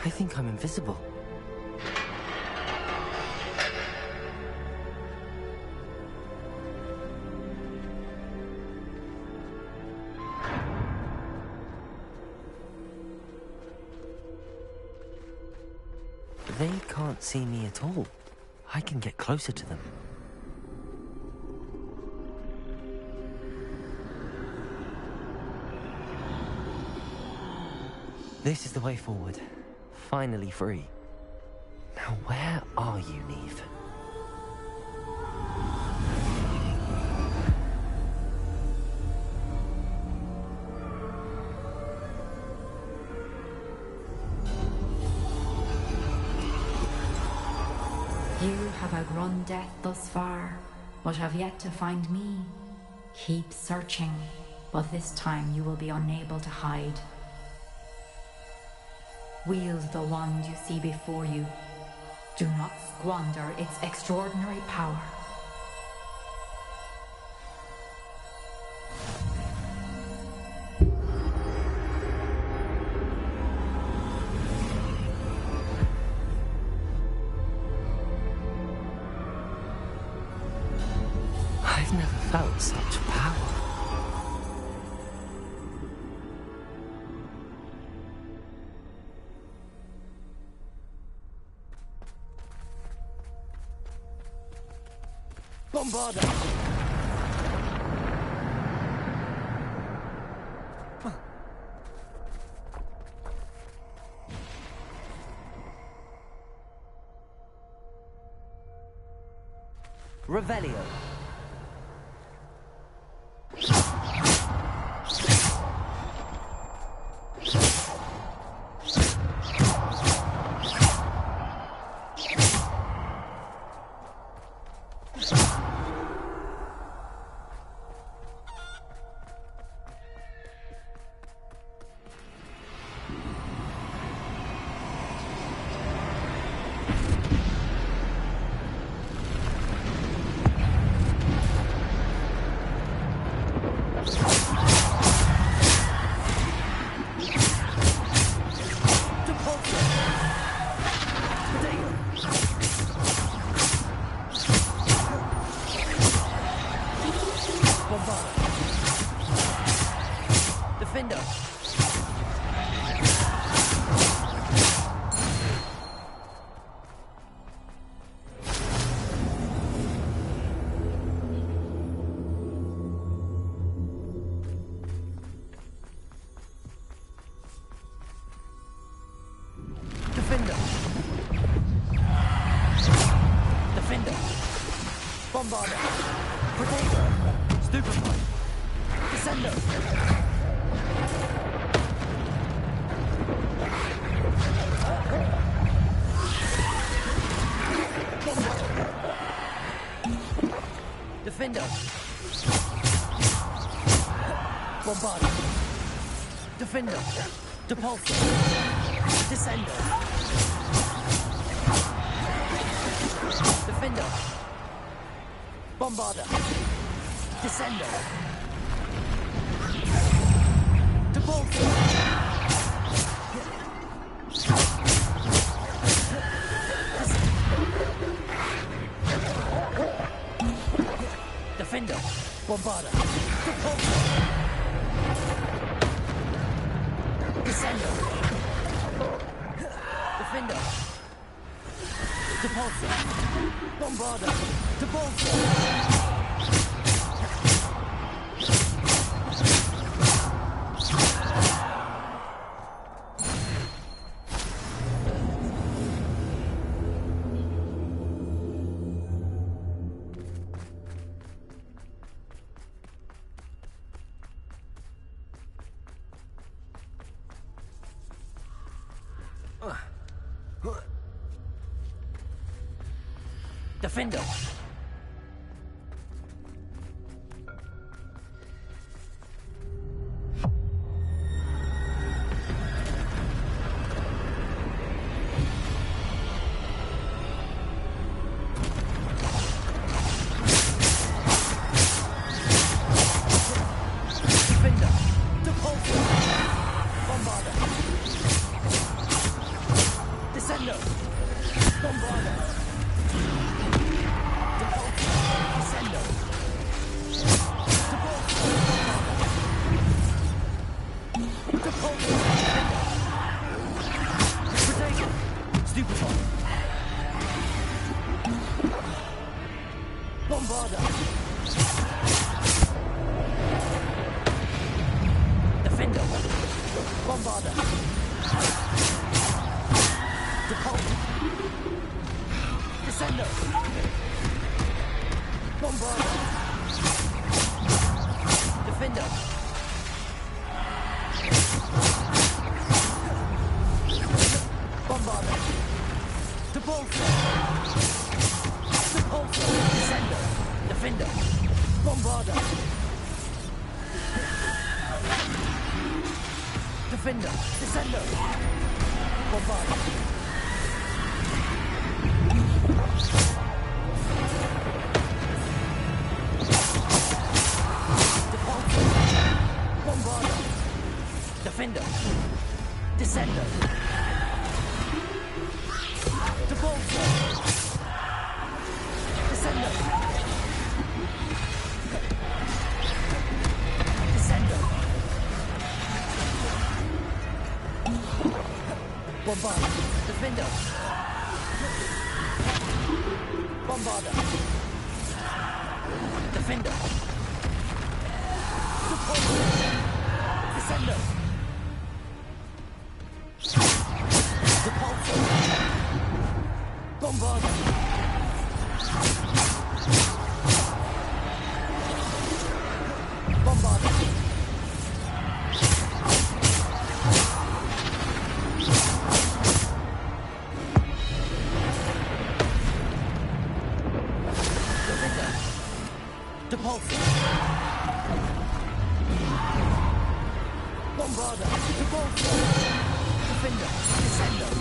I think I'm invisible. They can't see me at all. I can get closer to them. This is the way forward. Finally free. Now where are you, Neve? You have outrun death thus far, but have yet to find me. Keep searching, but this time you will be unable to hide. Wield the wand you see before you. Do not squander its extraordinary power. I've never felt such power. Bombarda! Revelio. Defender! Bombarda! Defender! Depulsor! Descender! Defender! Bombarda! Descender! Depulsor! Defender! Bombarda! Depulsor! Descender. Defender. Depulsor. Bombarder. Depulsor. Defender. Defender. Depulsor. Bombarder. Descender. Bombarder. Bombarder. Defender. Bombarder. Depulsor. Descender. Bombarder. Defender. Bombarder. Depulsor. Depulsor. Descender. Defender. Bombarder. Defender. Descender. Bombarder. Depulsor. Bombarder. Defender. Descender. Depulsor. Descender. Descender. Bombarder. Defender. Bombarder. Defender. Depulsor. Descender. Depulsor. Bombarder. Bombarder. Defender. Depulsor. Bombarder. Depulsor. Defender. Descender.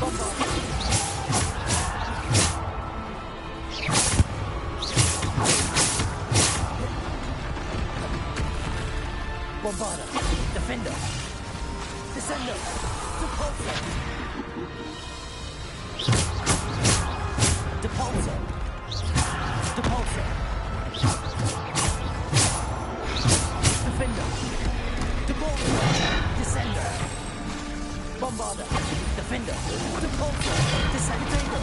Bombarder. Bombarder. Defender. Descender. Depulsor. Depulsor. Depulsor. Defender. Depulsor. Descender. Bombarder. Defender. Depulsor. Descender.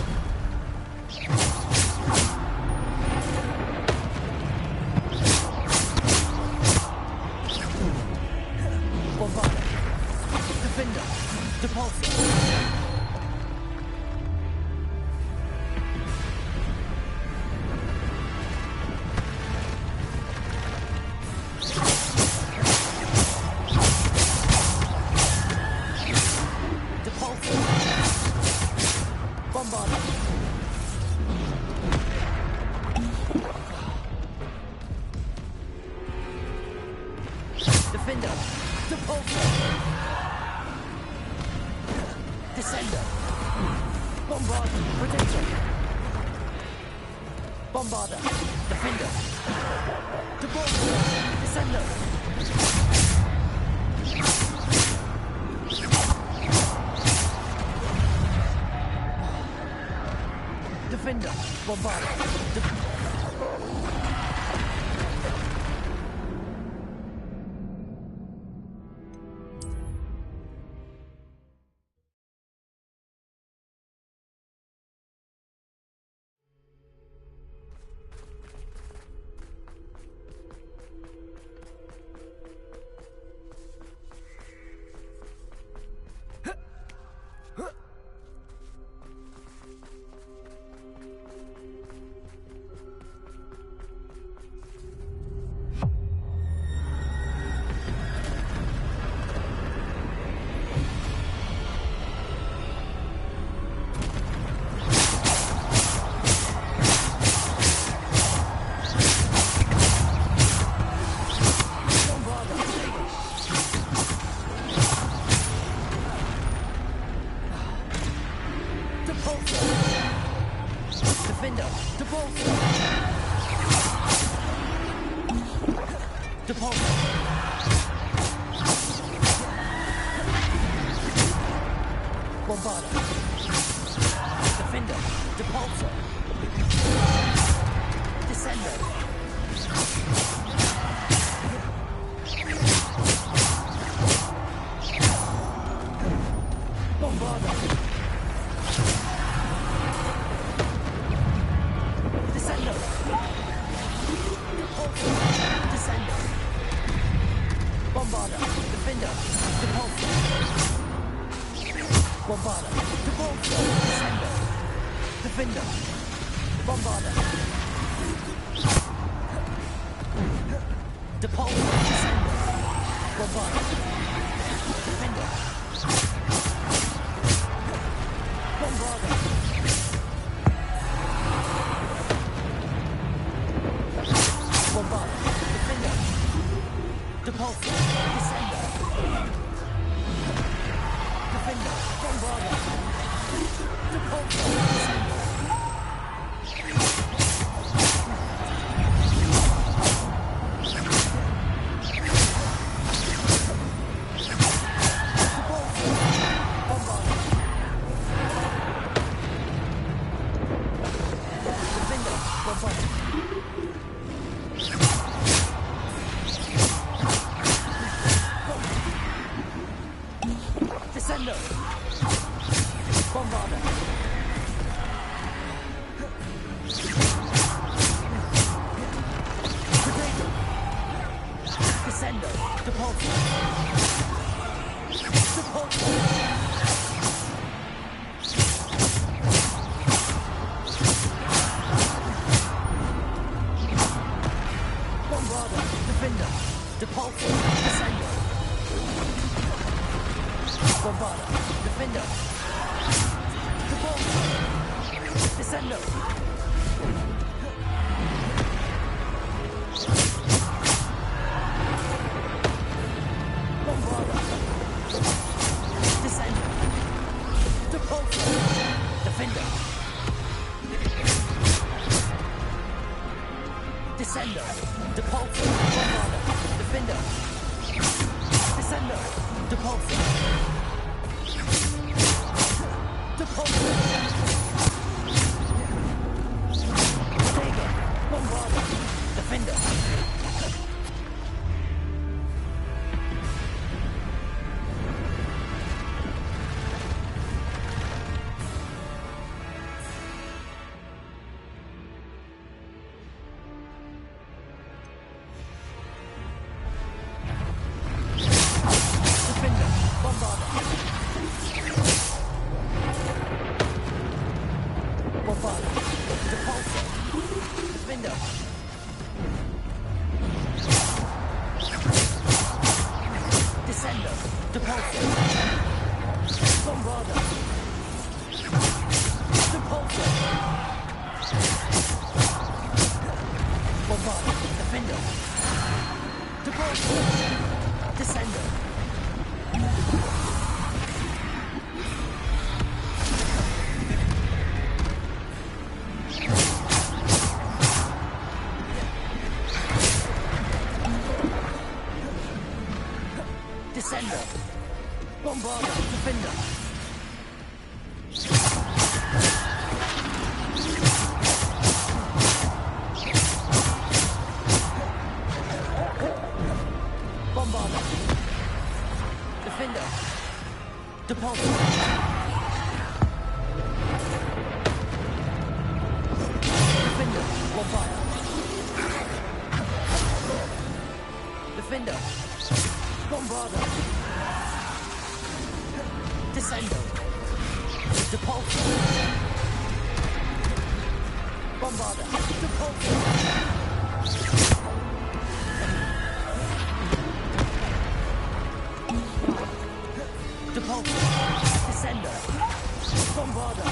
Bombarder. Defender. Depulsor. Bombarder. Defender. Depulsor. Descender. Bombarder. Protector. Bombarder. Defender. Depulsor. Descender. Defender. Bombarder. Defender, Depulso! Depulso! Bombarda! Defender, Depulso! Descender! Bombarda! Descender! Descender! Bombarda! Defender! Depulso! Bombarda! Depulso! Descender! Defender! Bombarda! Depulso! Descender! Bombarda! Defender! Bombarda! Bombarda! Defender! Depulso! Descender! Defender! Bombarda! Depulso! Descender! Descender! Bombarda! Potato! Descender! Depulso! Depulso! Bombarda! Defender! Depulso! Descender! Bombarda! Defender! Depulso! Descender! Bombarda! Descender! Depulso! Defender! Descender! Depulso! Bombarda! Defender! Descender! Depulso! Depulso! Ortega! Bombarda! Defender! Defender! Bombarda! Bombarda! Depulso! Defender! Descender! Depulso! Bombarda! Depulso! Bombarda! Defender! Depulso! Descender! Descender! Bombarda! Defender! Bombarda! Defender! Depulso! Defender! Bombarda! Defender! Bombarda! Descender! Depulso! Bombarda! Depulso! Depulso! Descender! Bombarda!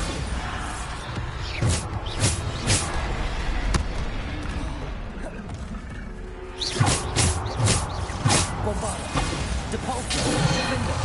Bombarda! Depulso! Defender!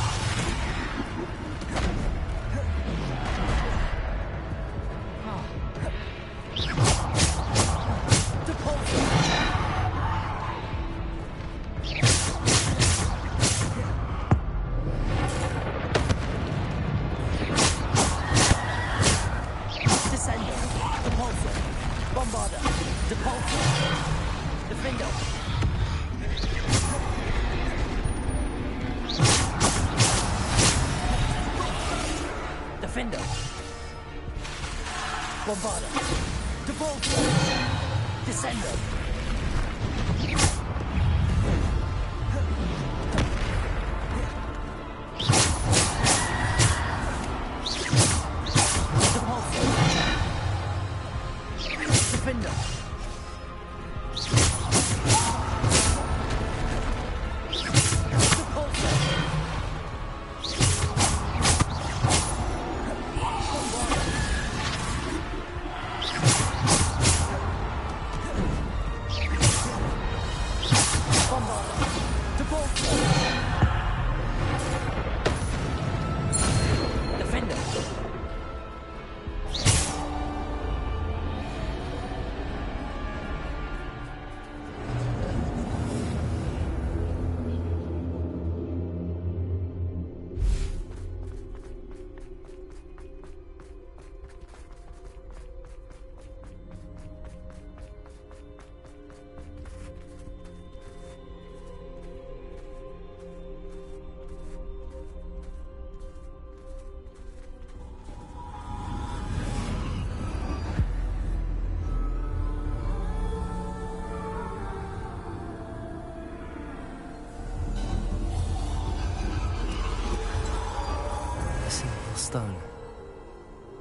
Stone.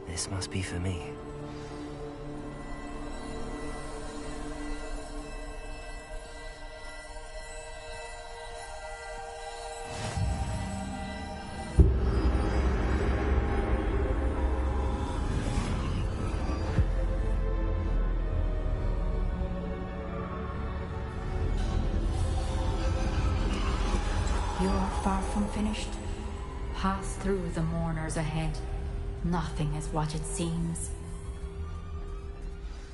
This must be for me. You're far from finished. Pass through the mourners ahead. Nothing is what it seems.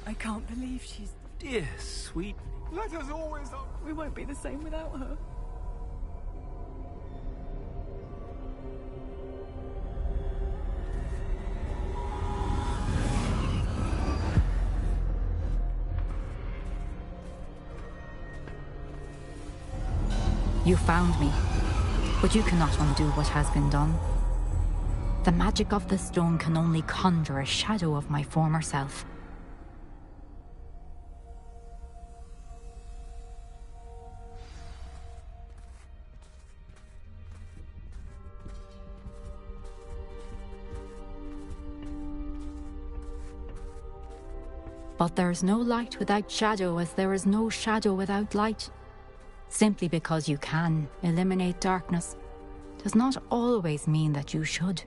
I can't believe she's... Dear, sweet... Let us always... We won't be the same without her. You found me, but you cannot undo what has been done. The magic of the stone can only conjure a shadow of my former self. But there is no light without shadow, as there is no shadow without light. Simply because you can eliminate darkness does not always mean that you should.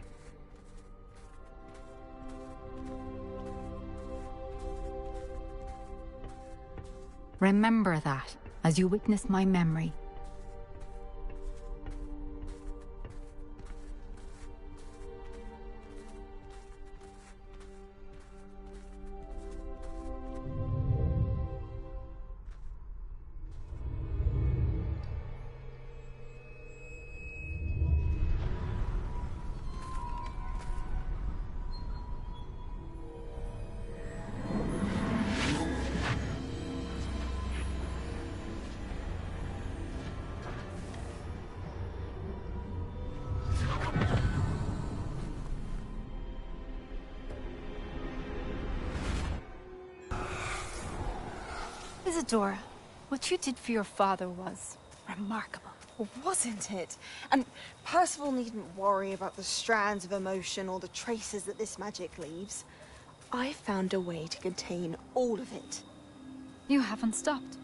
Remember that as you witness my memory. Isadora, what you did for your father was remarkable. Wasn't it? And Percival needn't worry about the strands of emotion or the traces that this magic leaves. I found a way to contain all of it. You haven't stopped.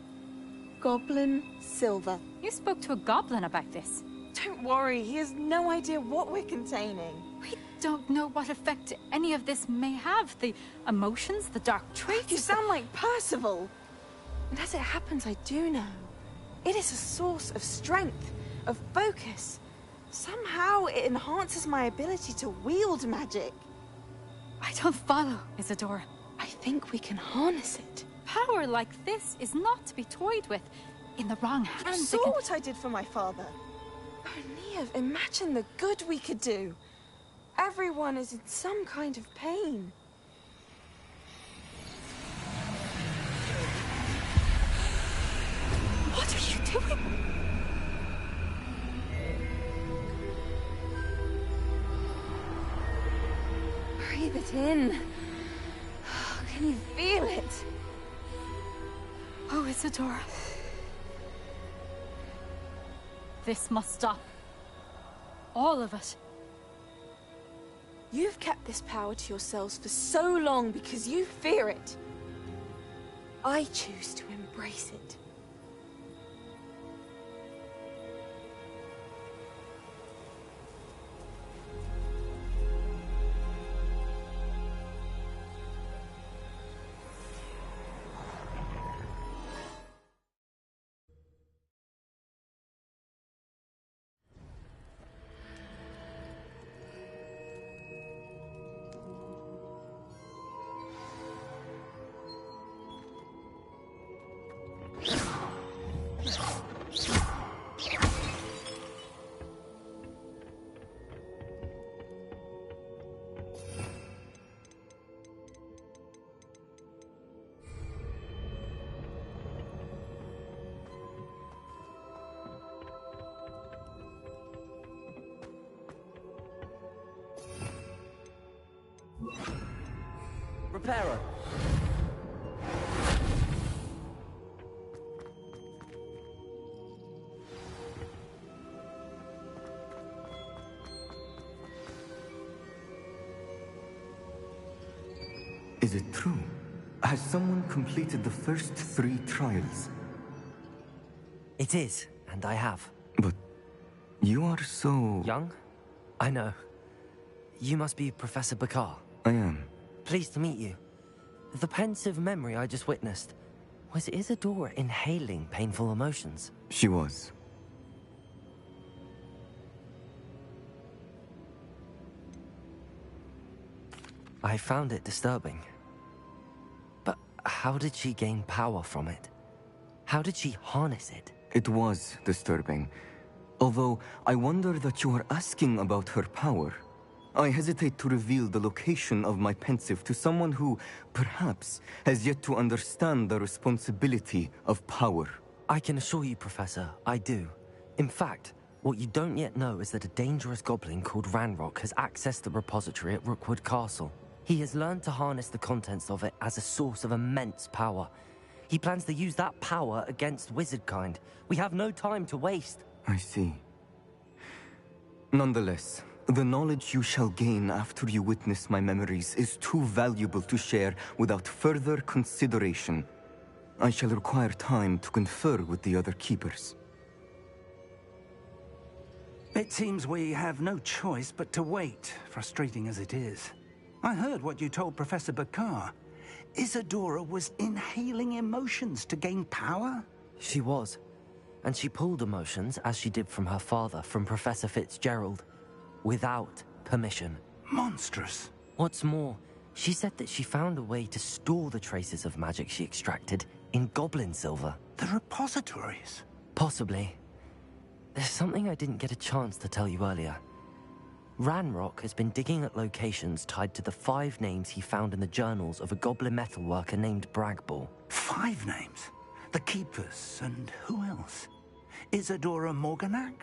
Goblin Silver. You spoke to a goblin about this. Don't worry, he has no idea what we're containing. We don't know what effect any of this may have. The emotions, the dark traits. You sound like Percival. And as it happens, I do know. It is a source of strength, of focus. Somehow it enhances my ability to wield magic. I don't follow, Isadora. I think we can harness it. Power like this is not to be toyed with. In the wrong You hands, saw what I did for my father. Oh, Neve, imagine the good we could do. Everyone is in some kind of pain. What are you doing? Breathe it in. Can you feel it? Oh, Isadora. This must stop. All of it. You've kept this power to yourselves for so long because you fear it. I choose to embrace it. Reparo. Is it true? Has someone completed the first 3 trials? It is, and I have. But you are so... Young? I know. You must be Professor Bakar. I am. Pleased to meet you. The pensive memory I just witnessed, was Isadora inhaling painful emotions? She was. I found it disturbing. But how did she gain power from it? How did she harness it? It was disturbing. Although, I wonder that you are asking about her power. I hesitate to reveal the location of my pensive to someone who, perhaps, has yet to understand the responsibility of power. I can assure you, Professor, I do. In fact, what you don't yet know is that a dangerous goblin called Ranrock has accessed the repository at Rookwood Castle. He has learned to harness the contents of it as a source of immense power. He plans to use that power against wizardkind. We have no time to waste. I see. Nonetheless, the knowledge you shall gain after you witness my memories is too valuable to share without further consideration. I shall require time to confer with the other keepers. It seems we have no choice but to wait, frustrating as it is. I heard what you told Professor Bakar. Isadora was inhaling emotions to gain power? She was. And she pulled emotions, as she did from her father, from Professor Fitzgerald, without permission. Monstrous. What's more, she said that she found a way to store the traces of magic she extracted in goblin silver. The repositories? Possibly. There's something I didn't get a chance to tell you earlier. Ranrock has been digging at locations tied to the 5 names he found in the journals of a goblin metalworker named Bragball. 5 names? The Keepers, and who else? Isadora Morganac?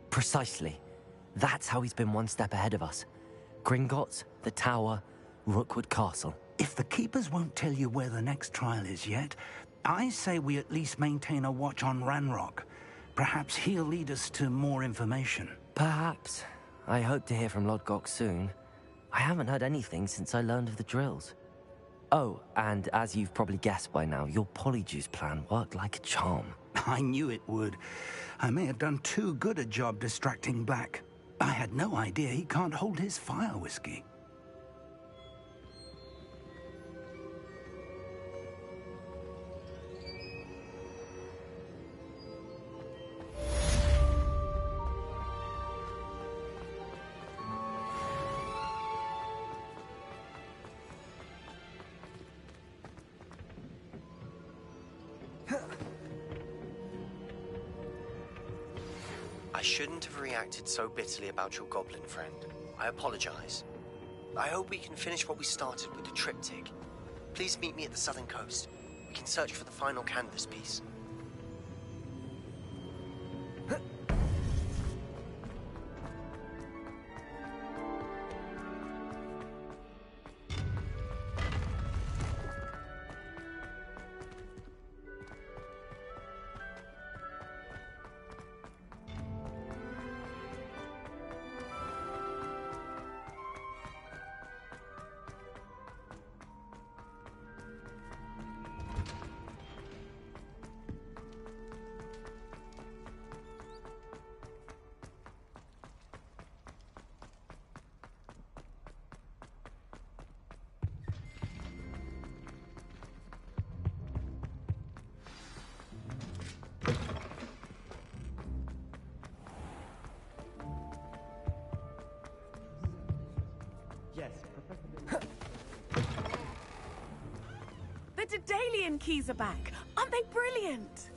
Precisely. That's how he's been one step ahead of us. Gringotts, the Tower, Rookwood Castle. If the Keepers won't tell you where the next trial is yet, I say we at least maintain a watch on Ranrock. Perhaps he'll lead us to more information. Perhaps. I hope to hear from Lodgok soon. I haven't heard anything since I learned of the drills. Oh, and as you've probably guessed by now, your Polyjuice plan worked like a charm. I knew it would. I may have done too good a job distracting Black. I had no idea he can't hold his fire whiskey. I shouldn't have reacted so bitterly about your goblin friend. I apologize. I hope we can finish what we started with the triptych. Please meet me at the southern coast. We can search for the final canvas piece. Yes, The Daedalian keys are back. Aren't they brilliant?